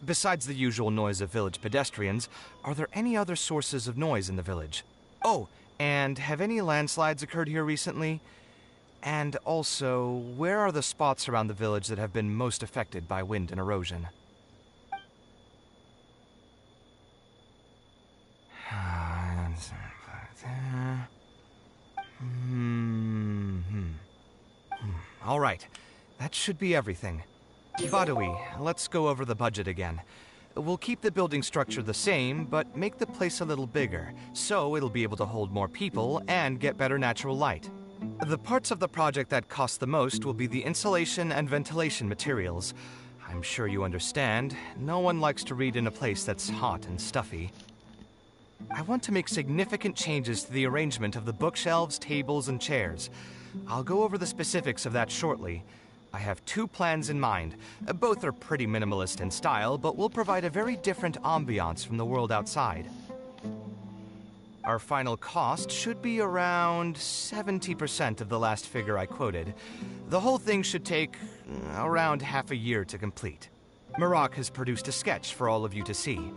Besides the usual noise of village pedestrians, are there any other sources of noise in the village? Oh, and have any landslides occurred here recently? And also, where are the spots around the village that have been most affected by wind and erosion? All right, that should be everything. Badawi, let's go over the budget again. We'll keep the building structure the same, but make the place a little bigger, so it'll be able to hold more people and get better natural light. The parts of the project that cost the most will be the insulation and ventilation materials. I'm sure you understand, no one likes to read in a place that's hot and stuffy. I want to make significant changes to the arrangement of the bookshelves, tables, and chairs. I'll go over the specifics of that shortly. I have 2 plans in mind. Both are pretty minimalist in style, but will provide a very different ambiance from the world outside. Our final cost should be around 70% of the last figure I quoted. The whole thing should take around half a year to complete. Marak has produced a sketch for all of you to see.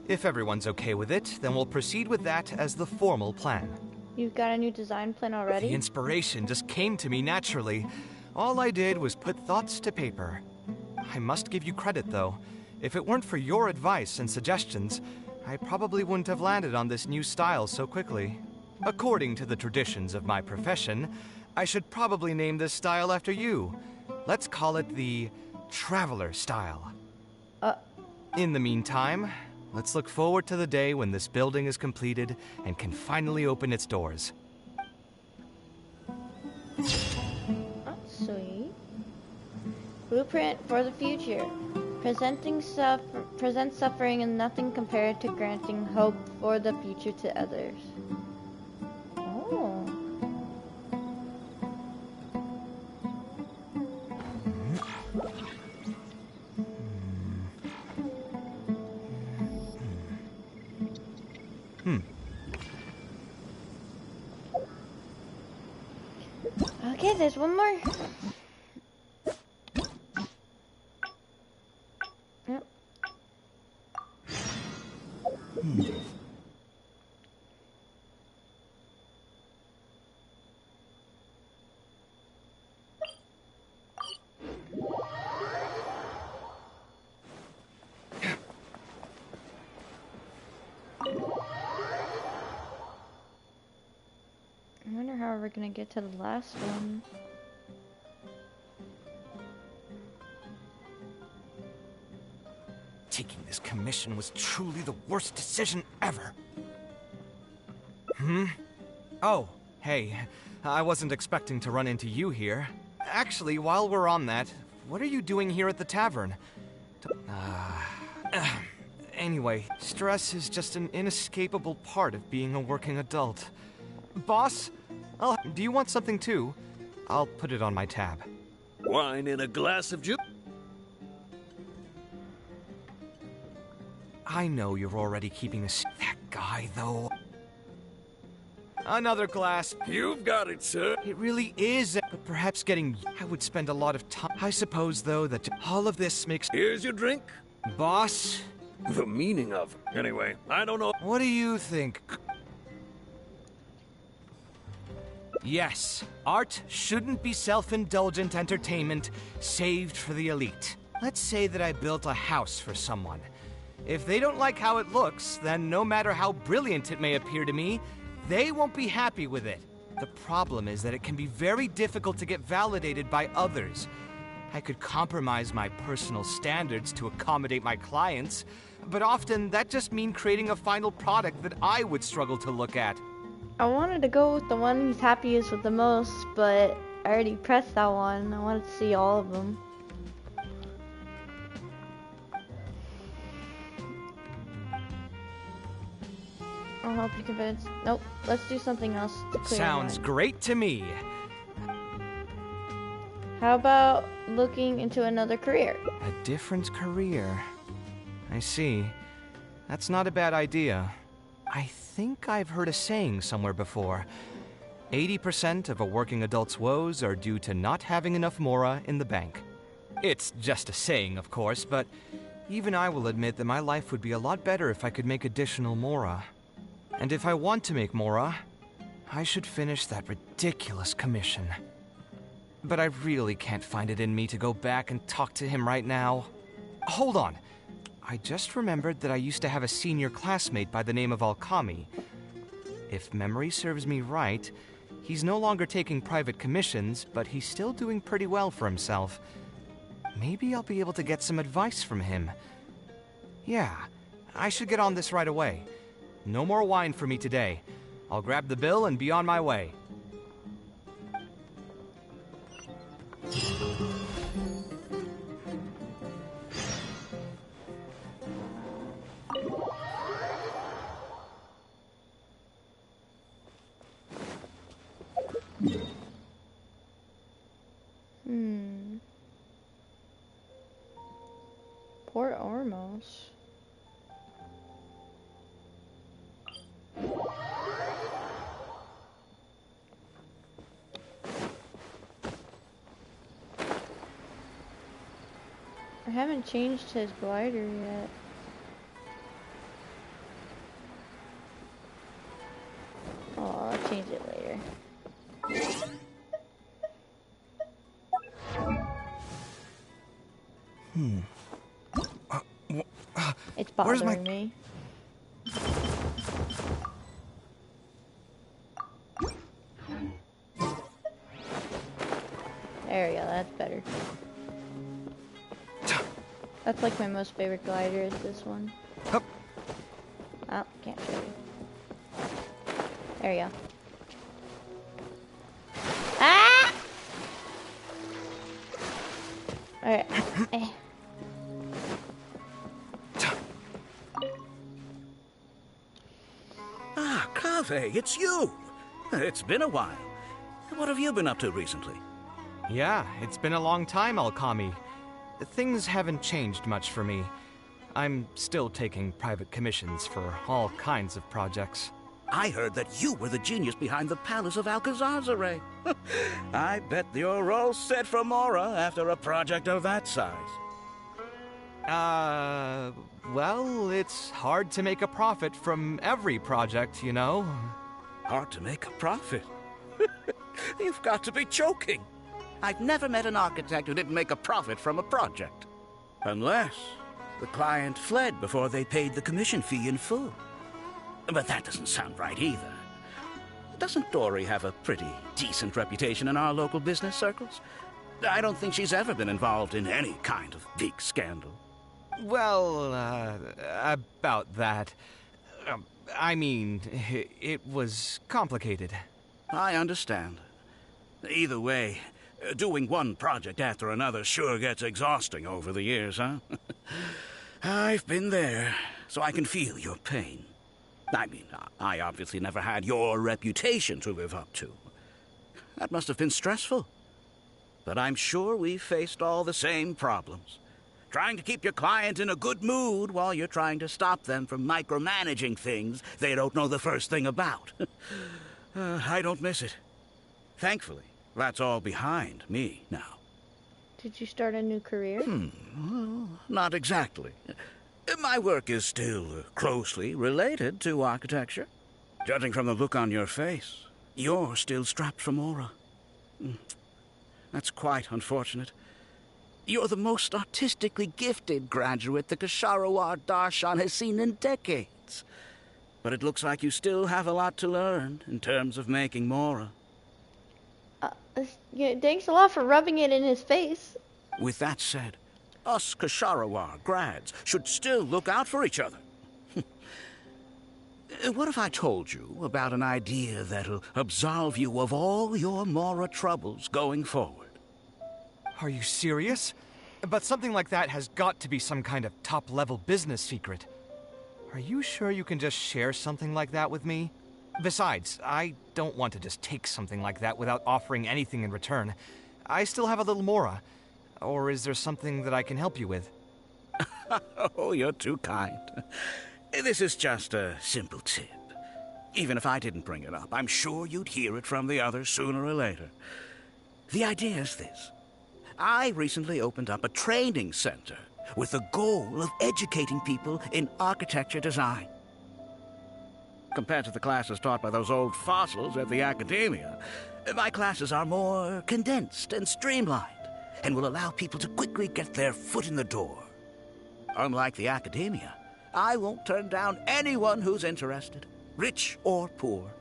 If everyone's okay with it, then we'll proceed with that as the formal plan. You've got a new design plan already? The inspiration just came to me naturally. All I did was put thoughts to paper. I must give you credit, though. If it weren't for your advice and suggestions, I probably wouldn't have landed on this new style so quickly. According to the traditions of my profession, I should probably name this style after you. Let's call it the Traveler style. In the meantime, let's look forward to the day when this building is completed and can finally open its doors. Sweet. Blueprint for the future. Present suffering and nothing compared to granting hope for the future to others. Oh. Okay, there's one more. Yep. I wonder how we're gonna get to the last one. Taking this commission was truly the worst decision ever. Oh, hey, I wasn't expecting to run into you here. Actually, while we're on that, what are you doing here at the tavern? Anyway, stress is just an inescapable part of being a working adult. Boss, do you want something too? I'll put it on my tab. Wine in a glass of juice? I know you're already keeping that guy, though. Another glass. You've got it, sir. It really is, but perhaps getting... I would spend a lot of time... I suppose, though, that all of this makes... Here's your drink. Boss? The meaning of... Anyway, I don't know... What do you think? Yes, art shouldn't be self-indulgent entertainment saved for the elite. Let's say that I built a house for someone. If they don't like how it looks, then no matter how brilliant it may appear to me, they won't be happy with it. The problem is that it can be very difficult to get validated by others. I could compromise my personal standards to accommodate my clients, but often that just means creating a final product that I would struggle to look at. I wanted to go with the one he's happiest with the most, but I already pressed that one. I wanted to see all of them. I'll help you convince. Nope, let's do something else to clear Sounds great to me. How about looking into another career? A different career. I see. That's not a bad idea. I think I've heard a saying somewhere before. 80% of a working adult's woes are due to not having enough mora in the bank. It's just a saying, of course, but even I will admit that my life would be a lot better if I could make additional mora. And if I want to make mora, I should finish that ridiculous commission. but I really can't find it in me to go back and talk to him right now. Hold on. I just remembered that I used to have a senior classmate by the name of Alkami. If memory serves me right, he's no longer taking private commissions, but he's still doing pretty well for himself. Maybe I'll be able to get some advice from him. Yeah, I should get on this right away. No more wine for me today. I'll grab the bill and be on my way. Port Ormos. I haven't changed his glider yet. Oh, I'll change it later. It's bothering me. There we go, that's better. That's like my most favorite glider is this one. Oh, can't show you. There we go. Ah! Alright. Ah, Kaveh, it's you! It's been a while. What have you been up to recently? Yeah, it's been a long time, Alkami. Things haven't changed much for me. I'm still taking private commissions for all kinds of projects. I heard that you were the genius behind the Palace of Alcazar. I bet you're all set for Mora after a project of that size. Well, it's hard to make a profit from every project, you know? Hard to make a profit? You've got to be joking. I've never met an architect who didn't make a profit from a project. Unless the client fled before they paid the commission fee in full. But that doesn't sound right either. Doesn't Dory have a pretty decent reputation in our local business circles? I don't think she's ever been involved in any kind of big scandal. Well, about that. I mean, it was complicated. I understand. Either way, doing one project after another sure gets exhausting over the years, huh? I've been there, so I can feel your pain. I mean, I obviously never had your reputation to live up to. That must have been stressful. But I'm sure we've faced all the same problems. Trying to keep your client in a good mood while you're trying to stop them from micromanaging things they don't know the first thing about. I don't miss it. Thankfully, that's all behind me now. Did you start a new career? Well, not exactly. My work is still closely related to architecture. Judging from the look on your face, you're still strapped for Mora. That's quite unfortunate. You're the most artistically gifted graduate the Kasharawar Darshan has seen in decades. But it looks like you still have a lot to learn in terms of making Mora. Yeah, thanks a lot for rubbing it in his face. With that said, us Kasharawar grads should still look out for each other. What if I told you about an idea that'll absolve you of all your Mora troubles going forward? Are you serious? But something like that has got to be some kind of top-level business secret. Are you sure you can just share something like that with me? Besides, I don't want to just take something like that without offering anything in return. I still have a little Mora. Or is there something that I can help you with? Oh, you're too kind. This is just a simple tip. Even if I didn't bring it up, I'm sure you'd hear it from the others sooner or later. The idea is this. I recently opened up a training center with the goal of educating people in architecture design. Compared to the classes taught by those old fossils at the academia, My classes are more condensed and streamlined, and will allow people to quickly get their foot in the door. Unlike the academia, I won't turn down anyone who's interested, rich or poor.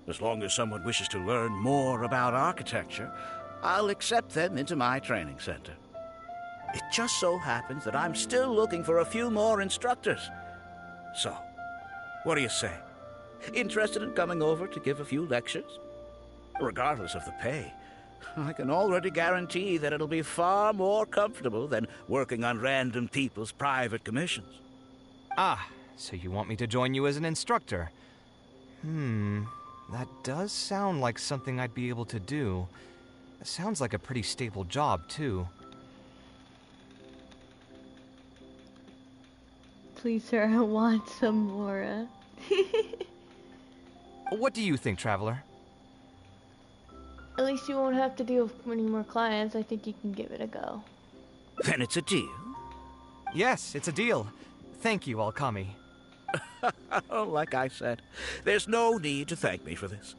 As long as someone wishes to learn more about architecture, I'll accept them into my training center. It just so happens that I'm still looking for a few more instructors. So, what do you say? Interested in coming over to give a few lectures? Regardless of the pay, I can already guarantee that it'll be far more comfortable than working on random people's private commissions. Ah, so you want me to join you as an instructor? That does sound like something I'd be able to do. It sounds like a pretty stable job, too. Please, sir, I want some more. What do you think, Traveler? At least you won't have to deal with many more clients. I think you can give it a go. Then it's a deal. Yes, it's a deal. Thank you, Alkami. Like I said, there's no need to thank me for this.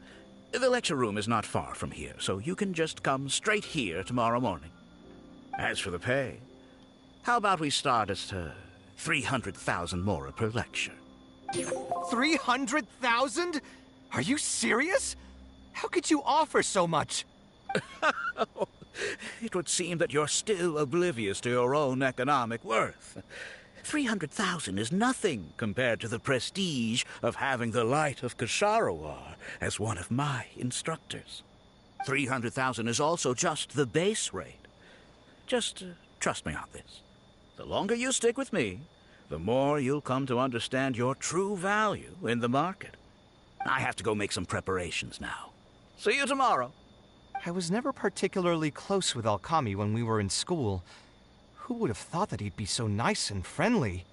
The lecture room is not far from here, so you can just come straight here tomorrow morning. As for the pay, how about we start at 300,000 mora per lecture? 300,000? Are you serious? How could you offer so much? It would seem that you're still oblivious to your own economic worth. 300,000 is nothing compared to the prestige of having the Light of Ksharawar as one of my instructors. 300,000 is also just the base rate. Just trust me on this. The longer you stick with me, the more you'll come to understand your true value in the market. I have to go make some preparations now. See you tomorrow. I was never particularly close with Alkami when we were in school. Who would have thought that he'd be so nice and friendly?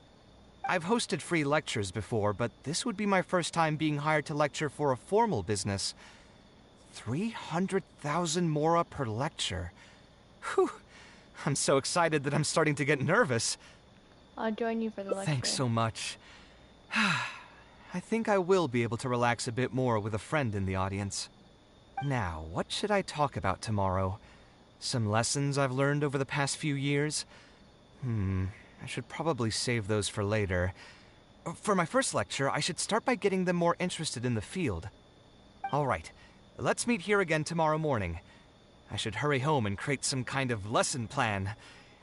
I've hosted free lectures before, but this would be my first time being hired to lecture for a formal business. 300,000 mora per lecture. Whew. I'm so excited that I'm starting to get nervous. I'll join you for the lecture. Thanks so much. I think I will be able to relax a bit more with a friend in the audience. Now, what should I talk about tomorrow? Some lessons I've learned over the past few years? I should probably save those for later. For my first lecture, I should start by getting them more interested in the field. All right, let's meet here again tomorrow morning. I should hurry home and create some kind of lesson plan.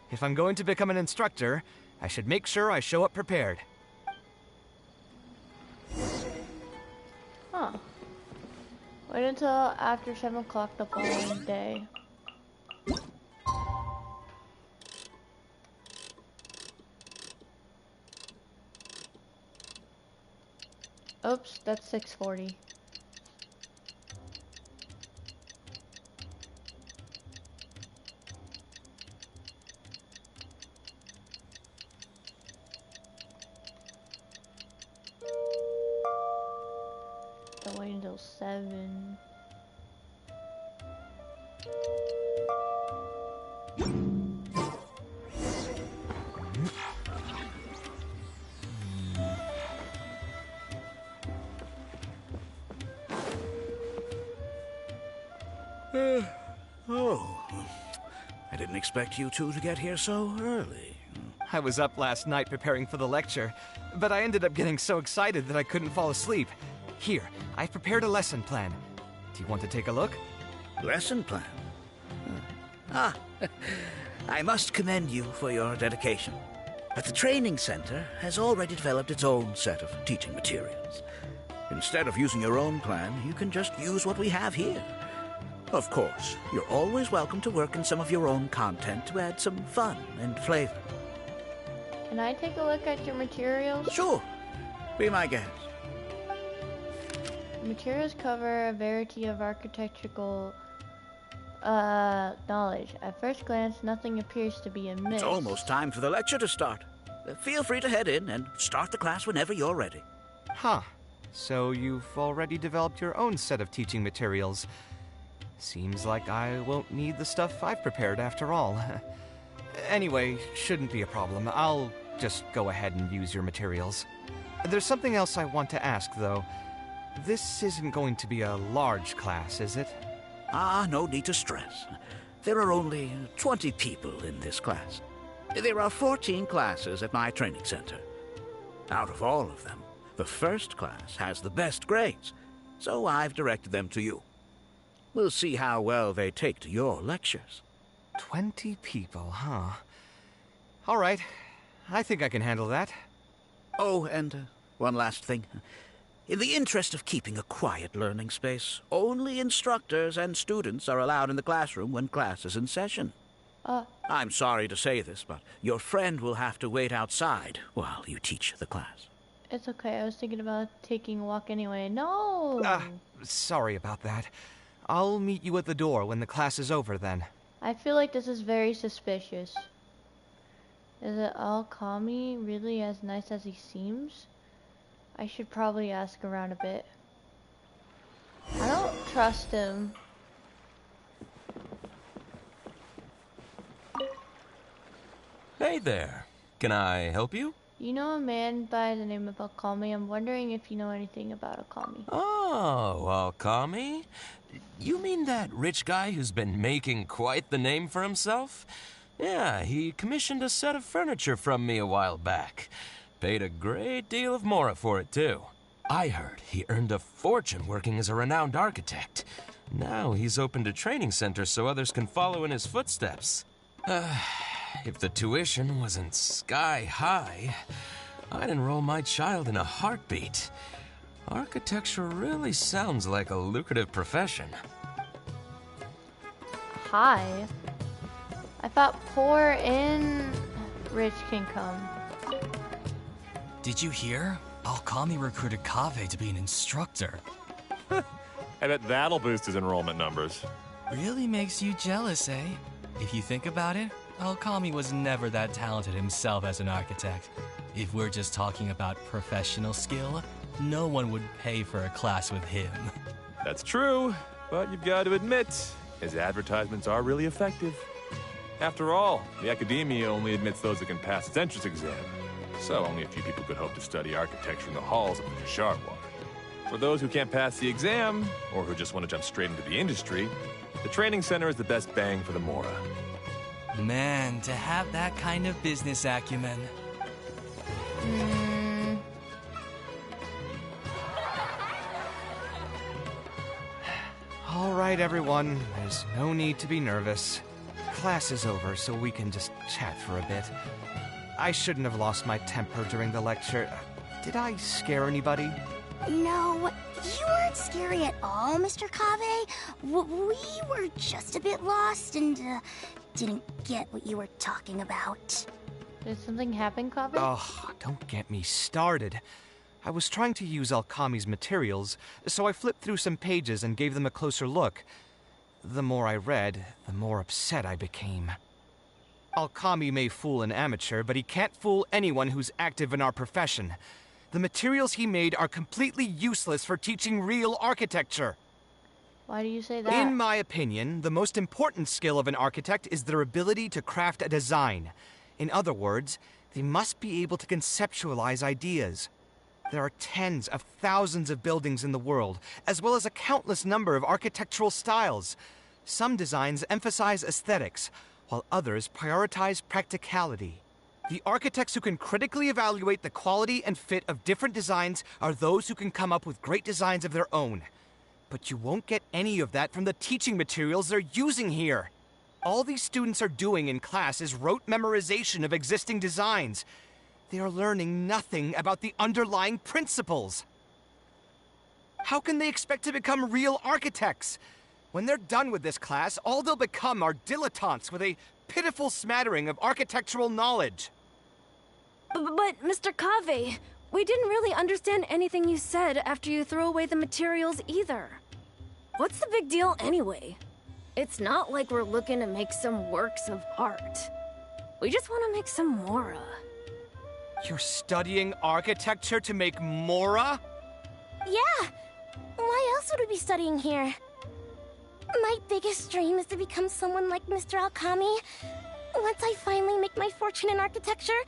If I'm going to become an instructor, I should make sure I show up prepared. Huh. Wait until after 7 o'clock the following day. Oops, that's 6:40. Don't wait until 7. I didn't expect you two to get here so early. I was up last night preparing for the lecture, but I ended up getting so excited that I couldn't fall asleep. Here, I've prepared a lesson plan. Do you want to take a look? Lesson plan? I must commend you for your dedication. But the training center has already developed its own set of teaching materials. Instead of using your own plan, you can just use what we have here. Of course, you're always welcome to work in some of your own content to add some fun and flavor. Can I take a look at your materials? Sure. Be my guest. Materials cover a variety of architectural knowledge. At first glance, nothing appears to be amiss. It's almost time for the lecture to start. Feel free to head in and start the class whenever you're ready. Huh. So you've already developed your own set of teaching materials. Seems like I won't need the stuff I've prepared after all. Anyway, shouldn't be a problem. I'll just go ahead and use your materials. There's something else I want to ask, though. This isn't going to be a large class, is it? Ah, no need to stress. There are only 20 people in this class. There are 14 classes at my training center. Out of all of them, the first class has the best grades, so I've directed them to you. We'll see how well they take to your lectures. 20 people, huh? All right. I think I can handle that. Oh, and one last thing. In the interest of keeping a quiet learning space, only instructors and students are allowed in the classroom when class is in session. I'm sorry to say this, but your friend will have to wait outside while you teach the class. It's okay. I was thinking about taking a walk anyway. No! Sorry about that. I'll meet you at the door when the class is over then. I feel like this is very suspicious. Is it Al-Kami really as nice as he seems? I should probably ask around a bit. I don't trust him. Hey there. Can I help you? You know a man by the name of Al-Kami? I'm wondering if you know anything about Al-Kami. Oh, Al-Kami? You mean that rich guy who's been making quite the name for himself? Yeah, he commissioned a set of furniture from me a while back. Paid a great deal of mora for it, too. I heard he earned a fortune working as a renowned architect. Now he's opened a training center so others can follow in his footsteps. If the tuition wasn't sky high, I'd enroll my child in a heartbeat. Architecture really sounds like a lucrative profession. Hi. I thought poor and rich can come. Did you hear? Al-Kami recruited Kaveh to be an instructor. I bet that'll boost his enrollment numbers. Really makes you jealous, eh? If you think about it, Al-Kami was never that talented himself as an architect. If we're just talking about professional skill, no one would pay for a class with him. That's true, but you've got to admit, his advertisements are really effective. After all, the academia only admits those that can pass its entrance exam, so only a few people could hope to study architecture in the halls of the Sharwar. For those who can't pass the exam, or who just want to jump straight into the industry, the training center is the best bang for the mora. Man, to have that kind of business acumen. All right, everyone. There's no need to be nervous. Class is over, so we can just chat for a bit. I shouldn't have lost my temper during the lecture. Did I scare anybody? No, you weren't scary at all, Mr. Kaveh. We were just a bit lost and didn't get what you were talking about. Did something happen, Kaveh? Oh, don't get me started. I was trying to use Al-Kami's materials, so I flipped through some pages and gave them a closer look. The more I read, the more upset I became. Al-Kami may fool an amateur, but he can't fool anyone who's active in our profession. The materials he made are completely useless for teaching real architecture. Why do you say that? In my opinion, the most important skill of an architect is their ability to craft a design. In other words, they must be able to conceptualize ideas. There are tens of thousands of buildings in the world, as well as a countless number of architectural styles. Some designs emphasize aesthetics, while others prioritize practicality. The architects who can critically evaluate the quality and fit of different designs are those who can come up with great designs of their own. But you won't get any of that from the teaching materials they're using here. All these students are doing in class is rote memorization of existing designs. They are learning nothing about the underlying principles. How can they expect to become real architects? When they're done with this class, all they'll become are dilettantes with a pitiful smattering of architectural knowledge. But Mr. Kaveh, we didn't really understand anything you said after you threw away the materials either. What's the big deal anyway? It's not like we're looking to make some works of art. We just want to make some mora. You're studying architecture to make mora? Yeah! Why else would we be studying here? My biggest dream is to become someone like Mr. Al-Kami. Once I finally make my fortune in architecture,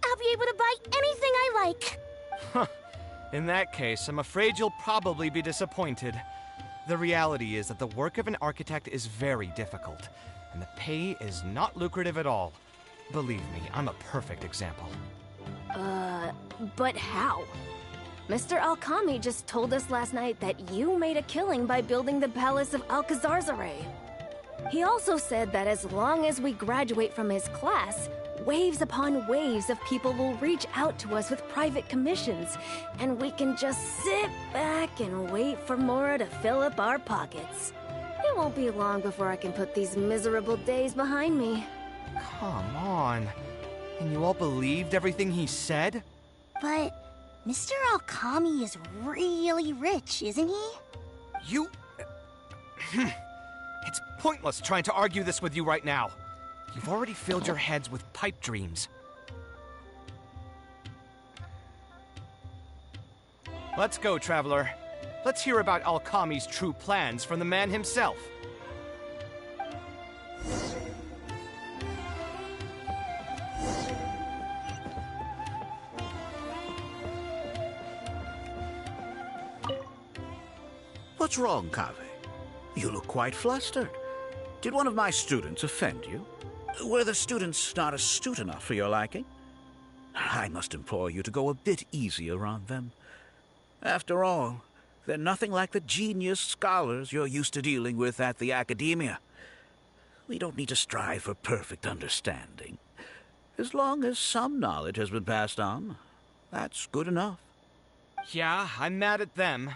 I'll be able to buy anything I like. Huh. In that case, I'm afraid you'll probably be disappointed. The reality is that the work of an architect is very difficult, and the pay is not lucrative at all. Believe me, I'm a perfect example. But how? Mr. Alkami just told us last night that you made a killing by building the Palace of Alcazarzare. He also said that as long as we graduate from his class, waves upon waves of people will reach out to us with private commissions, and we can just sit back and wait for Mora to fill up our pockets. It won't be long before I can put these miserable days behind me. Come on. And you all believed everything he said? But Mr. Alkami is really rich, isn't he? You... It's pointless trying to argue this with you right now. You've already filled your heads with pipe dreams. Let's go, Traveler. Let's hear about Alkami's true plans from the man himself. What's wrong, Kaveh? You look quite flustered. Did one of my students offend you? Were the students not astute enough for your liking? I must implore you to go a bit easier on them. After all, they're nothing like the genius scholars you're used to dealing with at the academia. We don't need to strive for perfect understanding. As long as some knowledge has been passed on, that's good enough. Yeah, I'm mad at them.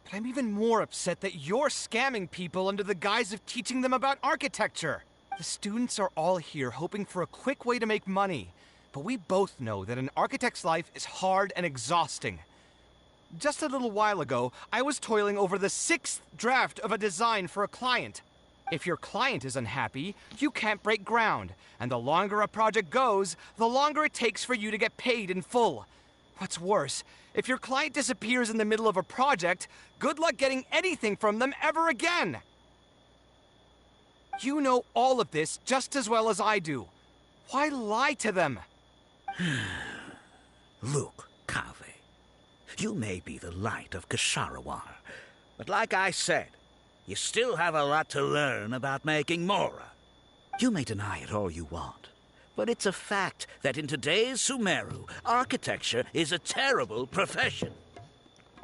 But I'm even more upset that you're scamming people under the guise of teaching them about architecture. The students are all here hoping for a quick way to make money, but we both know that an architect's life is hard and exhausting. Just a little while ago, I was toiling over the 6th draft of a design for a client. If your client is unhappy, you can't break ground, and the longer a project goes, the longer it takes for you to get paid in full. What's worse, if your client disappears in the middle of a project, good luck getting anything from them ever again. You know all of this just as well as I do. Why lie to them? Look, Kaveh, you may be the light of Ksharawar, but like I said, you still have a lot to learn about making Mora. You may deny it all you want, but it's a fact that in today's Sumeru, architecture is a terrible profession.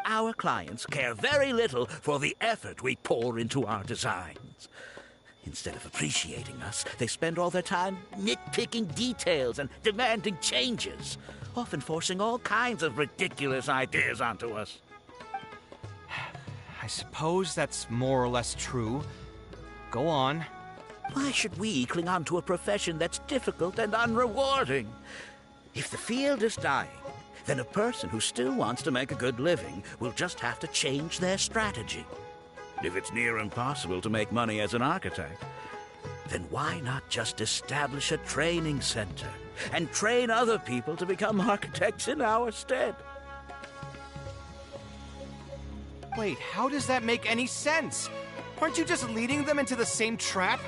Our clients care very little for the effort we pour into our designs. Instead of appreciating us, they spend all their time nitpicking details and demanding changes, often forcing all kinds of ridiculous ideas onto us. I suppose that's more or less true. Go on. Why should we cling on to a profession that's difficult and unrewarding? If the field is dying, then a person who still wants to make a good living will just have to change their strategy. If it's near impossible to make money as an architect, then why not just establish a training center and train other people to become architects in our stead? Wait, how does that make any sense? Aren't you just leading them into the same trap?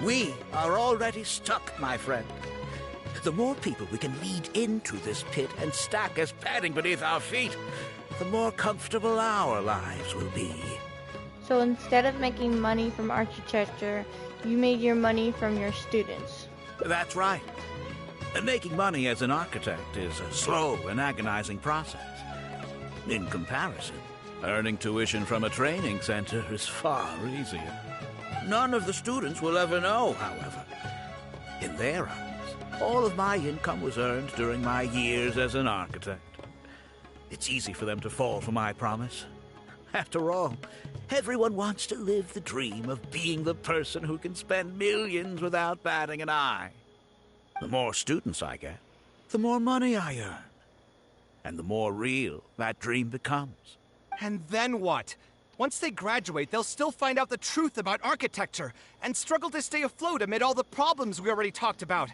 We are already stuck, my friend. The more people we can lead into this pit and stack as padding beneath our feet, the more comfortable our lives will be. So instead of making money from architecture, you made your money from your students. That's right. Making money as an architect is a slow and agonizing process. In comparison, earning tuition from a training center is far easier. None of the students will ever know, however. In their eyes, all of my income was earned during my years as an architect. It's easy for them to fall for my promise. After all, everyone wants to live the dream of being the person who can spend millions without batting an eye. The more students I get, the more money I earn. And the more real that dream becomes. And then what? Once they graduate, they'll still find out the truth about architecture and struggle to stay afloat amid all the problems we already talked about.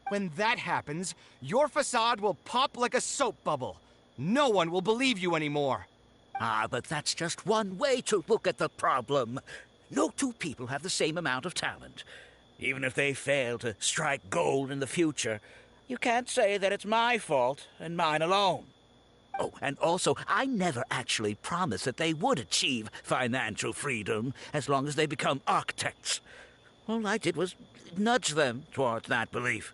When that happens, your facade will pop like a soap bubble. No one will believe you anymore. Ah, but that's just one way to look at the problem. No two people have the same amount of talent. Even if they fail to strike gold in the future, you can't say that it's my fault and mine alone. Oh, and also, I never actually promised that they would achieve financial freedom as long as they become architects. All I did was nudge them towards that belief.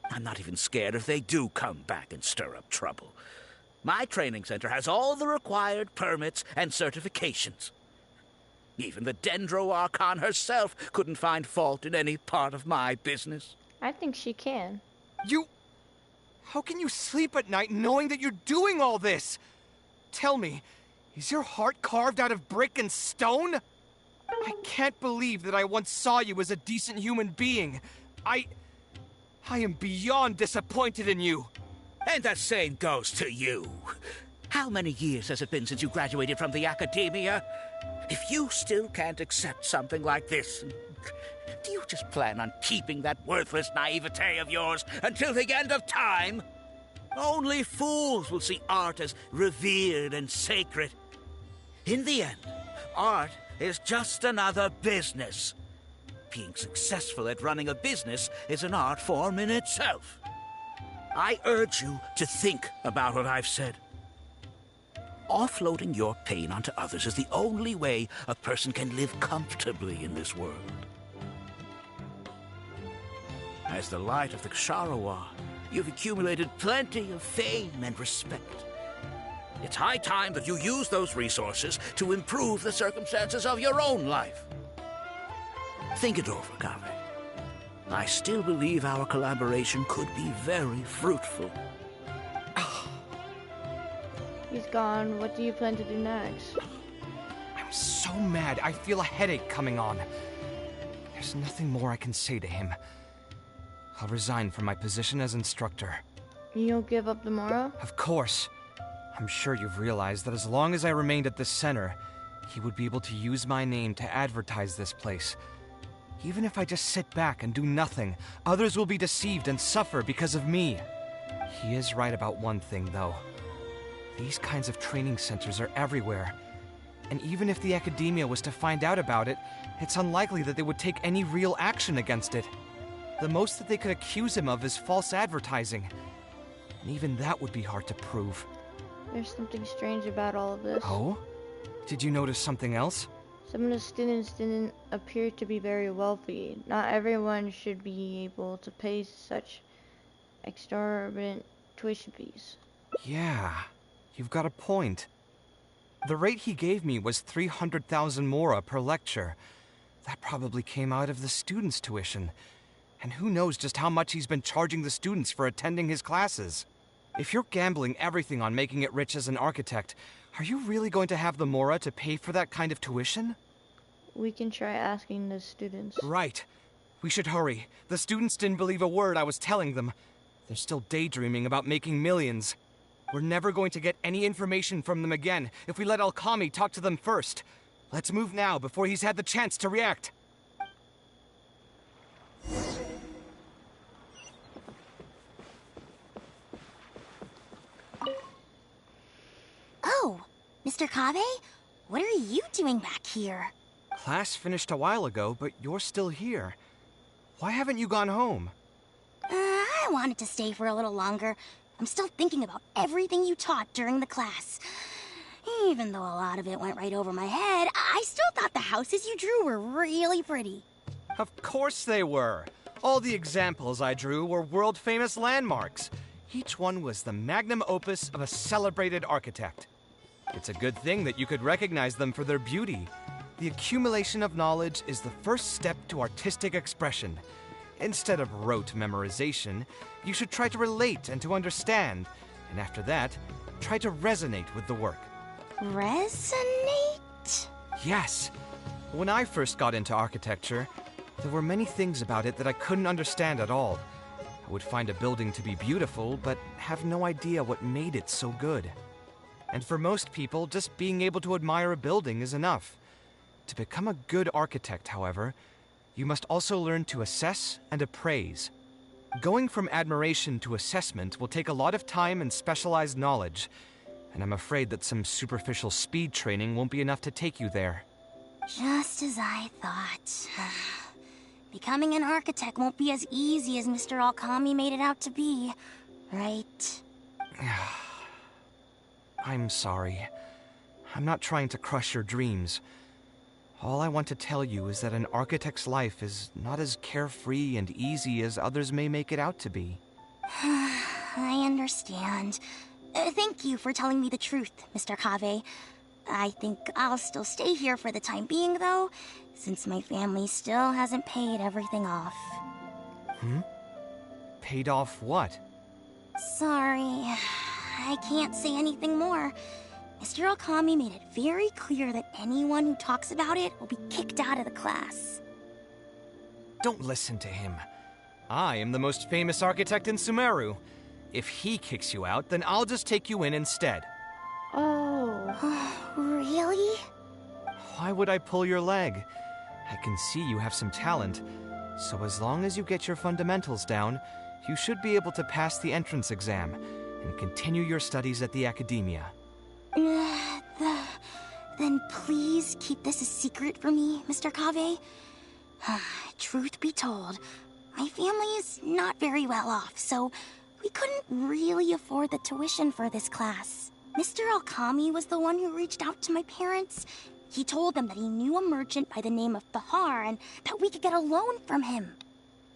I'm not even scared if they do come back and stir up trouble. My training center has all the required permits and certifications. Even the Dendro Archon herself couldn't find fault in any part of my business. I think she can. How can you sleep at night knowing that you're doing all this? Tell me, is your heart carved out of brick and stone? I can't believe that I once saw you as a decent human being. I am beyond disappointed in you. And the same goes to you. How many years has it been since you graduated from the academia? If you still can't accept something like this, do you just plan on keeping that worthless naivete of yours until the end of time? Only fools will see art as revered and sacred. In the end, art is just another business. Being successful at running a business is an art form in itself. I urge you to think about what I've said. Offloading your pain onto others is the only way a person can live comfortably in this world. As the light of the Ksharowa, you've accumulated plenty of fame and respect. It's high time that you use those resources to improve the circumstances of your own life. Think it over, Kaveh. I still believe our collaboration could be very fruitful. He's gone. What do you plan to do next? I'm so mad. I feel a headache coming on. There's nothing more I can say to him. I'll resign from my position as instructor. You'll give up the Mora? Of course. I'm sure you've realized that as long as I remained at this center, he would be able to use my name to advertise this place. Even if I just sit back and do nothing, others will be deceived and suffer because of me. He is right about one thing, though. These kinds of training centers are everywhere. And even if the academia was to find out about it, it's unlikely that they would take any real action against it. The most that they could accuse him of is false advertising. And even that would be hard to prove. There's something strange about all of this. Oh? Did you notice something else? Some of the students didn't appear to be very wealthy. Not everyone should be able to pay such exorbitant tuition fees. Yeah, you've got a point. The rate he gave me was 300,000 mora per lecture. That probably came out of the students' tuition. And who knows just how much he's been charging the students for attending his classes. If you're gambling everything on making it rich as an architect, are you really going to have the mora to pay for that kind of tuition? We can try asking the students. Right. We should hurry. The students didn't believe a word I was telling them. They're still daydreaming about making millions. We're never going to get any information from them again if we let Alkami talk to them first. Let's move now before he's had the chance to react. Oh, Mr. Kaveh? What are you doing back here? Class finished a while ago, but you're still here. Why haven't you gone home? I wanted to stay for a little longer. I'm still thinking about everything you taught during the class. Even though a lot of it went right over my head, I still thought the houses you drew were really pretty. Of course they were. All the examples I drew were world-famous landmarks. Each one was the magnum opus of a celebrated architect. It's a good thing that you could recognize them for their beauty. The accumulation of knowledge is the first step to artistic expression. Instead of rote memorization, you should try to relate and to understand. And after that, try to resonate with the work. Resonate? Yes. When I first got into architecture, there were many things about it that I couldn't understand at all. I would find a building to be beautiful, but have no idea what made it so good. And for most people, just being able to admire a building is enough. To become a good architect, however, you must also learn to assess and appraise. Going from admiration to assessment will take a lot of time and specialized knowledge, and I'm afraid that some superficial speed training won't be enough to take you there. Just as I thought. Becoming an architect won't be as easy as Mr. Alkami made it out to be, right? I'm sorry. I'm not trying to crush your dreams. All I want to tell you is that an architect's life is not as carefree and easy as others may make it out to be. I understand. Thank you for telling me the truth, Mr. Kaveh. I think I'll still stay here for the time being, though, since my family still hasn't paid everything off. Paid off what? Sorry, I can't say anything more. Mr. Okami made it very clear that anyone who talks about it will be kicked out of the class. Don't listen to him. I am the most famous architect in Sumeru. If he kicks you out, then I'll just take you in instead. Oh. Really? Why would I pull your leg? I can see you have some talent, so as long as you get your fundamentals down, you should be able to pass the entrance exam and continue your studies at the academia. Then please keep this a secret for me, Mr. Kaveh. Truth be told, my family is not very well off, so we couldn't really afford the tuition for this class. Mr. Okami was the one who reached out to my parents. He told them that he knew a merchant by the name of Bahar and that we could get a loan from him.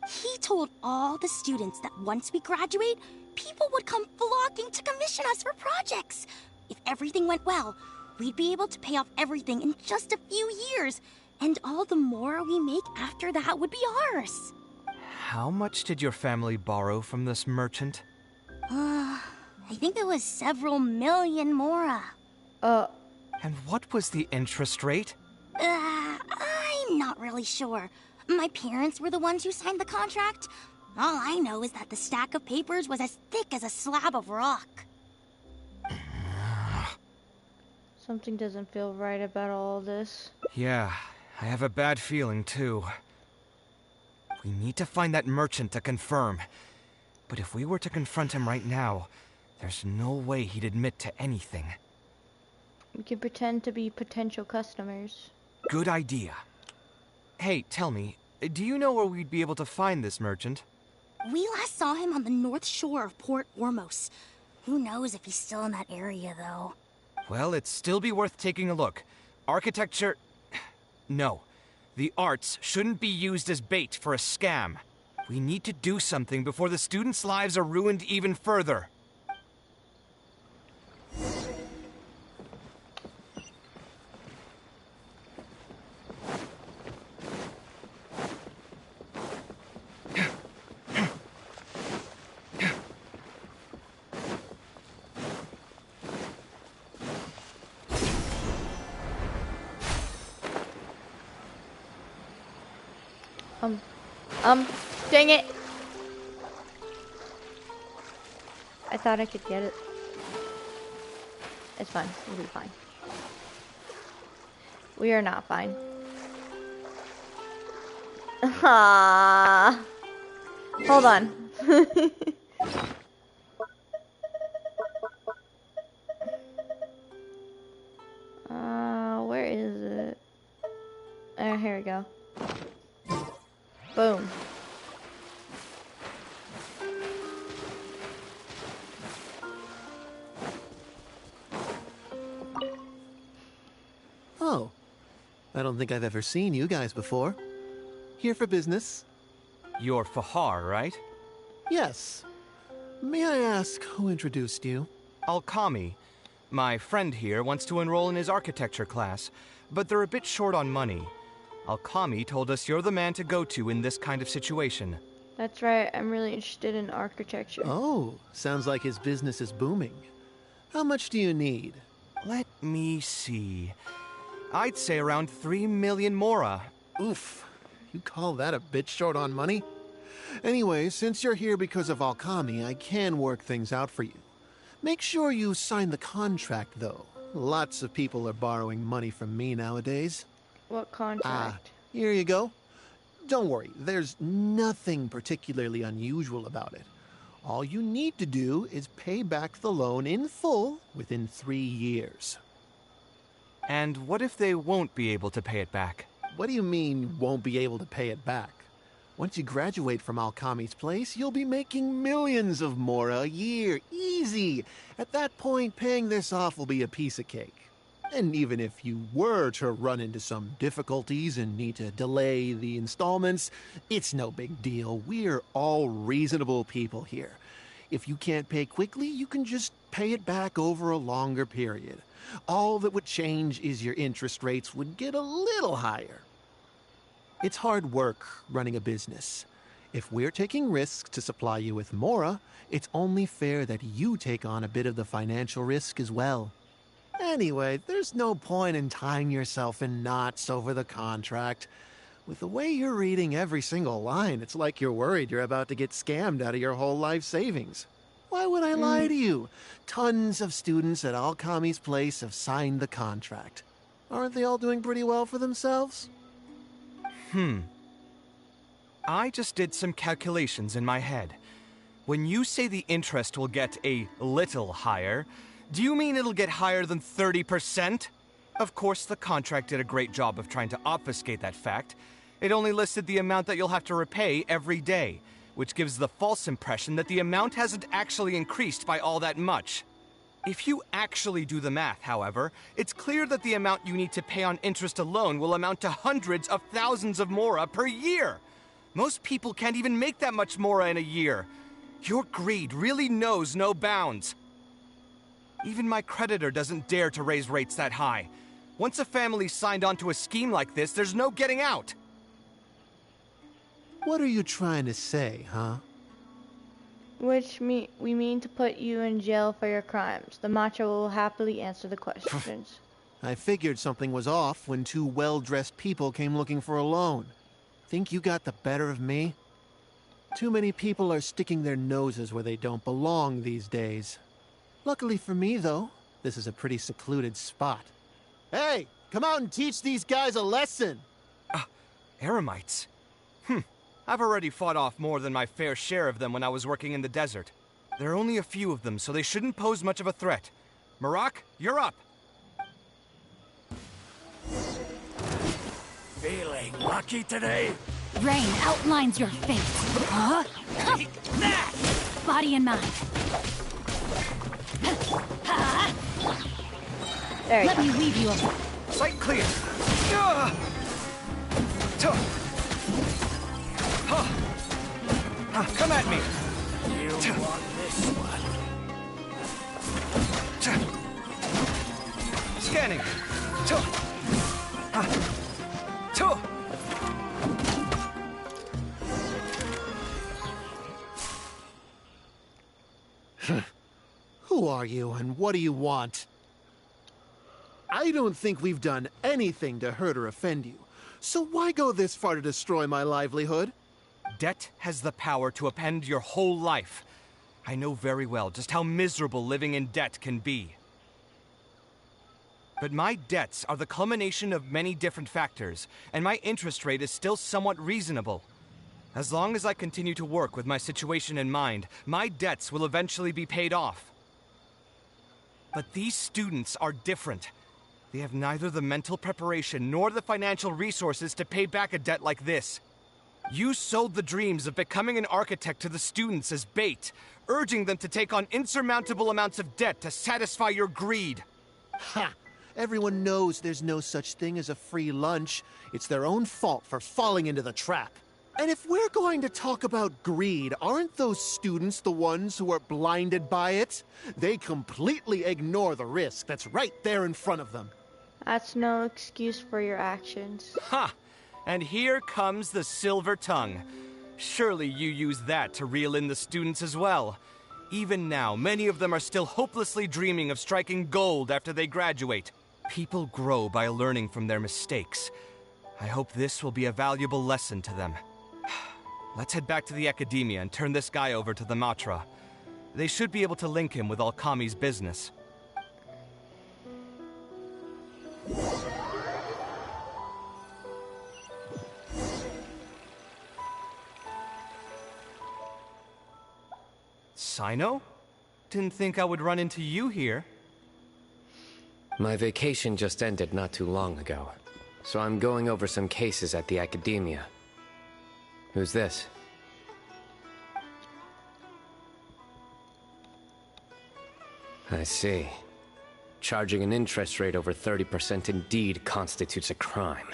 He told all the students that once we graduate, people would come flocking to commission us for projects. If everything went well, we'd be able to pay off everything in just a few years, and all the more we make after that would be ours. How much did your family borrow from this merchant? I think it was several million mora. And what was the interest rate? I'm not really sure. My parents were the ones who signed the contract. All I know is that the stack of papers was as thick as a slab of rock. Something doesn't feel right about all this. Yeah, I have a bad feeling too. We need to find that merchant to confirm. But if we were to confront him right now, there's no way he'd admit to anything. We could pretend to be potential customers. Good idea. Hey, tell me, do you know where we'd be able to find this merchant? We last saw him on the north shore of Port Ormos. Who knows if he's still in that area, though. Well, it'd still be worth taking a look. Architecture... No. The arts shouldn't be used as bait for a scam. We need to do something before the students' lives are ruined even further. Dang it! I thought I could get it. It's fine. We'll be fine. We are not fine. Hold on. Where is it? Here we go. Boom. Oh, I don't think I've ever seen you guys before. Here for business? You're Fahar, right? Yes. May I ask who introduced you? Alkami. My friend here wants to enroll in his architecture class, but they're a bit short on money. Alkami told us you're the man to go to in this kind of situation. That's right, I'm really interested in architecture. Oh, sounds like his business is booming. How much do you need? Let me see. I'd say around 3 million mora. Oof, you call that a bit short on money? Anyway, since you're here because of Alkami, I can work things out for you. Make sure you sign the contract, though. Lots of people are borrowing money from me nowadays. What contract? Here you go. Don't worry, there's nothing particularly unusual about it. All you need to do is pay back the loan in full within 3 years. And what if they won't be able to pay it back? What do you mean, won't be able to pay it back? Once you graduate from Alkami's place, you'll be making millions of mora a year. Easy! At that point, paying this off will be a piece of cake. And even if you were to run into some difficulties and need to delay the installments, it's no big deal. We're all reasonable people here. If you can't pay quickly, you can just pay it back over a longer period. All that would change is your interest rates would get a little higher. It's hard work running a business. If we're taking risks to supply you with mora, it's only fair that you take on a bit of the financial risk as well. Anyway, there's no point in tying yourself in knots over the contract. With the way you're reading every single line, it's like you're worried you're about to get scammed out of your whole life savings. Why would I lie to you? Tons of students at Alkami's place have signed the contract. Aren't they all doing pretty well for themselves? I just did some calculations in my head. When you say the interest will get a little higher, do you mean it'll get higher than 30%? Of course, the contract did a great job of trying to obfuscate that fact. It only listed the amount that you'll have to repay every day, which gives the false impression that the amount hasn't actually increased by all that much. If you actually do the math, however, it's clear that the amount you need to pay on interest alone will amount to hundreds of thousands of mora per year. Most people can't even make that much mora in a year. Your greed really knows no bounds. Even my creditor doesn't dare to raise rates that high. Once a family's signed on to a scheme like this, there's no getting out. What are you trying to say, huh? We mean to put you in jail for your crimes. The macho will happily answer the questions. I figured something was off when two well-dressed people came looking for a loan. Think you got the better of me? Too many people are sticking their noses where they don't belong these days. Luckily for me, though, this is a pretty secluded spot. Hey, come out and teach these guys a lesson! Eremites? I've already fought off more than my fair share of them when I was working in the desert. There are only a few of them, so they shouldn't pose much of a threat. Marak, you're up! Feeling lucky today? Rain outlines your fate. Huh? Take that! Body and mind. There you Let go. me weave you up. Sight clear! Come at me! You want this one? Scanning! Who are you and what do you want? I don't think we've done anything to hurt or offend you. So why go this far to destroy my livelihood? Debt has the power to upend your whole life. I know very well just how miserable living in debt can be. But my debts are the culmination of many different factors, and my interest rate is still somewhat reasonable. As long as I continue to work with my situation in mind, my debts will eventually be paid off. But these students are different. They have neither the mental preparation nor the financial resources to pay back a debt like this. You sold the dreams of becoming an architect to the students as bait, urging them to take on insurmountable amounts of debt to satisfy your greed. Ha! Everyone knows there's no such thing as a free lunch. It's their own fault for falling into the trap. And if we're going to talk about greed, aren't those students the ones who are blinded by it? They completely ignore the risk that's right there in front of them. That's no excuse for your actions. Ha! And here comes the silver tongue. Surely you use that to reel in the students as well. Even now, many of them are still hopelessly dreaming of striking gold after they graduate. People grow by learning from their mistakes. I hope this will be a valuable lesson to them. Let's head back to the academia and turn this guy over to the Matra. They should be able to link him with Alkami's business. Sino? Didn't think I would run into you here. My vacation just ended not too long ago, so I'm going over some cases at the academia. Who's this? I see. Charging an interest rate over 30% indeed constitutes a crime.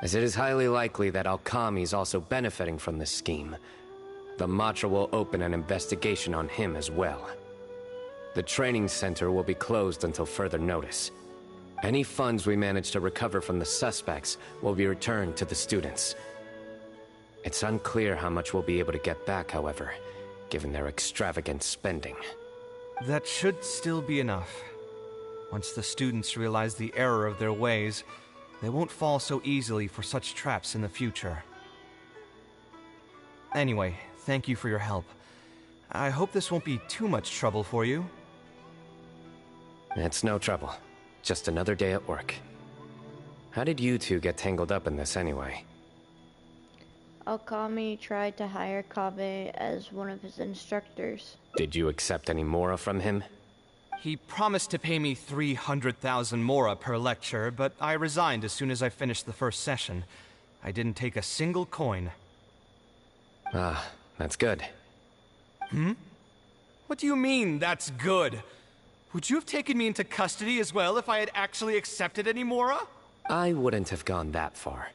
As it is highly likely that Alkami is also benefiting from this scheme, the Matra will open an investigation on him as well. The training center will be closed until further notice. Any funds we manage to recover from the suspects will be returned to the students. It's unclear how much we'll be able to get back, however, given their extravagant spending. That should still be enough. Once the students realize the error of their ways, they won't fall so easily for such traps in the future. Anyway, thank you for your help. I hope this won't be too much trouble for you. It's no trouble. Just another day at work. How did you two get tangled up in this anyway? Alkami tried to hire Kaveh as one of his instructors. Did you accept any mora from him? He promised to pay me 300,000 mora per lecture, but I resigned as soon as I finished the first session. I didn't take a single coin. Ah, that's good. Hmm? What do you mean, that's good? Would you have taken me into custody as well if I had actually accepted any mora? I wouldn't have gone that far.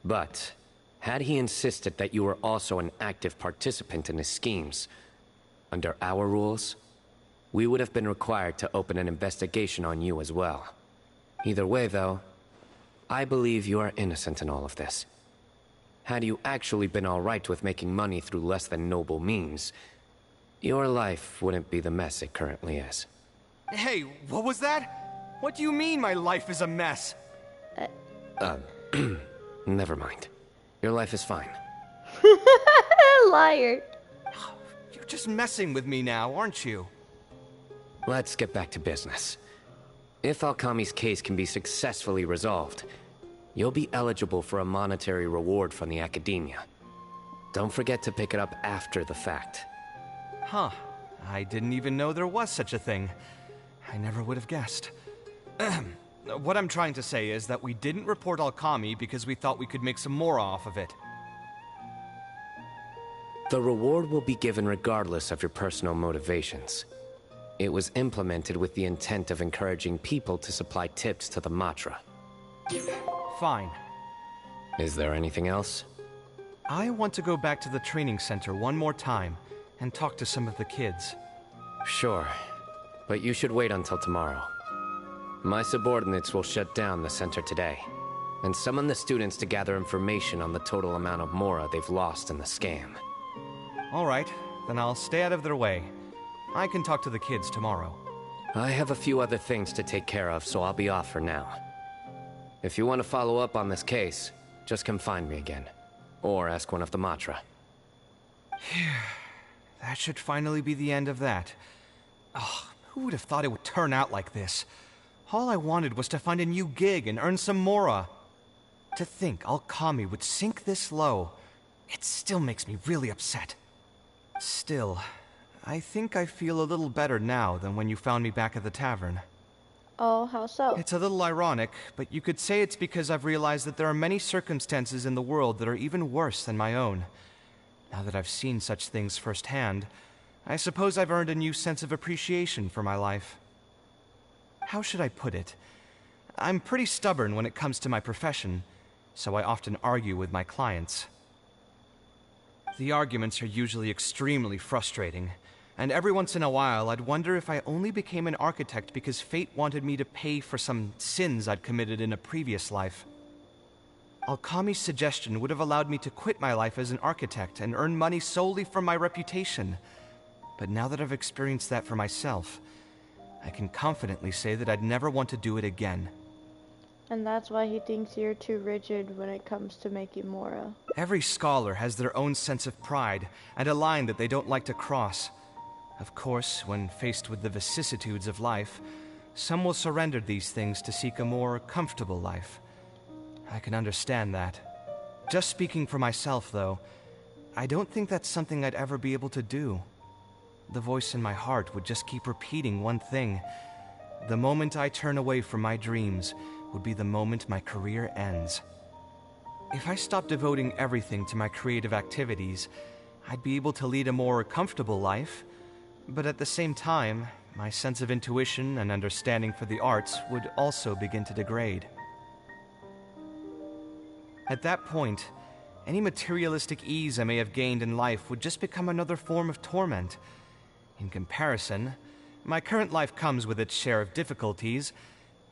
But, had he insisted that you were also an active participant in his schemes, under our rules, we would have been required to open an investigation on you as well. Either way, though, I believe you are innocent in all of this. Had you actually been alright with making money through less than noble means, your life wouldn't be the mess it currently is. Hey, what was that? What do you mean my life is a mess? Never mind. Your life is fine. Liar. You're just messing with me now, aren't you? Let's get back to business. If Alkami's case can be successfully resolved, you'll be eligible for a monetary reward from the academia. Don't forget to pick it up after the fact. Huh. I didn't even know there was such a thing. I never would have guessed. What I'm trying to say is that we didn't report Alkami because we thought we could make some more off of it. The reward will be given regardless of your personal motivations. It was implemented with the intent of encouraging people to supply tips to the Matra. Fine. Is there anything else? I want to go back to the training center one more time and talk to some of the kids. Sure, but you should wait until tomorrow. My subordinates will shut down the center today, and summon the students to gather information on the total amount of mora they've lost in the scam. Alright, then I'll stay out of their way. I can talk to the kids tomorrow. I have a few other things to take care of, so I'll be off for now. If you want to follow up on this case, just come find me again. Or ask one of the Matra. That should finally be the end of that. Oh, who would have thought it would turn out like this? All I wanted was to find a new gig and earn some mora. To think Alkami would sink this low, it still makes me really upset. Still, I think I feel a little better now than when you found me back at the tavern. Oh, how so? It's a little ironic, but you could say it's because I've realized that there are many circumstances in the world that are even worse than my own. Now that I've seen such things firsthand, I suppose I've earned a new sense of appreciation for my life. How should I put it? I'm pretty stubborn when it comes to my profession, so I often argue with my clients. The arguments are usually extremely frustrating, and every once in a while I'd wonder if I only became an architect because fate wanted me to pay for some sins I'd committed in a previous life. Alkami's suggestion would have allowed me to quit my life as an architect and earn money solely from my reputation. But now that I've experienced that for myself, I can confidently say that I'd never want to do it again. And that's why he thinks you're too rigid when it comes to making mora. Every scholar has their own sense of pride and a line that they don't like to cross. Of course, when faced with the vicissitudes of life, some will surrender these things to seek a more comfortable life. I can understand that. Just speaking for myself, though, I don't think that's something I'd ever be able to do. The voice in my heart would just keep repeating one thing. The moment I turn away from my dreams would be the moment my career ends. if I stopped devoting everything to my creative activities, I'd be able to lead a more comfortable life. But at the same time, my sense of intuition and understanding for the arts would also begin to degrade. At that point, any materialistic ease I may have gained in life would just become another form of torment. In comparison, my current life comes with its share of difficulties,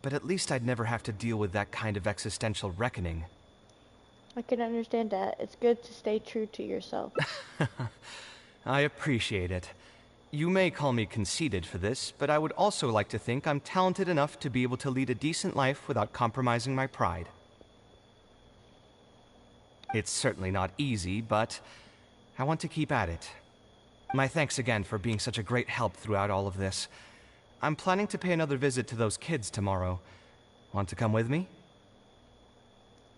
but at least I'd never have to deal with that kind of existential reckoning. I can understand that. It's good to stay true to yourself. I appreciate it. You may call me conceited for this, but I would also like to think I'm talented enough to be able to lead a decent life without compromising my pride. It's certainly not easy, but I want to keep at it. My thanks again for being such a great help throughout all of this. I'm planning to pay another visit to those kids tomorrow. Want to come with me?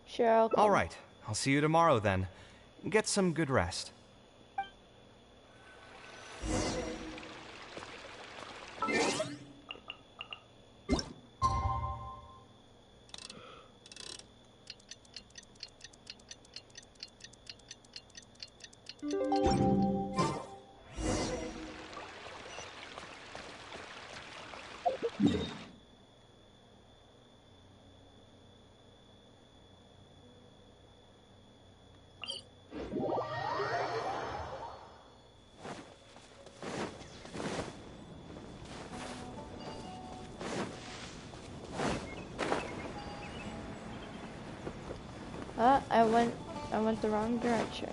Sure, I'll come. All right. I'll see you tomorrow then. Get some good rest. I went the wrong direction.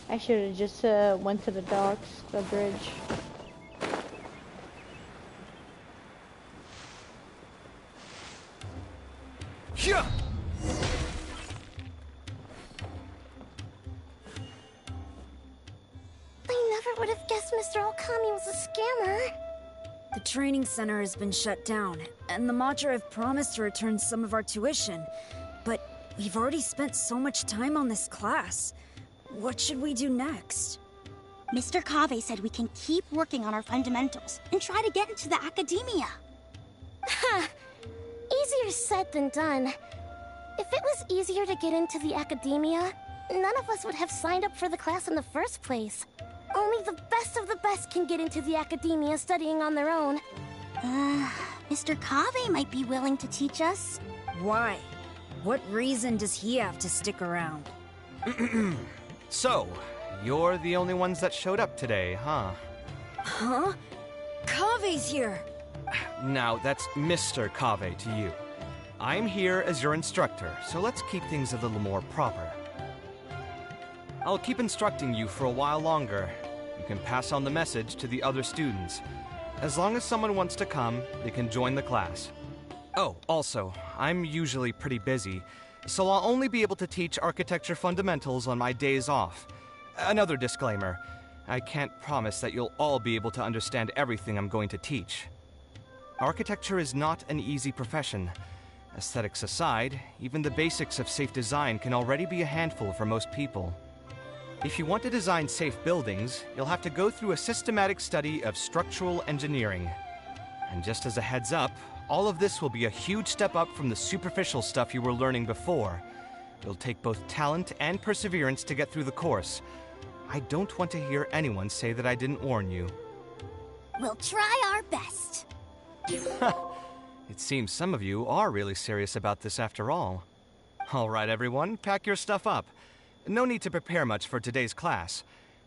I should have just went to the docks, the bridge. Mr. Okami was a scammer. The training center has been shut down, and the Matra have promised to return some of our tuition. But we've already spent so much time on this class. What should we do next? Mr. Kaveh said we can keep working on our fundamentals and try to get into the academia. Ha! Easier said than done. If it was easier to get into the academia, none of us would have signed up for the class in the first place. Only the best of the best can get into the academia studying on their own. Mr. Kaveh might be willing to teach us. Why? What reason does he have to stick around? So, you're the only ones that showed up today, huh? Huh? Kaveh's here! Now, that's Mr. Kaveh to you. I'm here as your instructor, so let's keep things a little more proper. I'll keep instructing you for a while longer. You can pass on the message to the other students. As long as someone wants to come, they can join the class. Oh, also, I'm usually pretty busy, so I'll only be able to teach architecture fundamentals on my days off. Another disclaimer, I can't promise that you'll all be able to understand everything I'm going to teach. Architecture is not an easy profession. Aesthetics aside, even the basics of safe design can already be a handful for most people. If you want to design safe buildings, you'll have to go through a systematic study of structural engineering. And just as a heads up, all of this will be a huge step up from the superficial stuff you were learning before. It'll take both talent and perseverance to get through the course. I don't want to hear anyone say that I didn't warn you. We'll try our best. It seems some of you are really serious about this after all. All right, everyone, pack your stuff up. No need to prepare much for today's class.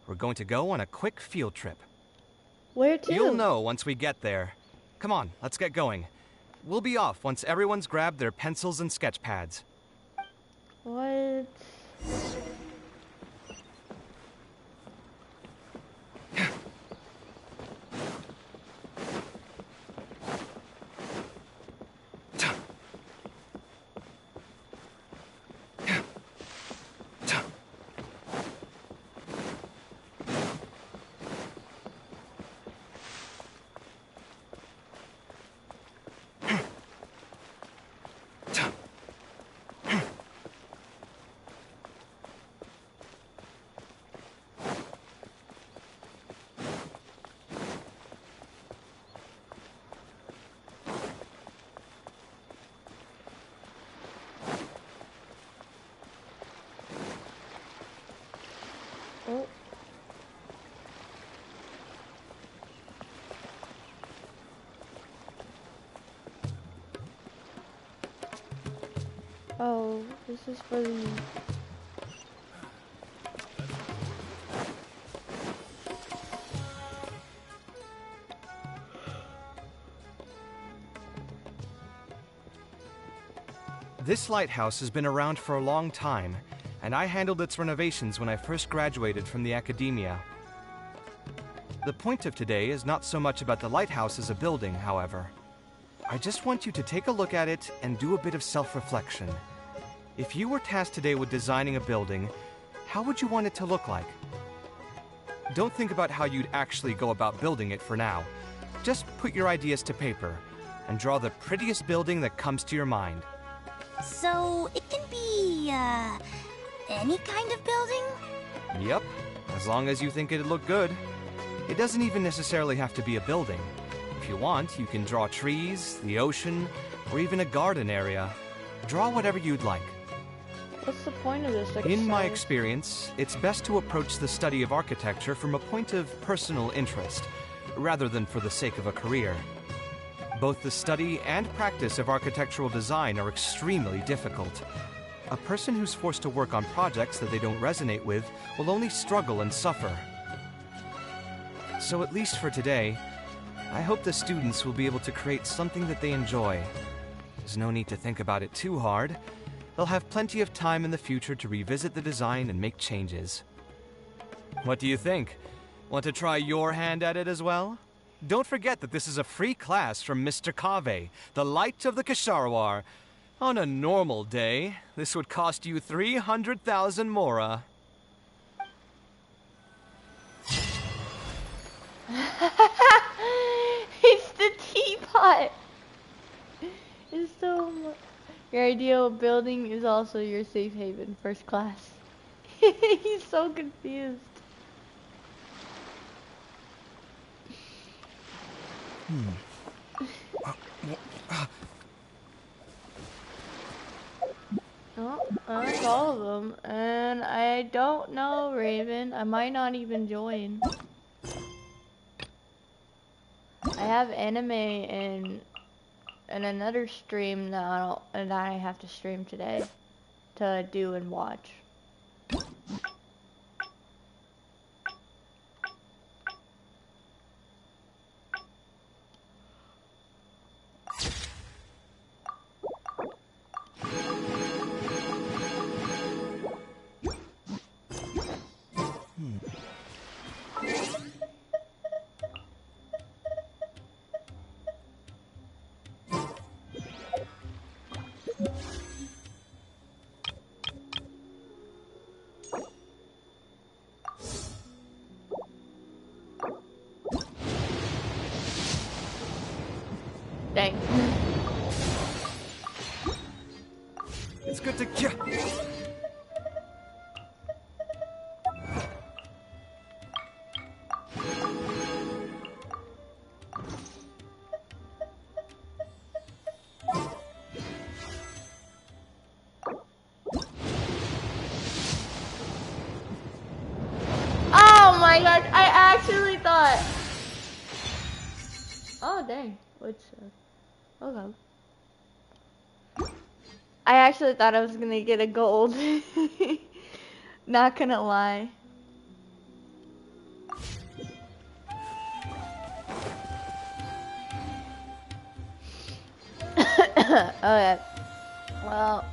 We're going to go on a quick field trip. Where to? You'll know once we get there. Come on, let's get going. We'll be off once everyone's grabbed their pencils and sketch pads. What? Oh, this is for the... This lighthouse has been around for a long time, and I handled its renovations when I first graduated from the academia. The point of today is not so much about the lighthouse as a building, however. I just want you to take a look at it and do a bit of self-reflection. If you were tasked today with designing a building, how would you want it to look like? Don't think about how you'd actually go about building it for now. Just put your ideas to paper and draw the prettiest building that comes to your mind. So, it can be, any kind of building? Yep, as long as you think it'd look good. It doesn't even necessarily have to be a building. If you want, you can draw trees, the ocean, or even a garden area. Draw whatever you'd like. What's the point of this exercise? In my experience, it's best to approach the study of architecture from a point of personal interest, rather than for the sake of a career. Both the study and practice of architectural design are extremely difficult. A person who's forced to work on projects that they don't resonate with will only struggle and suffer. So at least for today, I hope the students will be able to create something that they enjoy. There's no need to think about it too hard. They'll have plenty of time in the future to revisit the design and make changes. What do you think? Want to try your hand at it as well? Don't forget that this is a free class from Mr. Kaveh, the Light of the Kasharawar. On a normal day, this would cost you 300,000 mora. It's the teapot! It's so much. Your ideal building is also your safe haven, first class. He's so confused. Oh, that's all of them. And I don't know, Raven. I might not even join. I have anime in another stream that I have to stream today to do and watch. Dang. It's good to kill. Oh my gosh, I actually thought. Oh dang, which okay. I actually thought I was gonna get a gold. Not gonna lie. Okay. Well,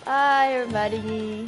bye everybody.